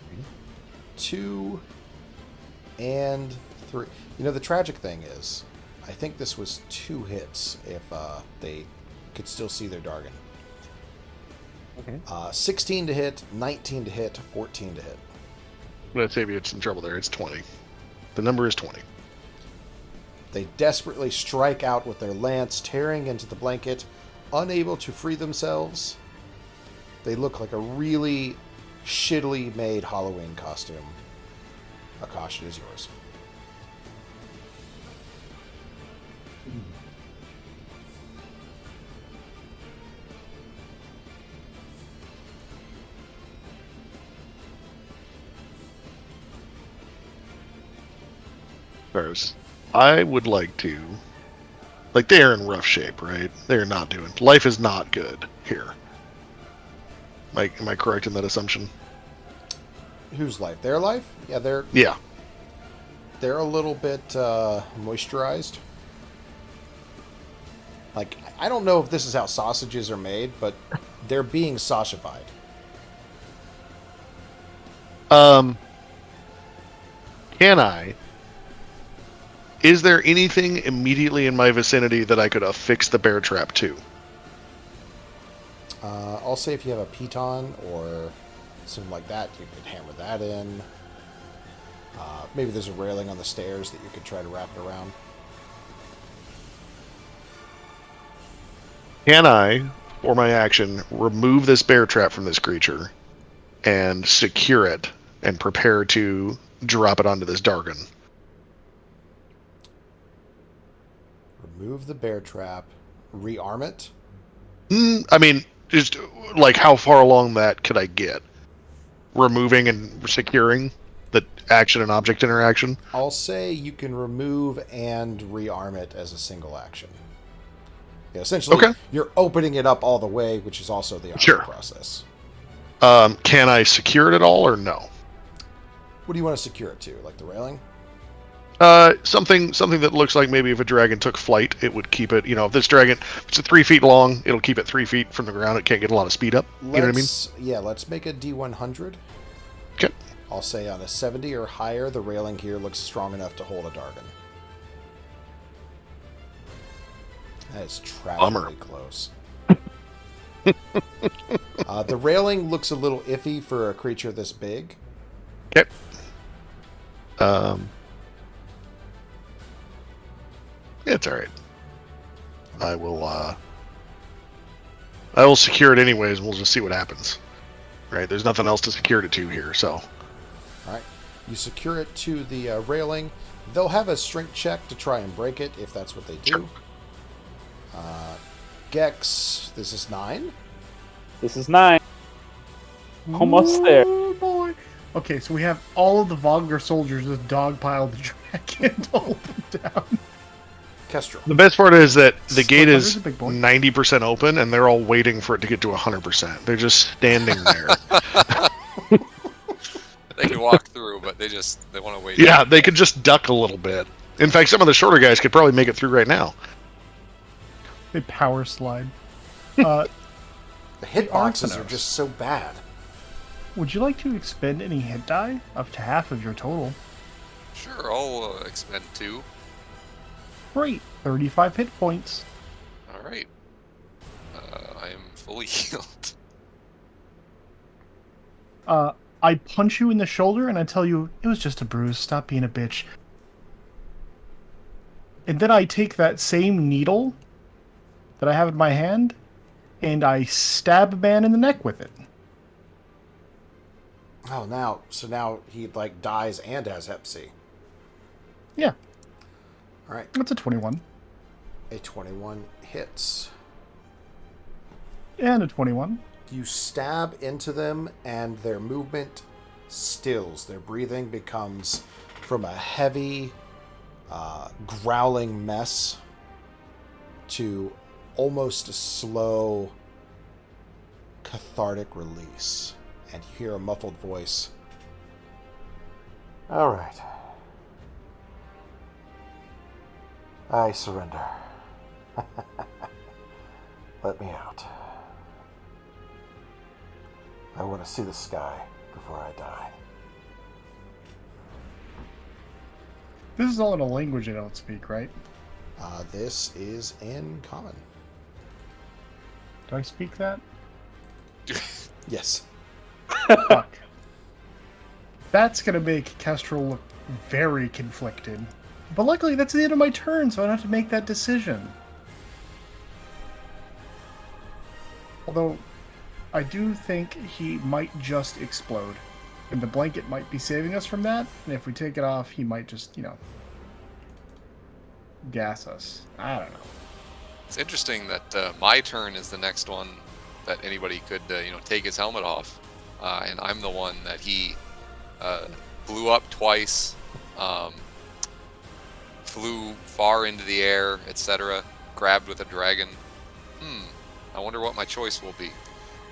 2, and 3. You know, the tragic thing is, I think this was 2 hits if they could still see their Dargon. 16 to hit, 19 to hit, 14 to hit. I'm going to save you some trouble there. It's 20. The number is 20. They desperately strike out with their lance, tearing into the blanket, unable to free themselves. They look like a really shittily made Halloween costume. Akash, it is yours. First, I would like to... Like, they are in rough shape, right? They're not doing... Life is not good here. Am I correct in that assumption? Whose life? Their life? Yeah, they're a little bit moisturized. Like, I don't know if this is how sausages are made, but they're being saucified. Can I... Is there anything immediately in my vicinity that I could affix the bear trap to? I'll say if you have a piton or something like that, you could hammer that in. Maybe there's a railing on the stairs that you could try to wrap it around. Can I, for my action, remove this bear trap from this creature and secure it and prepare to drop it onto this Dargon? Remove the bear trap. Rearm it. I mean, just like how far along that could I get? Removing and securing the action and object interaction? I'll say you can remove and rearm it as a single action. Yeah, essentially, Okay. You're opening it up all the way, which is also the armor Sure. process. Can I secure it at all or no? What do you want to secure it to? Like the railing? Something that looks like maybe if a dragon took flight, it would keep it. You know, if this dragon, if it's 3 feet long, it'll keep it 3 feet from the ground. It can't get a lot of speed up. You know what I mean? Yeah, let's make a D100. Okay. I'll say on a 70 or higher, the railing here looks strong enough to hold a Dargon. That is tragically close. The railing looks a little iffy for a creature this big. Okay. It's all right. I will secure it anyways. We'll just see what happens. Right? There's nothing else to secure it to here, so. All right. You secure it to the railing. They'll have a strength check to try and break it if that's what they do. Gex, this is 9. This is 9. Almost there. Oh boy. Okay, so we have all of the Vogler soldiers just dogpile the dragon to hold them down. Kestrel. The best part is that the gate Look, is there's a big boy. 90% open, and they're all waiting for it to get to 100%. They're just standing there. They can walk through, but they want to wait. Yeah, they could just duck a little bit. In fact, some of the shorter guys could probably make it through right now. They power slide. The hitboxes are Arsenos. just so bad. Would you like to expend any hit die? Up to half of your total. Sure, I'll expend 2. Great. 35 hit points. All right. I am fully healed. I punch you in the shoulder and I tell you, it was just a bruise. Stop being a bitch. And then I take that same needle that I have in my hand and I stab a man in the neck with it. Oh, now he like dies and has Hep C. Yeah, All right, that's a 21. a 21 hits. And a 21. You stab into them, and their movement stills. Their breathing becomes from a heavy, growling mess to almost a slow, cathartic release. And you hear a muffled voice. All right. I surrender. Let me out. I want to see the sky before I die. This is all in a language I don't speak, right? This is in common. Do I speak that? Yes. Fuck. That's gonna make Kestrel look very conflicted. But luckily, that's the end of my turn, so I don't have to make that decision. Although, I do think he might just explode. And the blanket might be saving us from that. And if we take it off, he might just, gas us. I don't know. It's interesting that my turn is the next one that anybody could, take his helmet off. And I'm the one that he blew up twice, flew far into the air, etc., grabbed with a dragon. I wonder what my choice will be.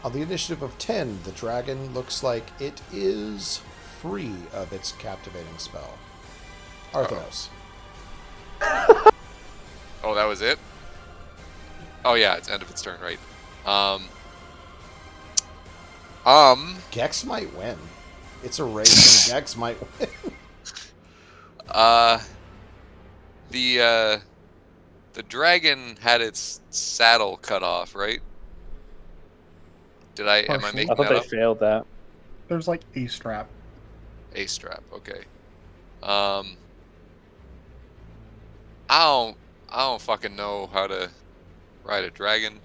On the initiative of 10, the dragon looks like it is free of its captivating spell. Arthos. Oh, that was it? Oh yeah, it's end of its turn, right? Gex might win. It's a race, and Gex might win. The dragon had its saddle cut off, right? Am I Partially. making I thought that they up? failed that. There's like a strap. A strap, okay. I don't fucking know how to ride a dragon.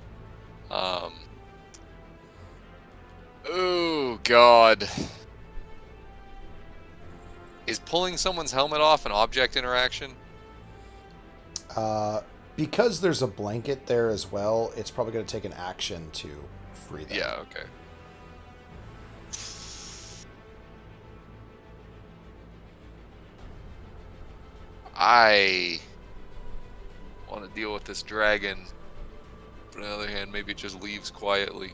Oh god. Is pulling someone's helmet off an object interaction? Because there's a blanket there as well, it's probably going to take an action to free them. Yeah, okay. I want to deal with this dragon. But on the other hand, maybe it just leaves quietly.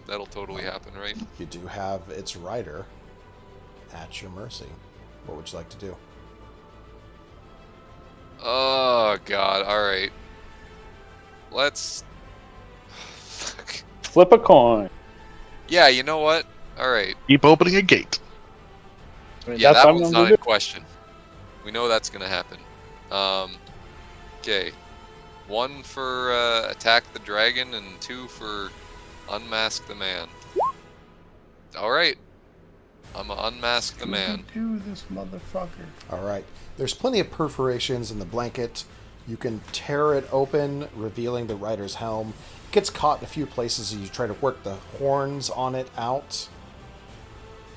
That'll totally happen, right? You do have its rider at your mercy. What would you like to do? Oh god, alright. Let's... Fuck. Flip a coin. Yeah, you know what? Alright. Keep opening a gate. I mean, Yeah, that's that what I'm one's gonna not do. in question. We know that's gonna happen. Okay. 1 for attack the dragon and 2 for unmask the man. Alright. I'm gonna unmask the man. Do this, motherfucker. All right. There's plenty of perforations in the blanket. You can tear it open, revealing the rider's helm. It gets caught in a few places as you try to work the horns on it out.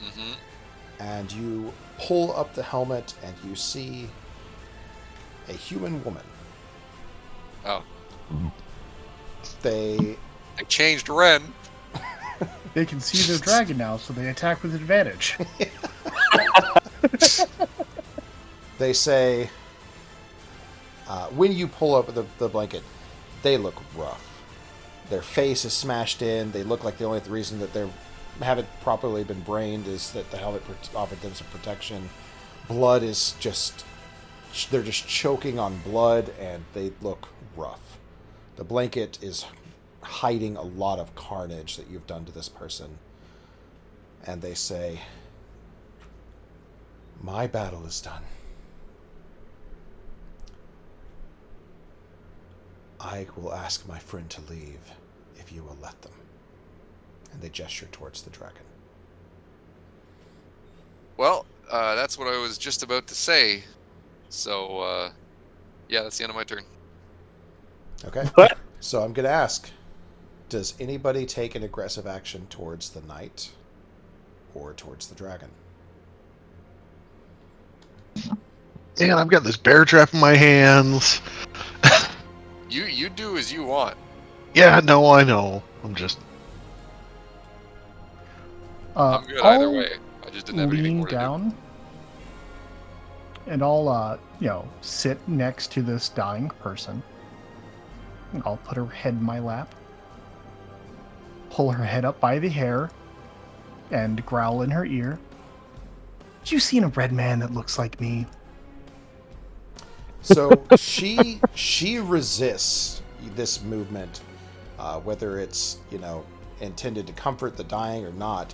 Mm-hmm. And you pull up the helmet, and you see a human woman. Oh. They I changed Ren. They can see their dragon now, so they attack with advantage. They say, when you pull up the blanket, they look rough. Their face is smashed in. They look like the only reason that they haven't properly been brained is that the helmet offered them some protection. Blood is just... They're just choking on blood, and they look rough. The blanket is hiding a lot of carnage that you've done to this person. And they say, my battle is done. I will ask my friend to leave if you will let them. And they gesture towards the dragon. Well, that's what I was just about to say. So, yeah, that's the end of my turn. Okay. What? So I'm going to ask, does anybody take an aggressive action towards the knight or towards the dragon? Man, I've got this bear trap in my hands. You do as you want. Yeah, no, I know. I'm just... I'm good either I'll way. I just didn't have anything lean more to do. down, and I'll, sit next to this dying person. I'll put her head in my lap, pull her head up by the hair, and growl in her ear. Have you seen a red man that looks like me? So she resists this movement, whether it's, intended to comfort the dying or not.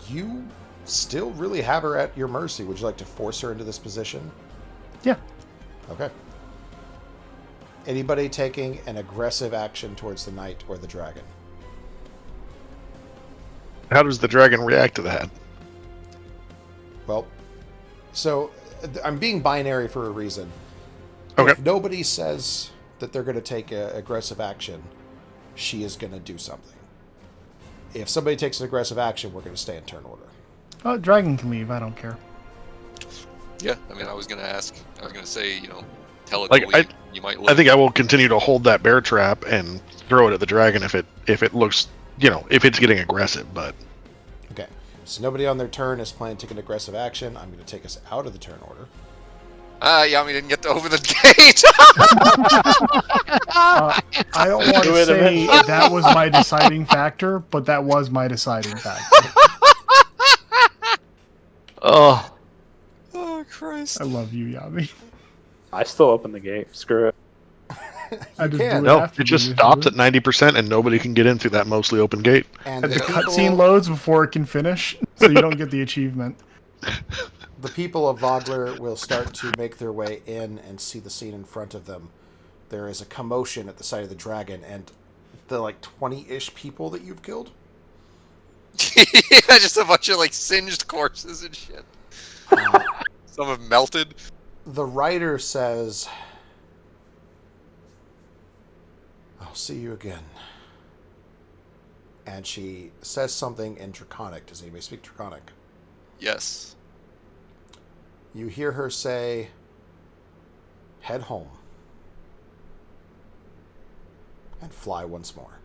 You still really have her at your mercy. Would you like to force her into this position? Yeah. Okay. Anybody taking an aggressive action towards the knight or the dragon? How does the dragon react to that? Well, so I'm being binary for a reason. Okay. If nobody says that they're going to take aggressive action, she is going to do something. If somebody takes an aggressive action, we're going to stay in turn order. Oh, dragon can leave. I don't care. Yeah, I mean, I was gonna say, tell it Like, to leave. You might live. I think I will continue to hold that bear trap and throw it at the dragon if it looks, if it's getting aggressive, but... Okay. So nobody on their turn is planning to take an aggressive action. I'm going to take us out of the turn order. Yami didn't get to open the gate. I don't want Do to it say eventually. that was my deciding factor, but that was my deciding factor. Oh, Oh Christ! I love you, Yami. I still open the gate. Screw it. I just can. do No, after it just you. stops at 90% and nobody can get in through that mostly open gate. And And the the people, cutscene loads before it can finish, so you don't get the achievement. the people of Vogler will start to make their way in and see the scene in front of them. There is a commotion at the sight of the dragon, and the 20-ish people that you've killed. Yeah, just a bunch of singed corpses and shit. Some have melted. The writer says, I'll see you again. And she says something in Draconic. Does anybody speak Draconic? Yes. You hear her say, head home. And fly once more.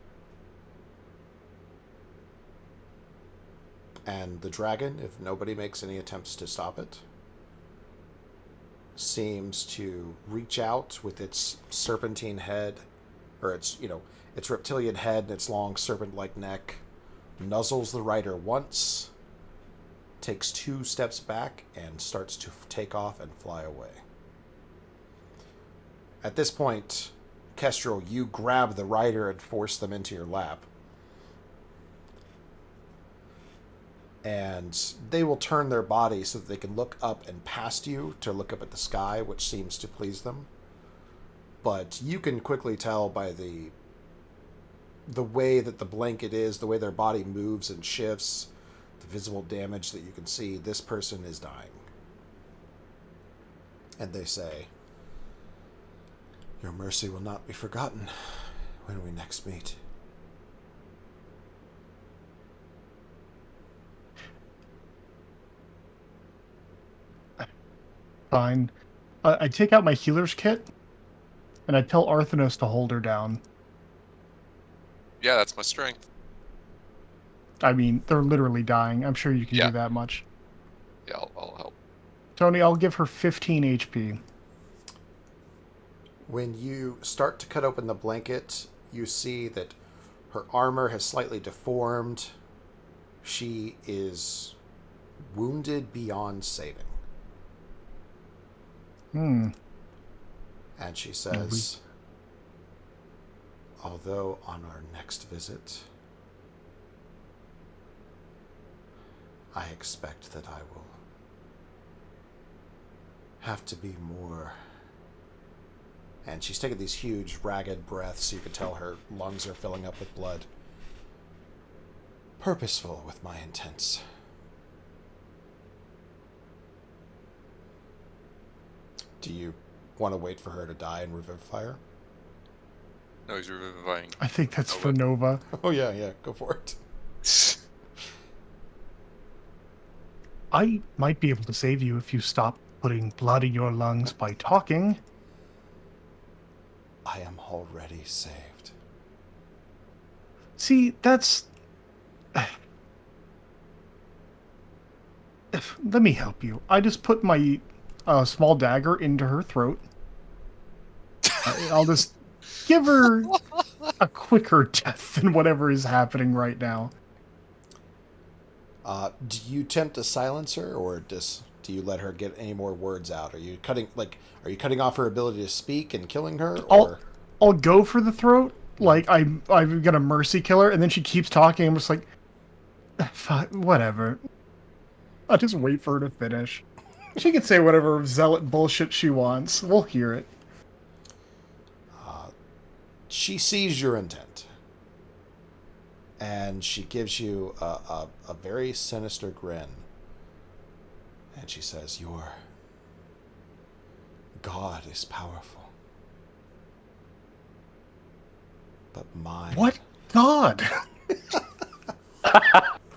And the dragon, if nobody makes any attempts to stop it, seems to reach out with its serpentine head, or its reptilian head and its long serpent-like neck, nuzzles the rider once, takes 2 steps back, and starts to take off and fly away. At this point, Kestrel, you grab the rider and force them into your lap. And they will turn their body so that they can look up and past you to look up at the sky, which seems to please them. But you can quickly tell by the way that the blanket is, the way their body moves and shifts, the visible damage that you can see, this person is dying. And they say, Your mercy will not be forgotten when we next meet. Fine. I take out my healer's kit, and I tell Arthanos to hold her down. Yeah, that's my strength. I mean, they're literally dying. I'm sure you can Yeah. do that much. Yeah, I'll help. Tony, I'll give her 15 HP. When you start to cut open the blanket, you see that her armor has slightly deformed. She is wounded beyond saving. Hmm. And she says, although on our next visit, I expect that I will have to be more. And she's taking these huge, ragged breaths. You can tell her lungs are filling up with blood. Purposeful with my intents. Do you want to wait for her to die and revivify her? No, he's revivifying. I think that's for Nova. Oh, yeah, go for it. I might be able to save you if you stop putting blood in your lungs by talking. I am already saved. See, that's... Let me help you. I just put my small dagger into her throat. I'll just give her a quicker death than whatever is happening right now. Do you attempt to silence her, or do you let her get any more words out? Are you cutting off her ability to speak and killing her? Or I'll go for the throat. Like I'm gonna mercy kill her, and then she keeps talking. I'm just like, whatever. I'll just wait for her to finish. She can say whatever zealot bullshit she wants. We'll hear it. she sees your intent, and she gives you a very sinister grin, and she says, "Your God is powerful, but mine..." What God?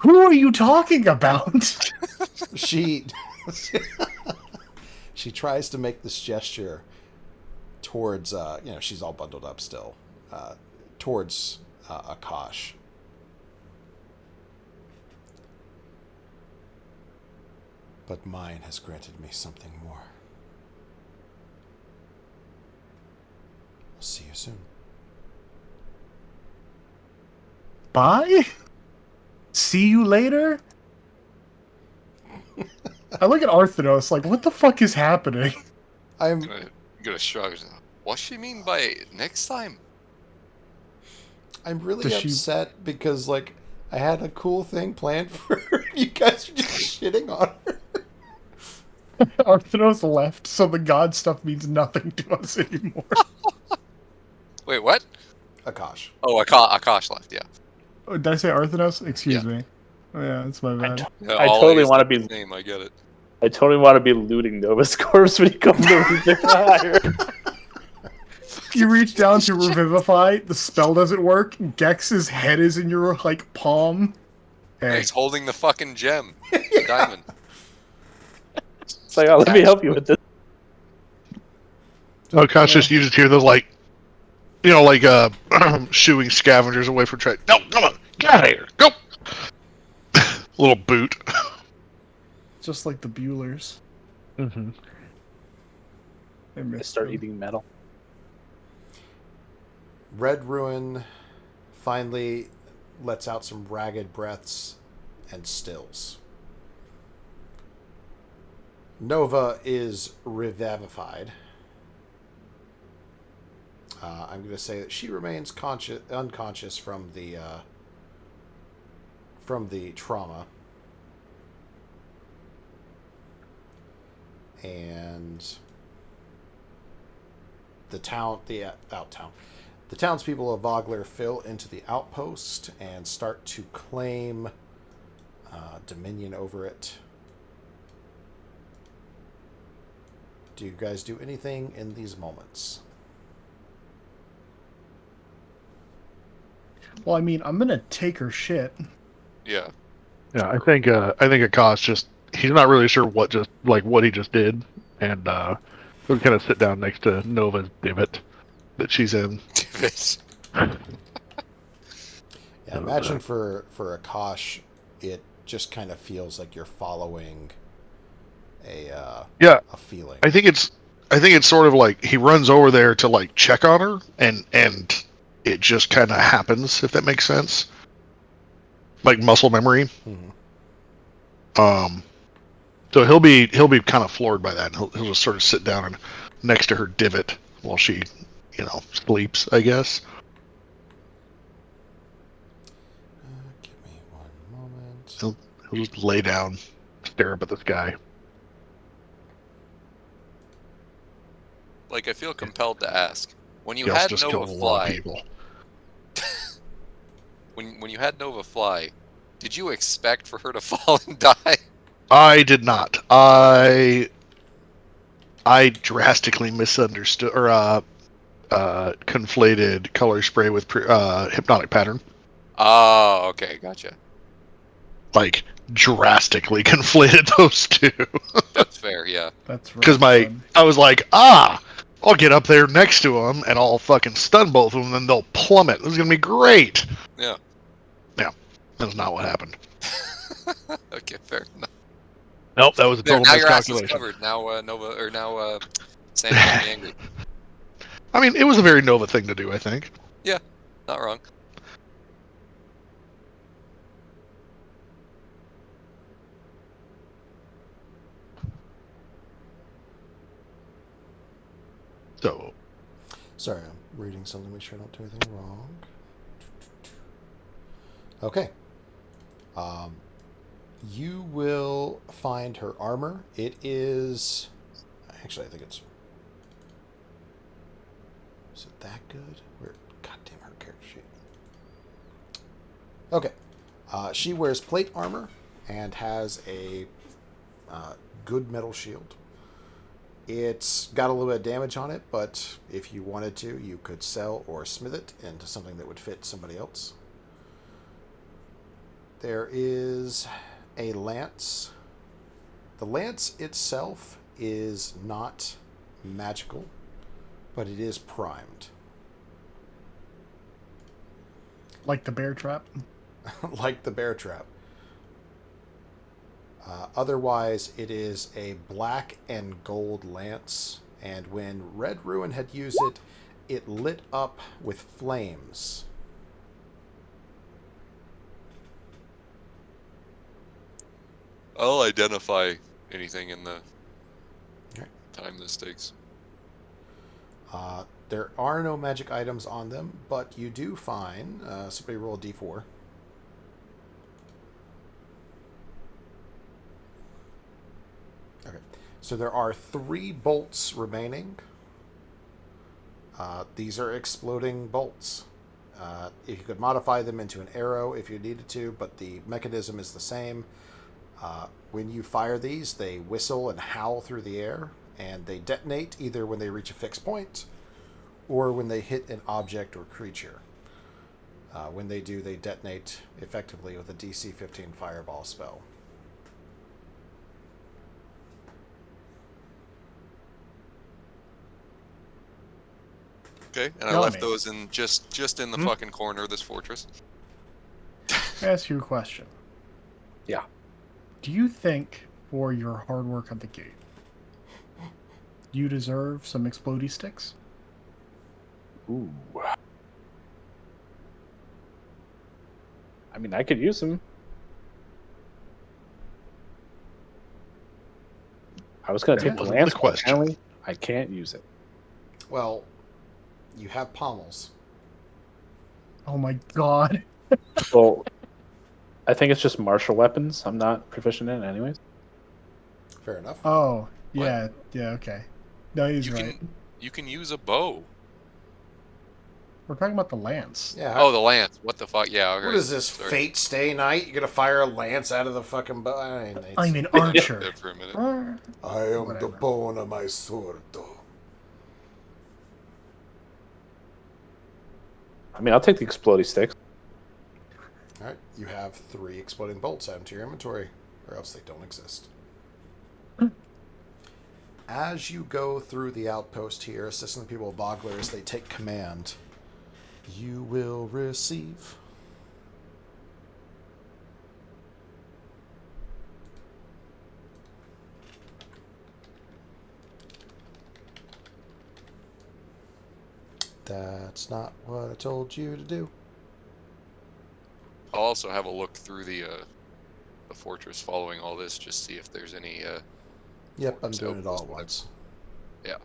Who are you talking about? She she tries to make this gesture towards she's all bundled up still, towards Akash. But mine has granted me something more. I'll see you soon. Bye? See you later? I look at Arthanos like, what the fuck is happening? I'm gonna shrug. What she mean by next time? really Does she- upset because like I had a cool thing planned for her. You guys are just shitting on her. Arthanos left, so the God stuff means nothing to us anymore. Wait, what? Akash. Oh, Akash left. Yeah. Oh, did I say Arthanos? Excuse Yeah. me. Oh, yeah, that's my bad. Yeah, I all totally A's wanna got be- his name. I get it. I totally want to be looting Nova's corpse when he comes over higher. You reach down to revivify, the spell doesn't work, Gex's head is in your, like, palm. Hey, Hey, he's holding the fucking gem, the diamond. It's like, oh, let me help you with this. Oh, conscious, you just hear the like, shooing scavengers away from trade. No, come on, get out of here, go. Little boot. just like the Buellers. Mm-hmm. I I missed start them. eating metal. Red Ruin finally lets out some ragged breaths and stills. Nova is revivified. I'm going to say that she remains unconscious from the trauma, and the townspeople of Vogler fill into the outpost and start to claim dominion over it. Do you guys do anything in these moments? Well, I mean, I'm gonna take her shit. Yeah. Yeah, I think Akash just he's not really sure what he just did, and he'll kind of sit down next to Nova's divot that she's in. Yeah, imagine for Akash, it just kind of feels like you're following a feeling. I think it's sort of like he runs over there to like check on her, and it just kind of happens, if that makes sense. Like muscle memory. Mhm. So he'll be kind of floored by that. And he'll just sort of sit down and next to her divot while she, sleeps, I guess. Give me one moment. He'll just lay down, stare up at the sky. Like, I feel compelled to ask. When you He also had just Nova killed a lot of fly, people. when you had Nova fly, did you expect for her to fall and die? I did not. I drastically misunderstood or conflated color spray with hypnotic pattern. Oh, okay, gotcha. Like drastically conflated those two. That's fair, yeah. That's Because fun. I was like, I'll get up there next to them and I'll fucking stun both of them, and they'll plummet. This is gonna be great. Yeah. That's not what happened. Okay, fair enough. Nope, that was a There, total now your ass is miscalculation. covered. Now Sam makes me angry. I mean, it was a very Nova thing to do, I think. Not wrong. So, Sorry, I'm reading something. Make sure I don't do anything wrong. Okay. You will find her armor. It is... Actually, I think it's... Is it that good? Where? Goddamn her character sheet. Okay. She wears plate armor and has a good metal shield. It's got a little bit of damage on it, but if you wanted to, you could sell or smith it into something that would fit somebody else. There is a lance. The lance itself is not magical, but it is primed. Like the bear trap. Like the bear trap. Otherwise, it is a black and gold lance, and when Red Ruin had used it, it lit up with flames. I'll identify anything in the Okay. time this takes. There are no magic items on them, but you do find... somebody roll a d4. Okay. So there are 3 bolts remaining. These are exploding bolts. You could modify them into an arrow if you needed to, but the mechanism is the same. When you fire these, they whistle and howl through the air, and they detonate either when they reach a fixed point or when they hit an object or creature. When they do, they detonate effectively with a DC 15 fireball spell. Okay, and I Tell left me. those in just in the fucking corner of this fortress. Let me ask you a question. Yeah. Do you think, for your hard work at the gate, you deserve some explodey sticks? Ooh. I mean, I could use them. I was going to take the Yeah, lance, the but question. apparently I can't use it. Well, you have pommels. Oh my god. Well, I think it's just martial weapons. I'm not proficient in it anyways. Fair enough. Oh, yeah, okay. No, he's You right. you can use a bow. We're talking about the lance. Yeah. Oh, the lance. What the fuck? Yeah. Okay. What is this, Sorry. Fate Stay Night? You're gonna fire a lance out of the fucking bow? I'm an Yeah, archer. for a minute. I am Whatever. the bone of my sword. I mean, I'll take the explodey sticks. Alright, you have 3 exploding bolts added to your inventory, or else they don't exist. As you go through the outpost here, assisting the people of Vogler as they take command, you will receive That's not what I told you to do. I'll also have a look through the fortress following all this, just see if there's any. Yep, I'm forts doing it all at outposts, whatever. once.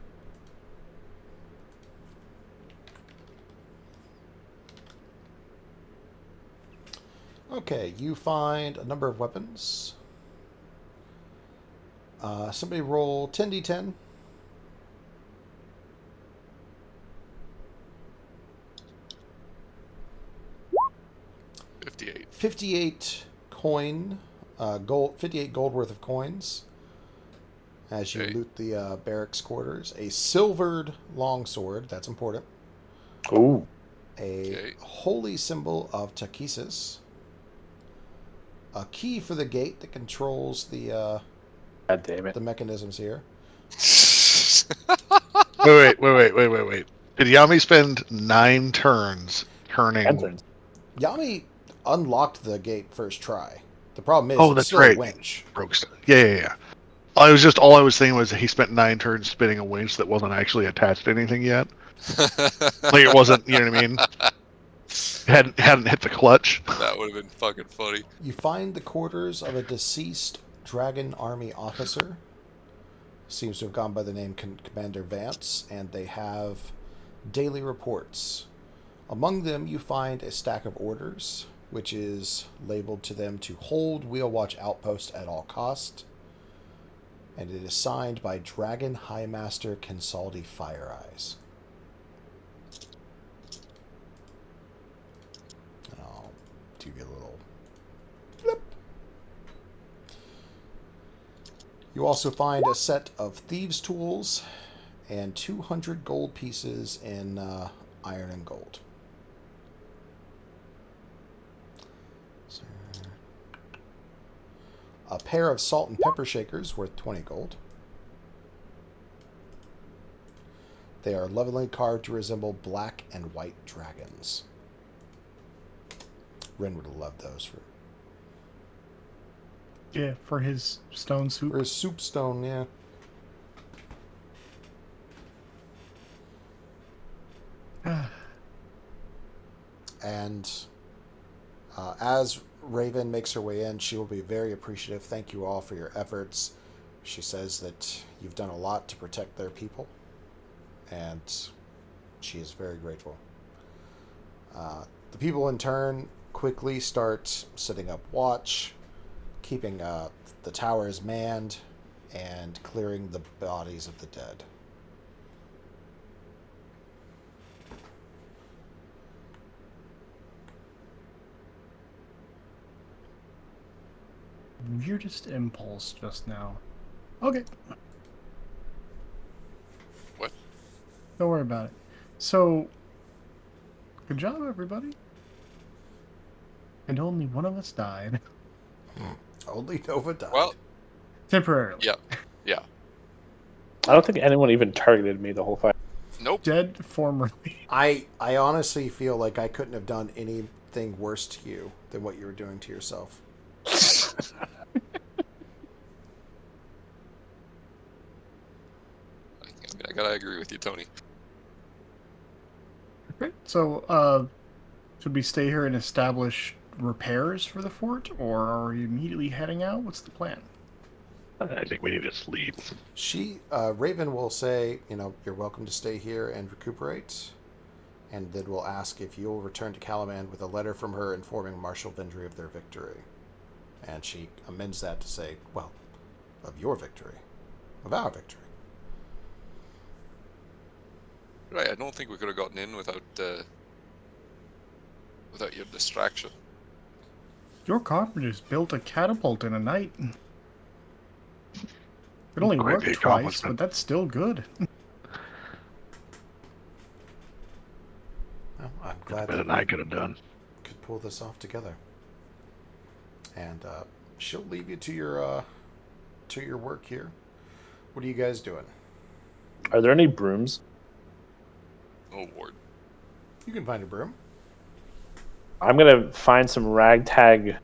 Yeah. Okay, you find a number of weapons. Somebody roll 10d10. 58. 58 coin, gold, 58 gold worth of coins. As you Okay. loot the barracks quarters, a silvered longsword. That's important. Ooh. A Okay. holy symbol of Takesis. A key for the gate that controls the God damn it. mechanisms here. Wait. Did Yami spend 9 turns turning? Entrance. Yami unlocked the gate first try. The problem is Oh, it's that's still right. a winch. Broke stuff. Yeah. I was just all I was thinking was he spent 9 turns spinning a winch that wasn't actually attached to anything yet. Like it wasn't, you know what I mean? Hadn't hit the clutch. That would have been fucking funny. You find the quarters of a deceased Dragon Army officer. Seems to have gone by the name Commander Vance, and they have daily reports. Among them, you find a stack of orders, which is labeled to them to hold Wheel Watch Outpost at all cost. And it is signed by Dragon High Master Kinsaldi Fireeyes. And I'll give you a little flip. You also find a set of thieves' tools and 200 gold pieces in iron and gold. So, a pair of salt and pepper shakers worth 20 gold. They are lovingly carved to resemble black and white dragons. Ren would have loved those for his stone soup. for his soup stone, yeah. And as Raven makes her way in, she will be very appreciative. Thank you all for your efforts. She says that you've done a lot to protect their people, and she is very grateful. The people, in turn, quickly start setting up watch, keeping the towers manned, and clearing the bodies of the dead. Weirdest impulse just now. Okay. What? Don't worry about it. So, good job, everybody. And only one of us died. Only Nova died. Well, Temporarily. yeah. I don't think anyone even targeted me the whole fight. Nope. Dead formerly. I honestly feel like I couldn't have done anything worse to you than what you were doing to yourself. I gotta agree with you, Tony. Okay. So, should we stay here and establish repairs for the fort, or are we immediately heading out? What's the plan? I think we need to sleep. Raven will say, you're welcome to stay here and recuperate, and then we'll ask if you'll return to Calaman with a letter from her informing Marshal Vendry of their victory. And she amends that to say, well, of your victory. Of our victory. Right, I don't think we could have gotten in without your distraction. Your carpenters built a catapult in a night. It only Quite worked the twice, accomplishment. but that's still good. Well, I'm glad Better that than I we could have done. could pull this off together. and she'll leave you to your work here. What are you guys doing? Are there any brooms? Oh, Lord. You can find a broom. I'm gonna find some ragtag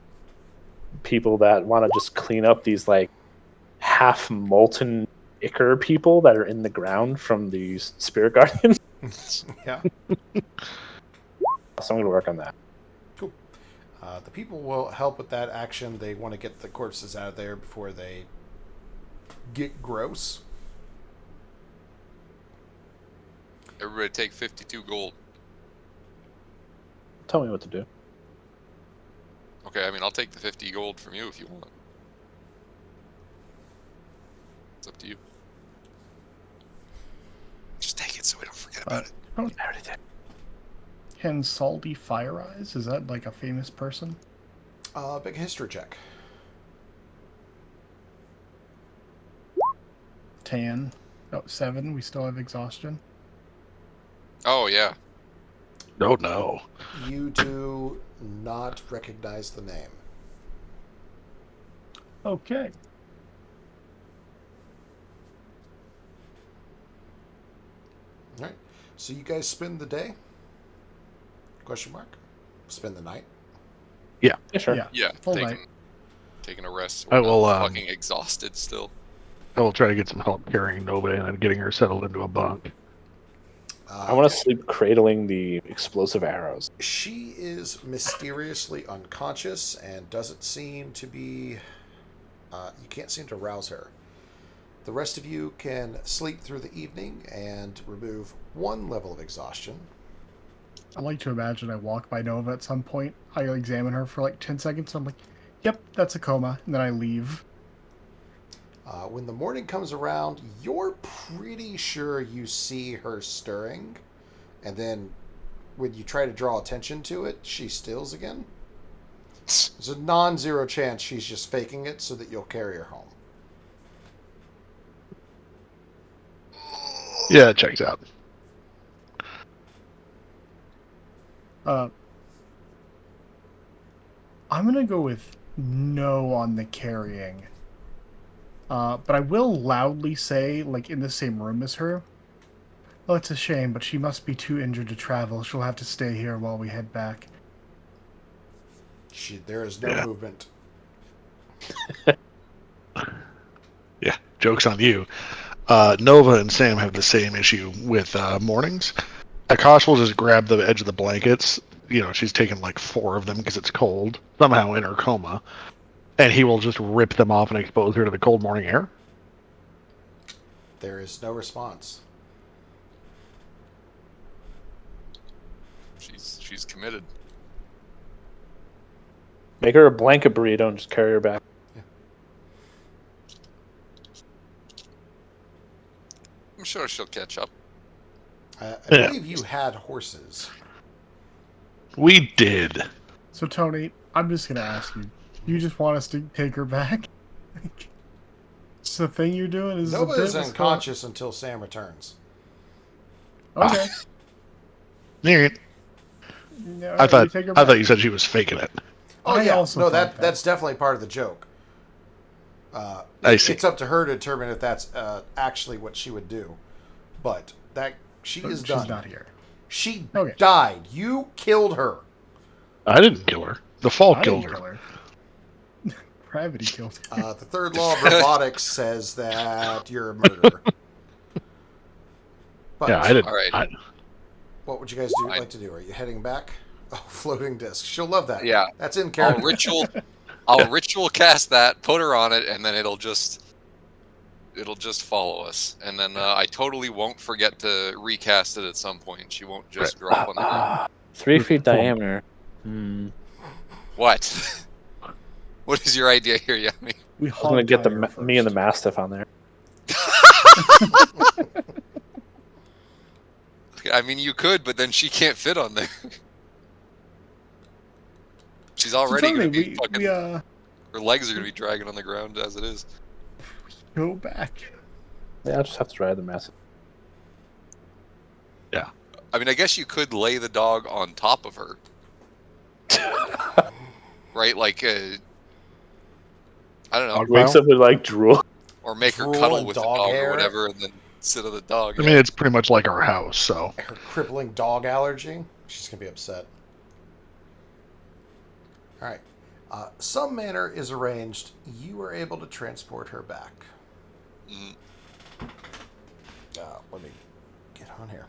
people that want to just clean up these like half molten ichor people that are in the ground from the spirit guardians. Yeah. So I'm gonna work on that. Cool. The people will help with that action. They want to get the corpses out of there before they get gross. Everybody take 52 gold. Tell me what to do. Okay, I mean, I'll take the 50 gold from you if you want. It's up to you. Just take it so we don't forget about it. I already did. Can Salty Fire Eyes? Is that like a famous person? Big history check. Tan. Oh, 7. We still have exhaustion. Oh, yeah. Oh no. You do not recognize the name. Okay. All right. So you guys spend the day? Question mark. Spend the night. Yeah, sure. Yeah. Yeah, Full night. taking a rest. I We're will, not fucking exhausted still. I will try to get some help carrying Nova in and getting her settled into a bunk. I want to sleep cradling the explosive arrows. She is mysteriously unconscious and doesn't seem to be. You can't seem to rouse her. The rest of you can sleep through the evening and remove 1 level of exhaustion. I like to imagine I walk by Nova at some point. I examine her for like 10 seconds. I'm like, yep, that's a coma. And then I leave. When the morning comes around, you're pretty sure you see her stirring. And then when you try to draw attention to it, she stills again. There's a non-zero chance she's just faking it so that you'll carry her home. Yeah, it checks out. I'm going to go with no on the carrying. But I will loudly say, like in the same room as her, oh, it's a shame, but she must be too injured to travel. She'll have to stay here while we head back. There is no movement. Yeah, joke's on you. Nova and Sam have the same issue with mornings. Akash will just grab the edge of the blankets. You know, she's taken like 4 of them because it's cold, somehow in her coma. And he will just rip them off and expose her to the cold morning air. There is no response. She's committed. Make her a blanket burrito and just carry her back. I'm sure she'll catch up. I believe you had horses. We did. So, Tony, I'm just going to ask you. You just want us to take her back? It's the thing you're doing? Is Nova is this unconscious until Sam returns. Okay. Yeah, No, I thought you take her I thought back. you said she was faking it. Oh I yeah, also no, thought that. that's definitely part of the joke. I see. It's up to her to determine if that's actually what she would do. But that she But is she's done. not here. She Okay. died. You killed her. I didn't kill her. The fall I killed didn't her. kill her. Gravity killed her. The third law of robotics says that you're a murderer. But Yeah, I didn't. All right. what would you guys like to do? Are you heading back? Oh, floating disc. She'll love that. Yeah. That's in I'll character. ritual cast that, put her on it, and then it'll just follow us. And then I totally won't forget to recast it at some point. She won't just drop on the ground. 3 feet diameter. Hmm. What? What is your idea here, Yami? We I was gonna get me and the first. Mastiff on there. I mean, you could, but then she can't fit on there. She's already Tony, gonna be fucking. we Her legs are gonna be dragging on the ground as it is. go back. Yeah, I'll just have to ride the Mastiff. I mean, I guess you could lay the dog on top of her, right? Like, I don't know. Wakes up with like drool. Or make her Drool cuddle and with the dog dog hair. or whatever, and then sit on the dog. I mean, it's pretty much like our house, so. Her crippling dog allergy. She's going to be upset. All right. Some manner is arranged. You are able to transport her back. Mhm. Let me get on here.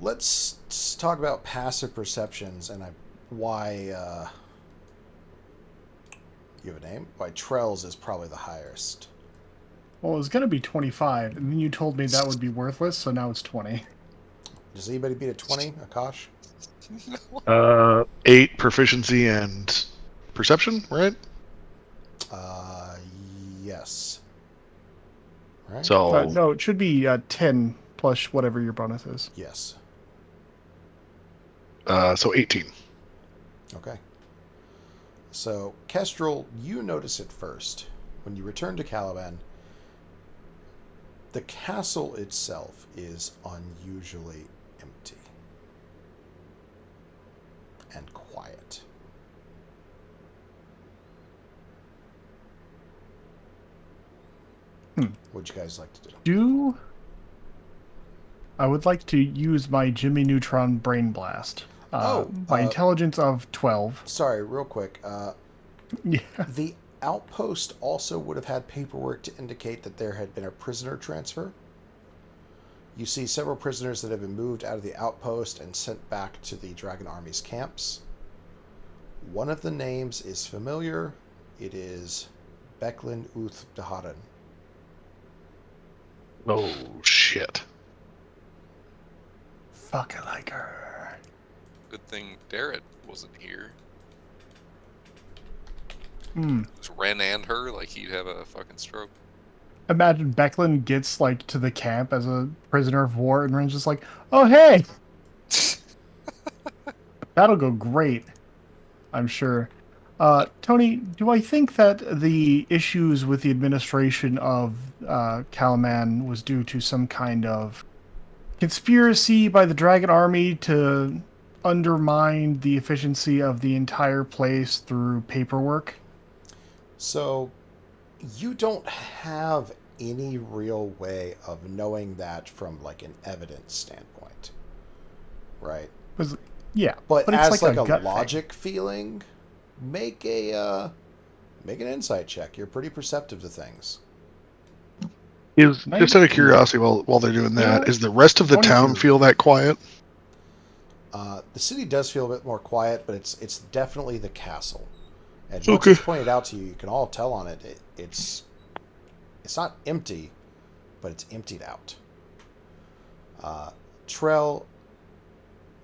Let's talk about passive perceptions and why you have a name? Why Trell's is probably the highest. Well, it was going to be 25, and then you told me that would be worthless, so now it's 20. Does anybody beat a 20, Akash? 8 proficiency and perception, right? Yes. Right? So, No, it should be 10 plus whatever your bonus is. Yes. so 18. Okay. So, Kestrel, you notice it first. When you return to Caliban, the castle itself is unusually empty and quiet. What'd you guys like to do? I would like to use my Jimmy Neutron Brain Blast. My intelligence of 12. Sorry, real quick. Yeah. The outpost also would have had paperwork to indicate that there had been a prisoner transfer. You see several prisoners that have been moved out of the outpost and sent back to the Dragon Army's camps. One of the names is familiar. It is Becklin Uth Daharan. Oh, shit. Fuck, I like her. Good thing Darrett wasn't here. Hmm. It was Ren and her, like he'd have a fucking stroke. Imagine Becklin gets, like, to the camp as a prisoner of war, and Ren's just like, oh, hey! That'll go great, I'm sure. Tony, do I think that the issues with the administration of Calaman was due to some kind of conspiracy by the Dragon Army to undermine the efficiency of the entire place through paperwork? So, you don't have any real way of knowing that from, like, an evidence standpoint, right? Yeah, But it's as like a gut logic feeling, make an insight check. You're pretty perceptive to things. Just out of 19. curiosity, while they're doing You know that, what? is the rest of the town 22. feel that quiet? The city does feel a bit more quiet, but it's definitely the castle. And once Okay. it's pointed out to you, you can all tell on it. It's not empty, but it's emptied out. Trell,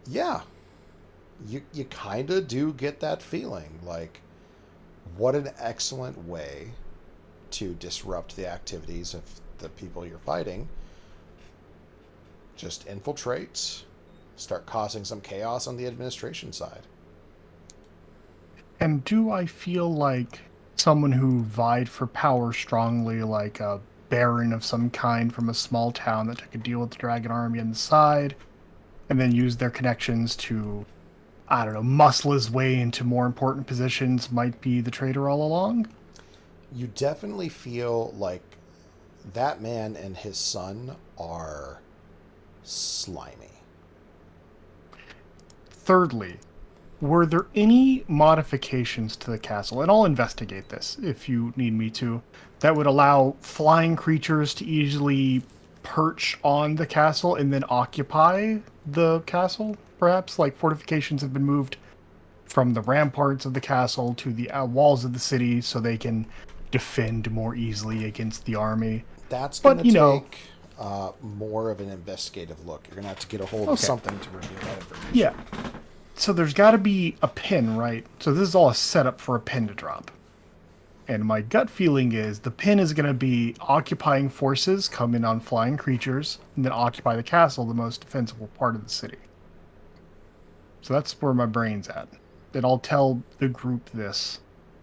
yeah, you kind of do get that feeling. Like, what an excellent way to disrupt the activities of the people you're fighting. Just infiltrate, start causing some chaos on the administration side. And do I feel like someone who vied for power strongly, like a baron of some kind from a small town that took a deal with the Dragon Army on the side, and then used their connections to, I don't know, muscle his way into more important positions, might be the traitor all along? You definitely feel like that man and his son are slimy. Thirdly, were there any modifications to the castle, and I'll investigate this if you need me to, that would allow flying creatures to easily perch on the castle and then occupy the castle? Perhaps, like fortifications have been moved from the ramparts of the castle to the walls of the city so they can defend more easily against the army. That's But, going to you know- take more of an investigative look. You're going to have to get a hold of Okay. something to reveal that information. Yeah. So there's got to be a pin, right? So this is all a setup for a pin to drop. And my gut feeling is the pin is going to be occupying forces come in on flying creatures and then occupy the castle, the most defensible part of the city. So that's where my brain's at. And I'll tell the group this.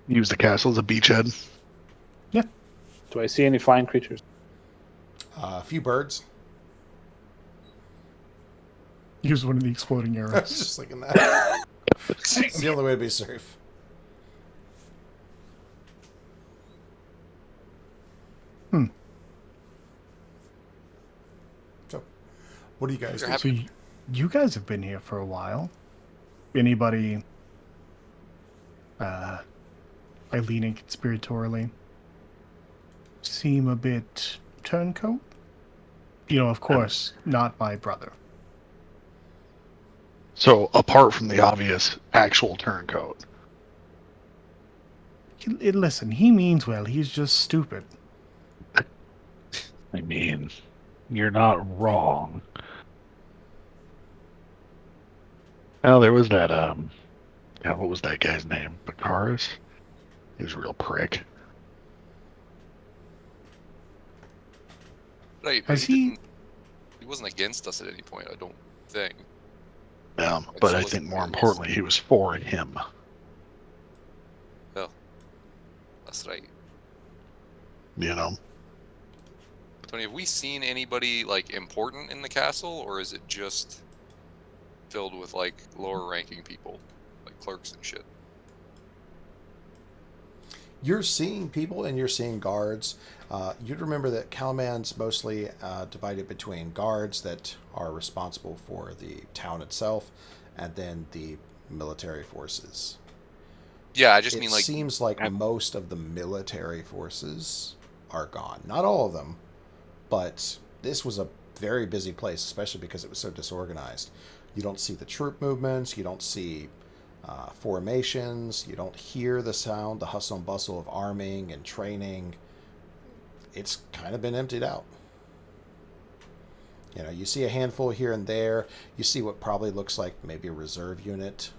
Use the castle as a beachhead. Do I see any flying creatures? A few birds. Use one of the exploding I was arrows. just thinking that. It's the only way to be safe. What do you guys You're do? happy- So you guys have been here for a while. Anybody by leaning conspiratorially seem a bit turncoat? You know, of course, not my brother. So apart from the obvious actual turncoat. Listen, he means well. He's just stupid. I mean, you're not wrong. Well, there was that God, what was that guy's name? Bakaris? He was a real prick. Right, Has he wasn't against us at any point, I don't think. Yeah, Like, but so I was think it more against- importantly, he was for him. That's right. You know, Tony, have we seen anybody like important in the castle, or is it just filled with like lower ranking people, like clerks and shit? You're seeing people and you're seeing guards. You'd remember that Calaman's mostly divided between guards that are responsible for the town itself, and then the military forces. Yeah, I just It mean like seems like most of the military forces are gone. Not all of them, but this was a very busy place, especially because it was so disorganized. You don't see the troop movements. You don't see formations. You don't hear the sound, the hustle and bustle of arming and training. It's kind of been emptied out. You know, you see a handful here and there. You see what probably looks like maybe a reserve unit.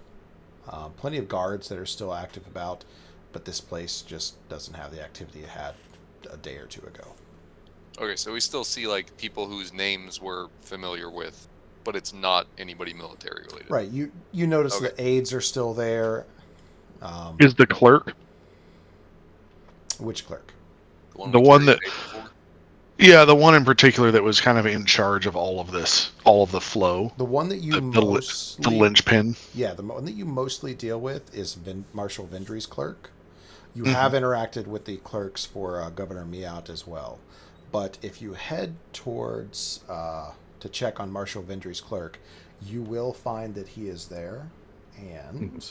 Plenty of guards that are still active about, but this place just doesn't have the activity it had a day or two ago. okay, so we still see like people whose names we're familiar with, but it's not anybody military related. Right. You notice Okay. the aides are still there. is the clerk? Which clerk? The we one carried that- day before? Yeah, the one in particular that was kind of in charge of all of this, all of the flow, The one that you the mostly linchpin. yeah, the one that you mostly deal with is Marshal Vendry's clerk. You have interacted with the clerks for Governor Meout as well, but if you head towards to check on Marshal Vendry's clerk, you will find that he is there, and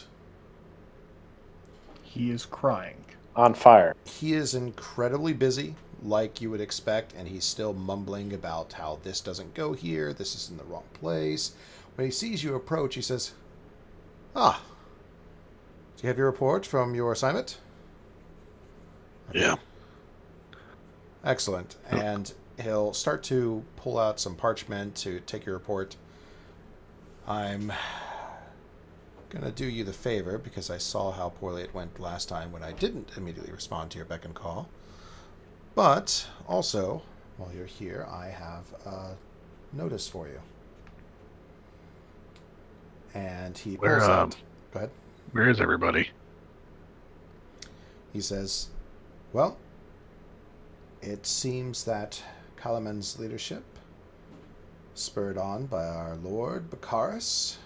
He is crying. On fire. he is incredibly busy, like you would expect, and he's still mumbling about how this doesn't go here, this is in the wrong place. When he sees you approach, he says, "Ah, do you have your report from your assignment?" Yeah. Excellent. And he'll start to pull out some parchment to take your report. I'm going to do you the favor because I saw how poorly it went last time when I didn't immediately respond to your beck and call. But also, while you're here, I have a notice for you. And he Where, pulls out. Go ahead. Where is everybody? He says, "Well, it seems that Kalaman's leadership, spurred on by our Lord Bakaris,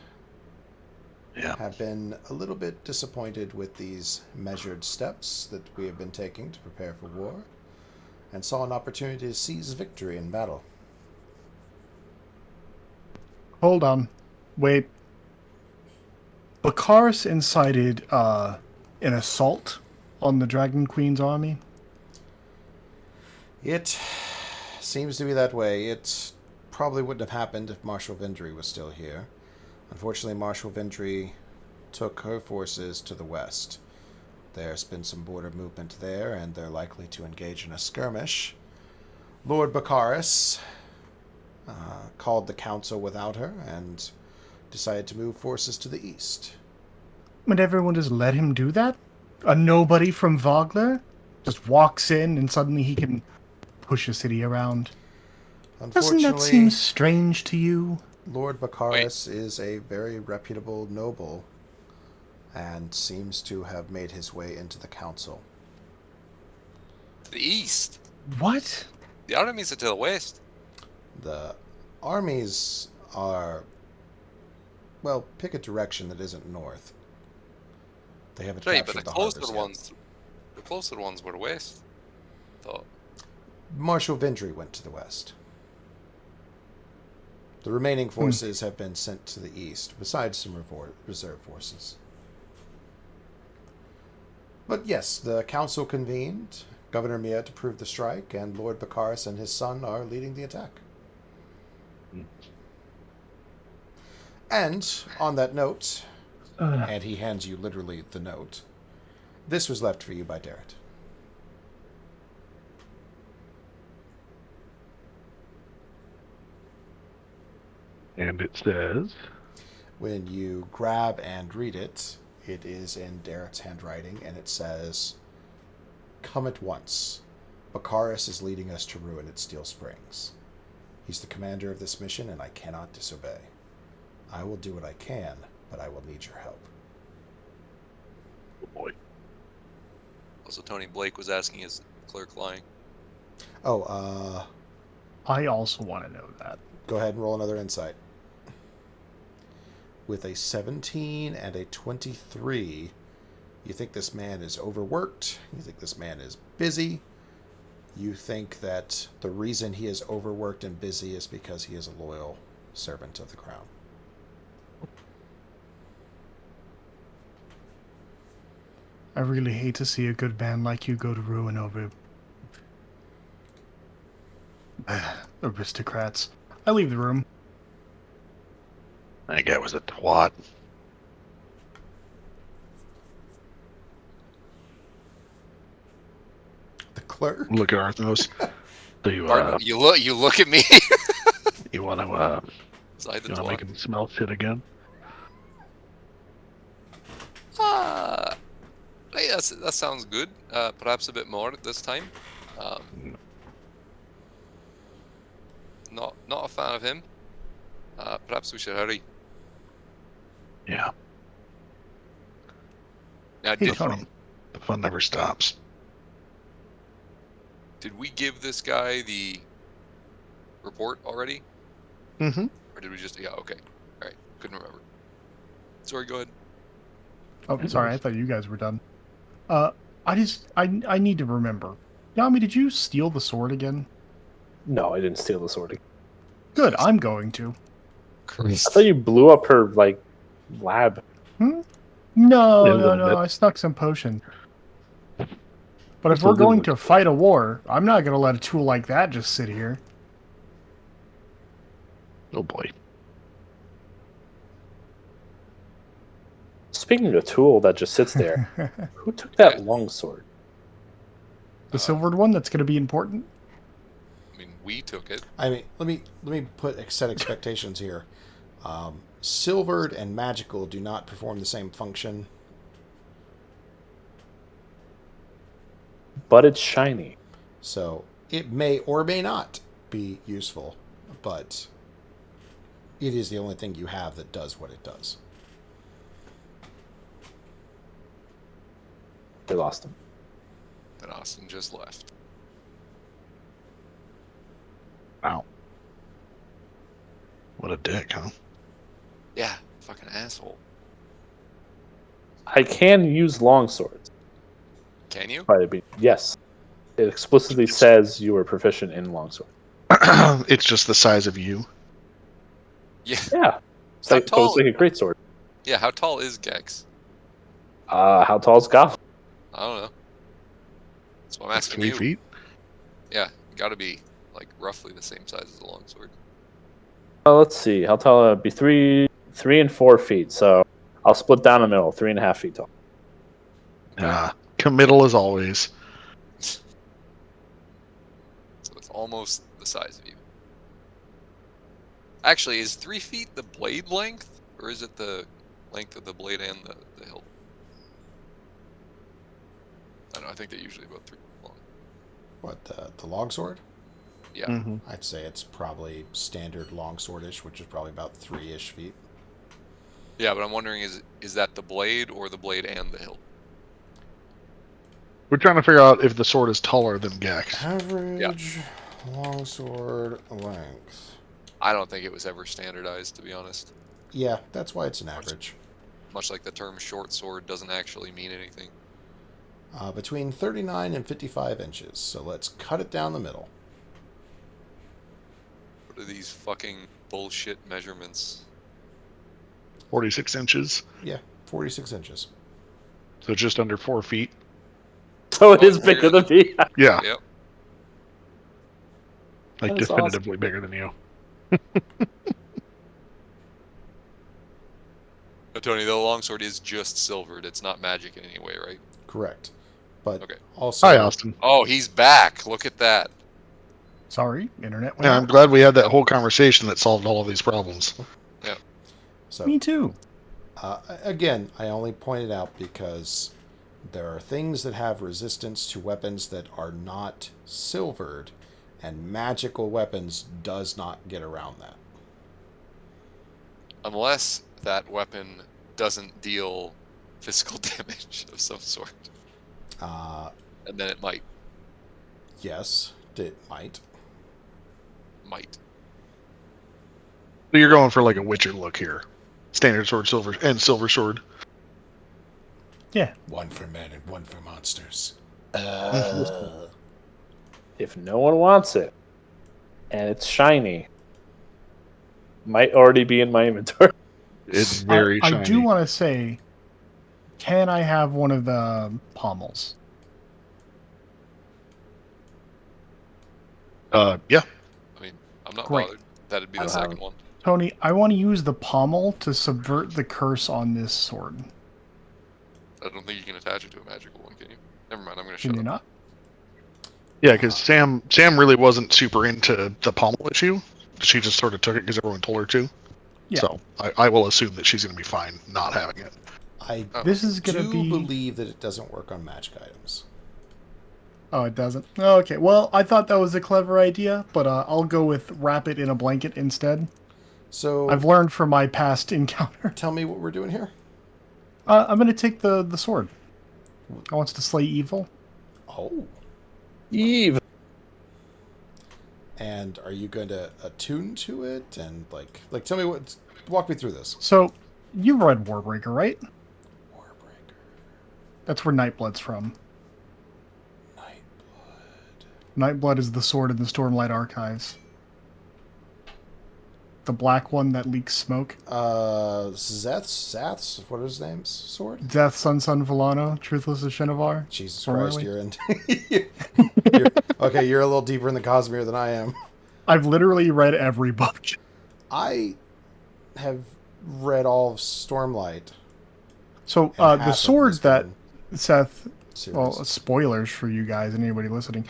Yeah. have been a little bit disappointed with these measured steps that we have been taking to prepare for war, and saw an opportunity to seize victory in battle." Hold on. Wait. Bakaris incited an assault on the Dragon Queen's army? It seems to be that way. It probably wouldn't have happened if Marshal Vendry was still here. Unfortunately, Marshal Vendry took her forces to the west. There's been some border movement there, and they're likely to engage in a skirmish. Lord Bakaris called the council without her and decided to move forces to the east. Would everyone just let him do that? A nobody from Vogler just walks in and suddenly he can push a city around. Doesn't that Unfortunately, seem strange to you? Lord Bakaris is a very reputable noble and seems to have made his way into the council. To the east. What? The enemies are to the west. The armies are, well, pick a direction that isn't north. They haven't Right, captured but the the harbors closer yet. ones were the west. Thought. Marshal Vendry went to the west. The remaining forces have been sent to the east, besides some reserve forces. But yes, the council convened. Governor Miet approved the strike, and Lord Bakaris and his son are leading the attack. And on that note, and he hands you literally the note, this was left for you by Darrett. And it says, When you grab and read it, it is in Darrett's handwriting, and it says, "Come at once. Bakaris is leading us to ruin at Steel Springs. He's the commander of this mission, and I cannot disobey. I will do what I can, but I will need your help." oh boy. Also, Tony Blake was asking, is clerk lying? Oh, I also want to know that. go ahead and roll another insight. With a 17 and a 23, you think this man is overworked. You think this man is busy. You think that the reason he is overworked and busy is because he is a loyal servant of the crown. I really hate to see a good man like you go to ruin over aristocrats. I leave the room. That guy was a twat. The clerk? Look at Arthos. Do you, Pardon, you look at me. you want to Was I the you want to twat? make him smell shit again? Hey, that sounds good. Perhaps a bit more this time. Not a fan of him. Perhaps we should hurry. Yeah. Now, Hey, did, Tony. The fun never stops. did we give this guy the report already? Mm-hmm. Or did we just... Yeah, okay. Alright, couldn't remember. Sorry, go ahead. Oh, sorry. I thought you guys were done. I need to remember. Yami, did you steal the sword again? No, I didn't steal the sword. Good. I'm going to. Christ. I thought you blew up her like lab. No, A no, little no. bit. I snuck some potion. But if Just a we're little going bit. to fight a war, I'm not going to let a tool like that just sit here. Oh boy. Speaking of a tool that just sits there, who took that longsword? The silvered one that's going to be important. I mean, we took it. I mean, let me set expectations here. Silvered and magical do not perform the same function. But it's shiny. So it may or may not be useful, but it is the only thing you have that does what it does. They lost him. Then Austin just left. Wow. What a dick, huh? Yeah, fucking asshole. I can use longswords. Can you? Yes. It explicitly says you are proficient in longsword. It's just the size of you. Yeah. Yeah. It's How like, tall? it's like a great sword. Yeah, how tall is Gex? How tall is Goblin? I don't know. That's what I'm asking 3 you. feet? Yeah, gotta be like roughly the same size as a longsword. Let's see. How tall? Be 3 and 4 feet. So I'll split down the middle. 3.5 feet tall. Committal as always. So it's almost the size of you. Actually, is 3 feet the blade length? Or is it the length of the blade and the hilt? I don't know, I think they're usually about 3 feet long. What, the longsword? Yeah. Mm-hmm. I'd say it's probably standard longswordish, which is probably about 3-ish feet. Yeah, but I'm wondering, is that the blade or the blade and the hilt? We're trying to figure out if the sword is taller than Gex. Average longsword length. I don't think it was ever standardized, to be honest. Yeah, that's why it's an average. Much like the term short sword doesn't actually mean anything. Between 39 and 55 inches. So let's cut it down the middle. What are these fucking bullshit measurements. 46 inches. Yeah, 46 inches. So just under 4 feet. So it is Oh, bigger weird. than me. Yeah, Yep. like That is definitively bigger than you. No, Tony, the longsword is just silvered. It's not magic in any way, right? Correct. But Okay. also, Hi, Austin. Oh, he's back. Look at that. Sorry, internet went Yeah, I'm out. glad we had that whole conversation that solved all of these problems. so Me too. again, I only pointed out because there are things that have resistance to weapons that are not silvered, and magical weapons does not get around that. Unless that weapon doesn't deal physical damage of some sort. And then it might. Yes, it might. Might. So you're going for like a Witcher look here. Standard sword, silver, and silver sword. Yeah. One for men and one for monsters. If no one wants it, and it's shiny, might already be in my inventory. It's very I shiny. do want to say, can I have one of the pommels? Yeah. I mean, I'm not Great. bothered. That'd be I the don't have second one. Tony, I want to use the pommel to subvert the curse on this sword. I don't think you can attach it to a magical one, can you? Never mind, I'm going to Can shut you up. not? Yeah, because Sam really wasn't super into the pommel issue. She just sort of took it because everyone told her to. Yeah. So I will assume that she's going to be fine not having it. I Oh. This is going to do be... believe that it doesn't work on magic items. Oh, it doesn't? Oh, okay. Well, I thought that was a clever idea, but I'll go with wrap it in a blanket instead. So I've learned from my past encounter. tell me what we're doing here. I'm going to take the sword. I wants to slay evil. Oh. Eve. And are you going to attune to it and like tell me what? Walk me through this. So, you've read Warbreaker, right? Warbreaker, That's where Nightblood's from. Nightblood. Nightblood is the sword in the Stormlight Archives. The black one that leaks smoke. Zath's what are his names? Sword. Death, Sun Villano, Truthless as Shinovar. Jesus Oh, Christ, really? you're in. Okay, you're a little deeper in the Cosmere than I am. I've literally read every book. I have read all of Stormlight. So, and half the of sword that Mistborn Seth... series. Well, spoilers for you guys and anybody listening.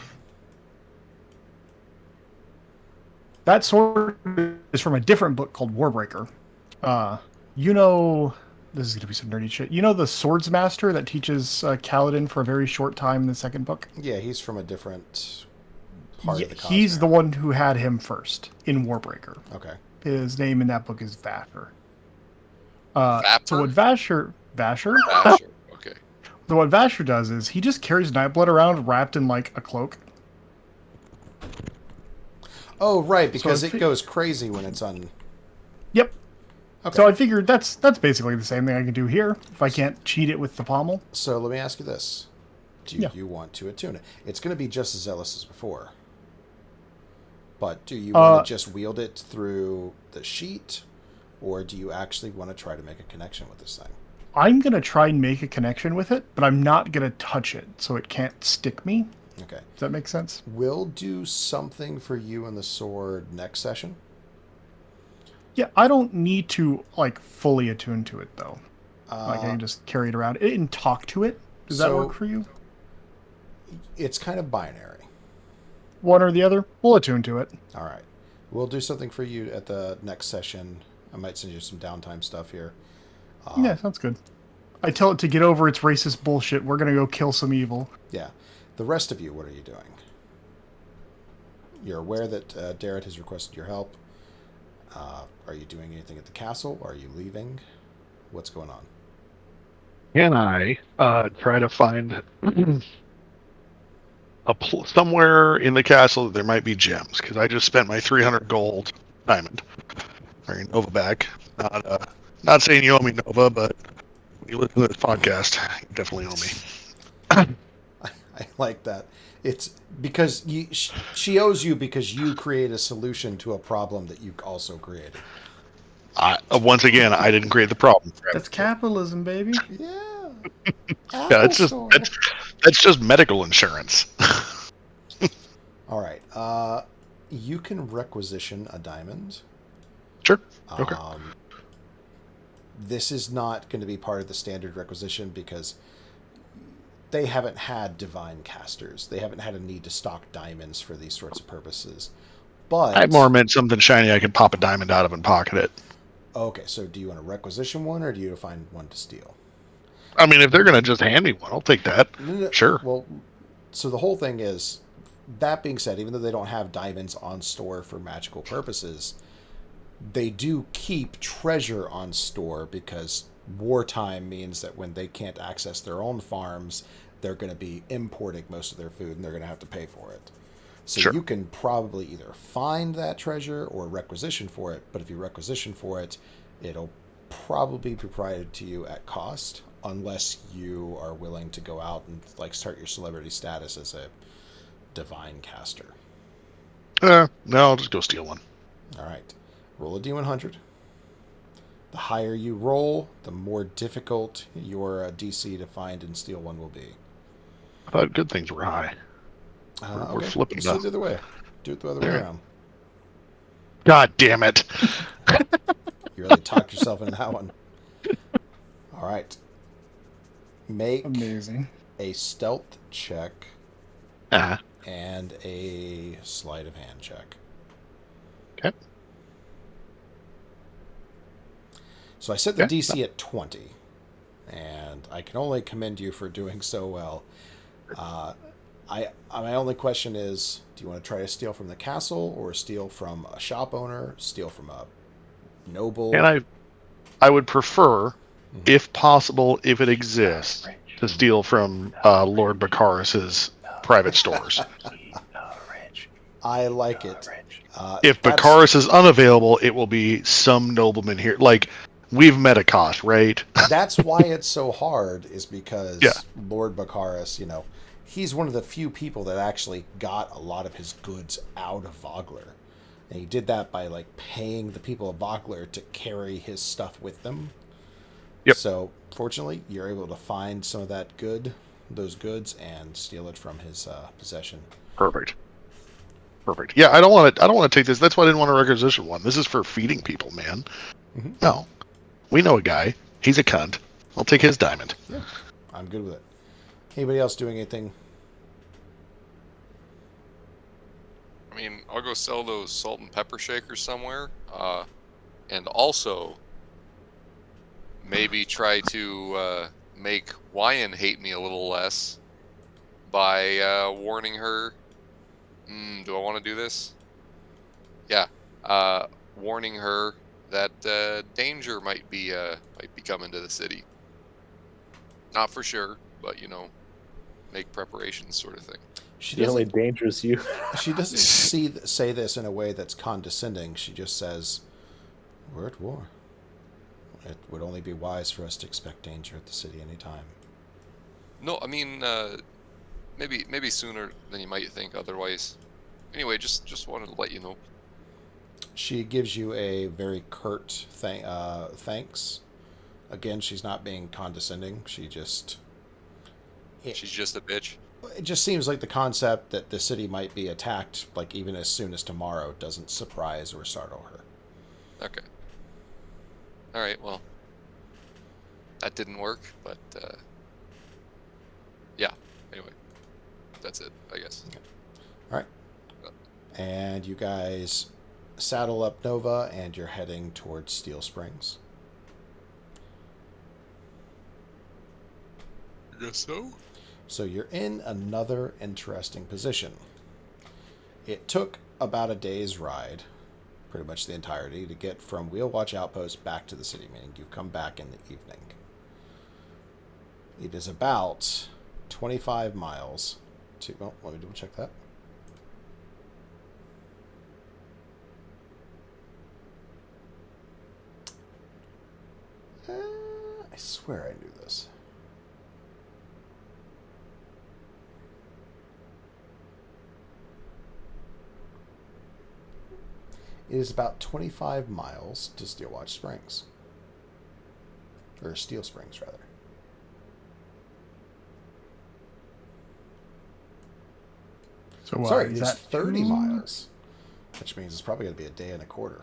That sword is from a different book called Warbreaker. You know... This is going to be some nerdy shit. You know the Swords Master that teaches Kaladin for a very short time in the second book? Yeah, he's from a different part Yeah, of the Cosmere. he's the one who had him first in Warbreaker. Okay. His name in that book is Vasher. Vapor? So what Vasher... Basher. Okay. So what Vasher does is he just carries Nightblood around wrapped in like a cloak. Oh, right, because I it goes crazy when it's on. Yep. Okay. So I figured that's basically the same thing I can do here if I can't cheat it with the pommel. So let me ask you this: do Yeah. you want to attune it? It's going to be just as zealous as before. But do you want to just wield it through the sheet, or do you actually want to try to make a connection with this thing? I'm gonna try and make a connection with it, but I'm not gonna touch it so it can't stick me. Okay. Does that make sense? We'll do something for you and the sword next session. Yeah, I don't need to like fully attune to it though. Like I can just carry it around and talk to it. Does that so- work for you? It's kind of binary. One or the other? We'll attune to it. All right. We'll do something for you at the next session. I might send you some downtime stuff here. Yeah, sounds good. I tell it to get over its racist bullshit. We're gonna go kill some evil. Yeah. The rest of you, what are you doing? You're aware that Darrett has requested your help. Are you doing anything at the castle? Are you leaving? What's going on? Can I try to find somewhere in the castle that there might be gems? Because I just spent my 300 gold diamond. Or Nova back. Not saying you owe me Nova, but when you listen to this podcast, you definitely owe me. I like that. It's because she owes you because you create a solution to a problem that you also created. Once again, I didn't create the problem. That's capitalism, baby. Yeah. Yeah, Apple it's just Store. that's just medical insurance. All right. You can requisition a diamond. Sure. Okay. This is not going to be part of the standard requisition because they haven't had divine casters. They haven't had a need to stock diamonds for these sorts of purposes. But I more meant something shiny I could pop a diamond out of and pocket it. okay, so do you want to requisition one or do you find one to steal? I mean, if they're gonna just hand me one, I'll take that. No. Sure. Well, so the whole thing is, that being said, even though they don't have diamonds on store for magical purposes, they do keep treasure on store because wartime means that when they can't access their own farms, they're going to be importing most of their food and they're going to have to pay for it. So Sure. you can probably either find that treasure or requisition for it, but if you requisition for it, it'll probably be provided to you at cost unless you are willing to go out and like start your celebrity status as a divine caster. No, I'll just go steal one. All right. Roll a d100. The higher you roll, the more difficult your DC to find and steal one will be. I thought good things were high. We're flipping Let's it do up. it the other way. Do it the other way All right. around. God damn it! You really talked yourself into that one. All right. Make Amazing. a stealth check Uh, and a sleight of hand check. okay. So I set the Okay. DC at 20, and I can only commend you for doing so well. My only question is, do you want to try to steal from the castle or steal from a shop owner, steal from a noble? And I would prefer, if possible, if it exists, to steal from Lord Baccharis's private stores. I like it. If Baccharis is unavailable, it will be some nobleman here. Like, we've met a cost, right? That's why it's so hard, is because Yeah. Lord Baccharis, he's one of the few people that actually got a lot of his goods out of Vogler. And he did that by like paying the people of Vogler to carry his stuff with them. Yep. So fortunately, you're able to find some of those goods, and steal it from his possession. Perfect. Yeah, I don't want to take this. That's why I didn't want to requisition one. This is for feeding people, man. Mhm. No, we know a guy. He's a cunt. I'll take his diamond. Yeah, I'm good with it. Anybody else doing anything? I mean, I'll go sell those salt and pepper shakers somewhere. And also, maybe try to make Wyan hate me a little less by warning her. Do I want to do this? Yeah. Warning her that danger might be coming to the city. Not for sure, but make preparations, sort of thing. She The only doesn't. danger is you. She doesn't say this in a way that's condescending. She just says, "We're at war. It would only be wise for us to expect danger at the city any time." No, I mean, maybe sooner than you might think. Otherwise, anyway, just wanted to let you know. She gives you a very curt thanks. Again, she's not being condescending. She's just a bitch. It just seems like the concept that the city might be attacked, like even as soon as tomorrow, doesn't surprise or startle her. Okay. All right. Well, that didn't work, but yeah. Anyway, that's it, I guess. All right. And you guys saddle up Nova, and you're heading towards Steel Springs. I guess so. So you're in another interesting position. It took about a day's ride, pretty much the entirety, to get from Wheelwatch Outpost back to the city, meaning you come back in the evening. It is about 25 miles to... Well, let me double check that. I swear I knew this. It is about 25 miles to Steelwatch Springs. Or Steel Springs, rather. So Sorry, is it's that 30 2? miles. Which means it's probably going to be a day and a quarter.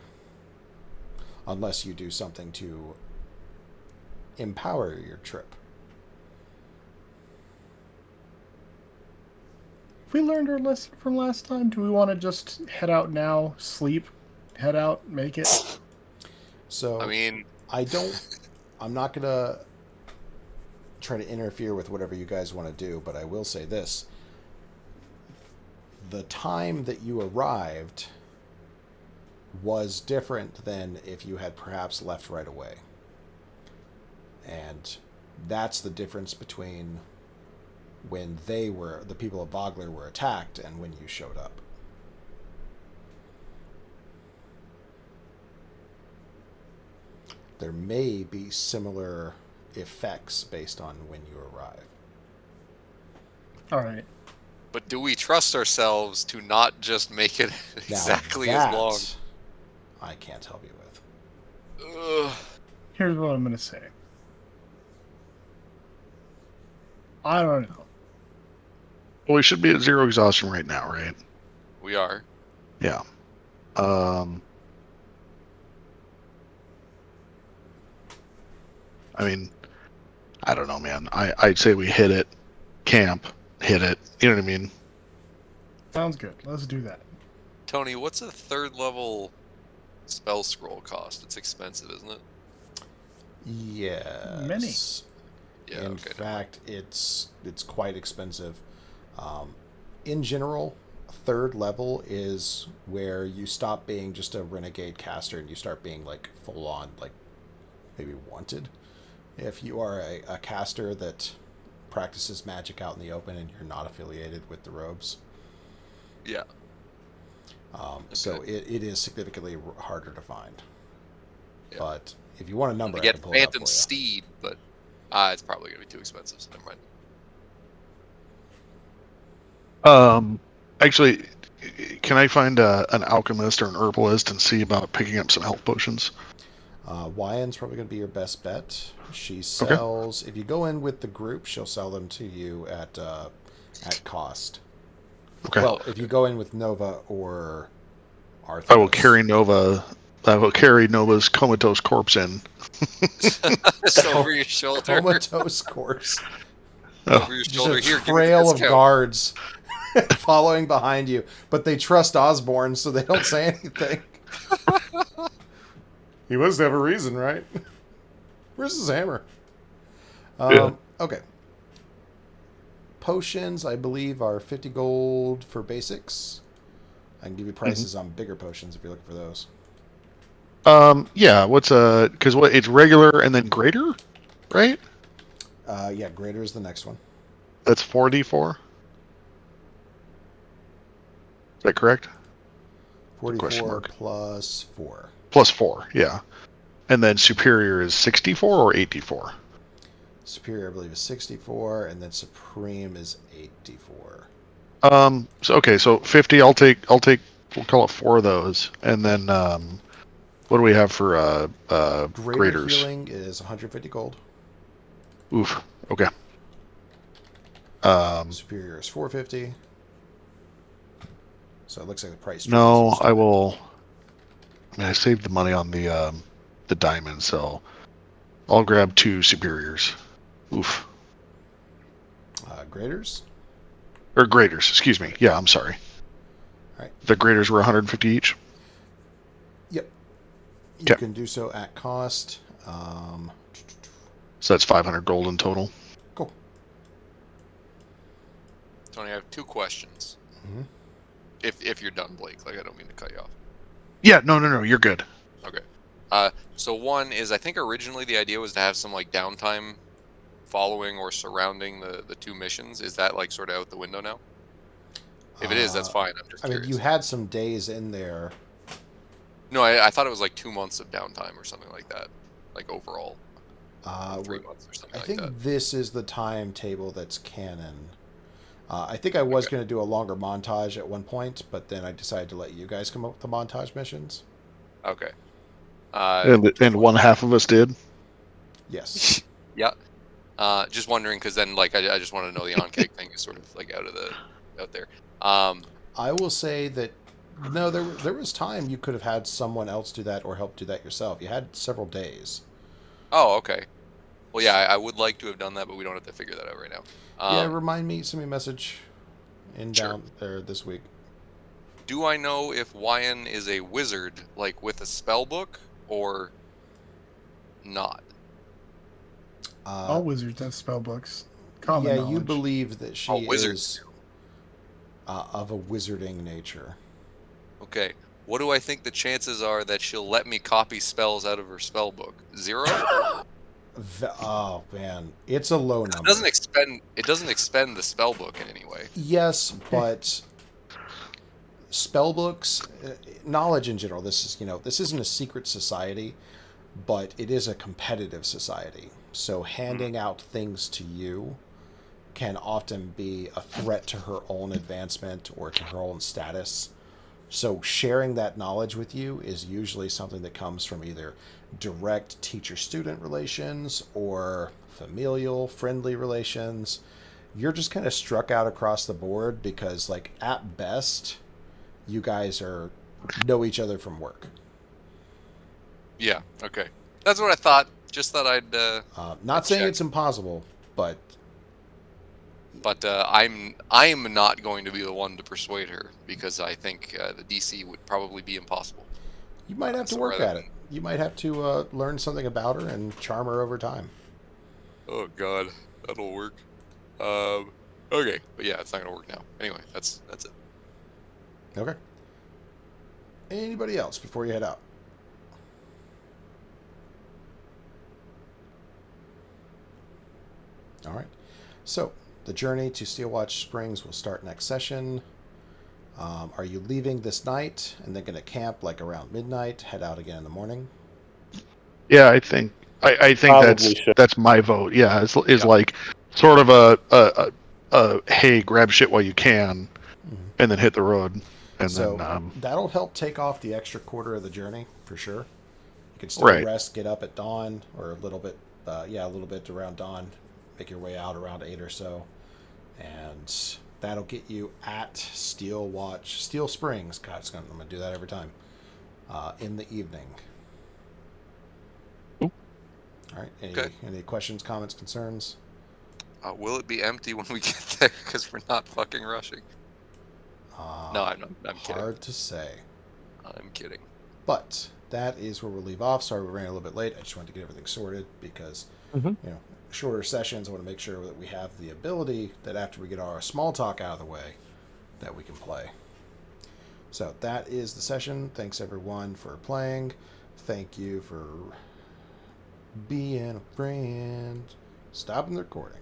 Unless you do something to empower your trip. If we learned our lesson from last time, do we want to just head out now, sleep, head out, make it? So, I mean, I'm not going to try to interfere with whatever you guys want to do, but I will say this. The time that you arrived was different than if you had perhaps left right away. And that's the difference between when the people of Vogler were attacked and when you showed up. There may be similar effects based on when you arrive. All right. but do we trust ourselves to not just make it exactly as long? I can't help you with. Ugh. Here's what I'm going to say. I don't know. Well, we should be at 0 exhaustion right now, right? We are. Yeah. I mean, I don't know, man. I'd say we hit it, camp, hit it. You know what I mean? Sounds good. Let's do that. Tony, what's a 3rd level spell scroll cost? It's expensive, isn't it? Yes. Many. Yeah. In okay, fact, it's quite expensive. In general, 3rd level is where you stop being just a renegade caster and you start being like full on, like maybe wanted. If you are a caster that practices magic out in the open and you're not affiliated with the robes. Yeah. So it is significantly harder to find. Yeah. But if you want a number, I I get can pull it up for Phantom you. Steed, but it's probably going to be too expensive, so never mind. Actually, can I find an alchemist or an herbalist and see about picking up some health potions? Wyann's probably going to be your best bet. She sells. If you go in with the group, she'll sell them to you at cost. Okay. Well, if you go in with Nova or Arthur, I will carry Nova. I will carry Nova's comatose corpse in. Just over your shoulder. comatose corpse. Over your Just shoulder. a Here, give me trail the of discount. guards following behind you, but they trust Osborne, so they don't say anything. He must have a reason, right? Where's his hammer? Yeah. Okay. Potions, I believe, are 50 gold for basics. I can give you prices on bigger potions if you're looking for those. Yeah. Because it's regular and then greater, right? Yeah, greater is the next one. That's 4d4. Is that correct? 44 plus 4. Plus 4, yeah. And then superior is 64 or 84. Superior, I believe, is 64, and then Supreme is 84. So 50. I'll take. We'll call it 4 of those, and then what do we have for Greater graders? healing is 150 gold. Oof. Okay. Superior is 450. So it looks like the price. No, I will. I mean, I saved the money on the diamond, so I'll grab 2 superiors. Oof. Graders. Or graders, excuse me. Yeah, I'm sorry. All right. The graders were 150 each. Yep. You Okay. can do so at cost. So that's 500 gold in total. Cool. Tony, I have 2 questions. Mhm. If you're done, Blake. Like, I don't mean to cut you off. Yeah, no, you're good. Okay. So one is, I think originally the idea was to have some like downtime following or surrounding the 2 missions. Is that like sort of out the window now? If it is, that's fine. I'm just I curious. mean, you had some days in there. No, I thought it was like 2 months of downtime or something like that. Like overall, 3 months or something I like think that. this is the timetable that's canon. I think I was going to do a longer montage at one point, but then I decided to let you guys come up with the montage missions. Okay. And one half of us did. Yes. Yeah. Just wondering, because then, like, I just want to know the on-cake thing is sort of like out there. I will say that no, there was time you could have had someone else do that or help do that yourself. You had several days. Oh, okay. Well, yeah, I would like to have done that, but we don't have to figure that out right now. Yeah, remind me, send me a message in Sure. down there this week. Do I know if Wyan is a wizard, like with a spell book, or not? All wizards have spell books. Common Yeah, knowledge. you believe that she Oh, wizards is of a wizarding nature. Okay. What do I think the chances are that she'll let me copy spells out of her spell book? 0? Oh man, it's a low number. It doesn't expend the spell book in any way. Yes, but spell books, knowledge in general. This isn't a secret society, but it is a competitive society. So handing out things to you can often be a threat to her own advancement or to her own status. So sharing that knowledge with you is usually something that comes from either direct teacher-student relations or familial, friendly relations. You're just kind of struck out across the board because, like, at best, you guys know each other from work. Yeah, okay. That's what I thought. Just thought I'd Not saying check. it's impossible, but But I'm not going to be the one to persuade her, because I think the DC would probably be impossible. you might have to So work rather at it. You might have to learn something about her and charm her over time. Oh God, that'll work. Okay, but yeah, it's not gonna work now. Anyway, that's it. Okay. Anybody else before you head out? All right. So the journey to Steelwatch Springs will start next session. Are you leaving this night and then going to camp like around midnight? Head out again in the morning. Yeah, I think Probably should. that's my vote. Yeah, is Yeah. like sort of a hey, grab shit while you can, and then hit the road, and So then that'll help take off the extra quarter of the journey for sure. You can still Right. rest, get up at dawn, or a little bit around dawn. Make your way out around 8 or so, and that'll get you at Steel Springs. God, I'm gonna do that every time. In the evening. Cool. All right. Okay. Any questions, comments, concerns? Will it be empty when we get there? Because we're not fucking rushing. No, I'm not. I'm kidding. Hard to say. I'm kidding. But that is where we'll leave off. Sorry we ran a little bit late. I just wanted to get everything sorted because, shorter sessions. I want to make sure that we have the ability that after we get our small talk out of the way, that we can play. So that is the session. Thanks everyone for playing. Thank you for being a friend. Stopping the recording.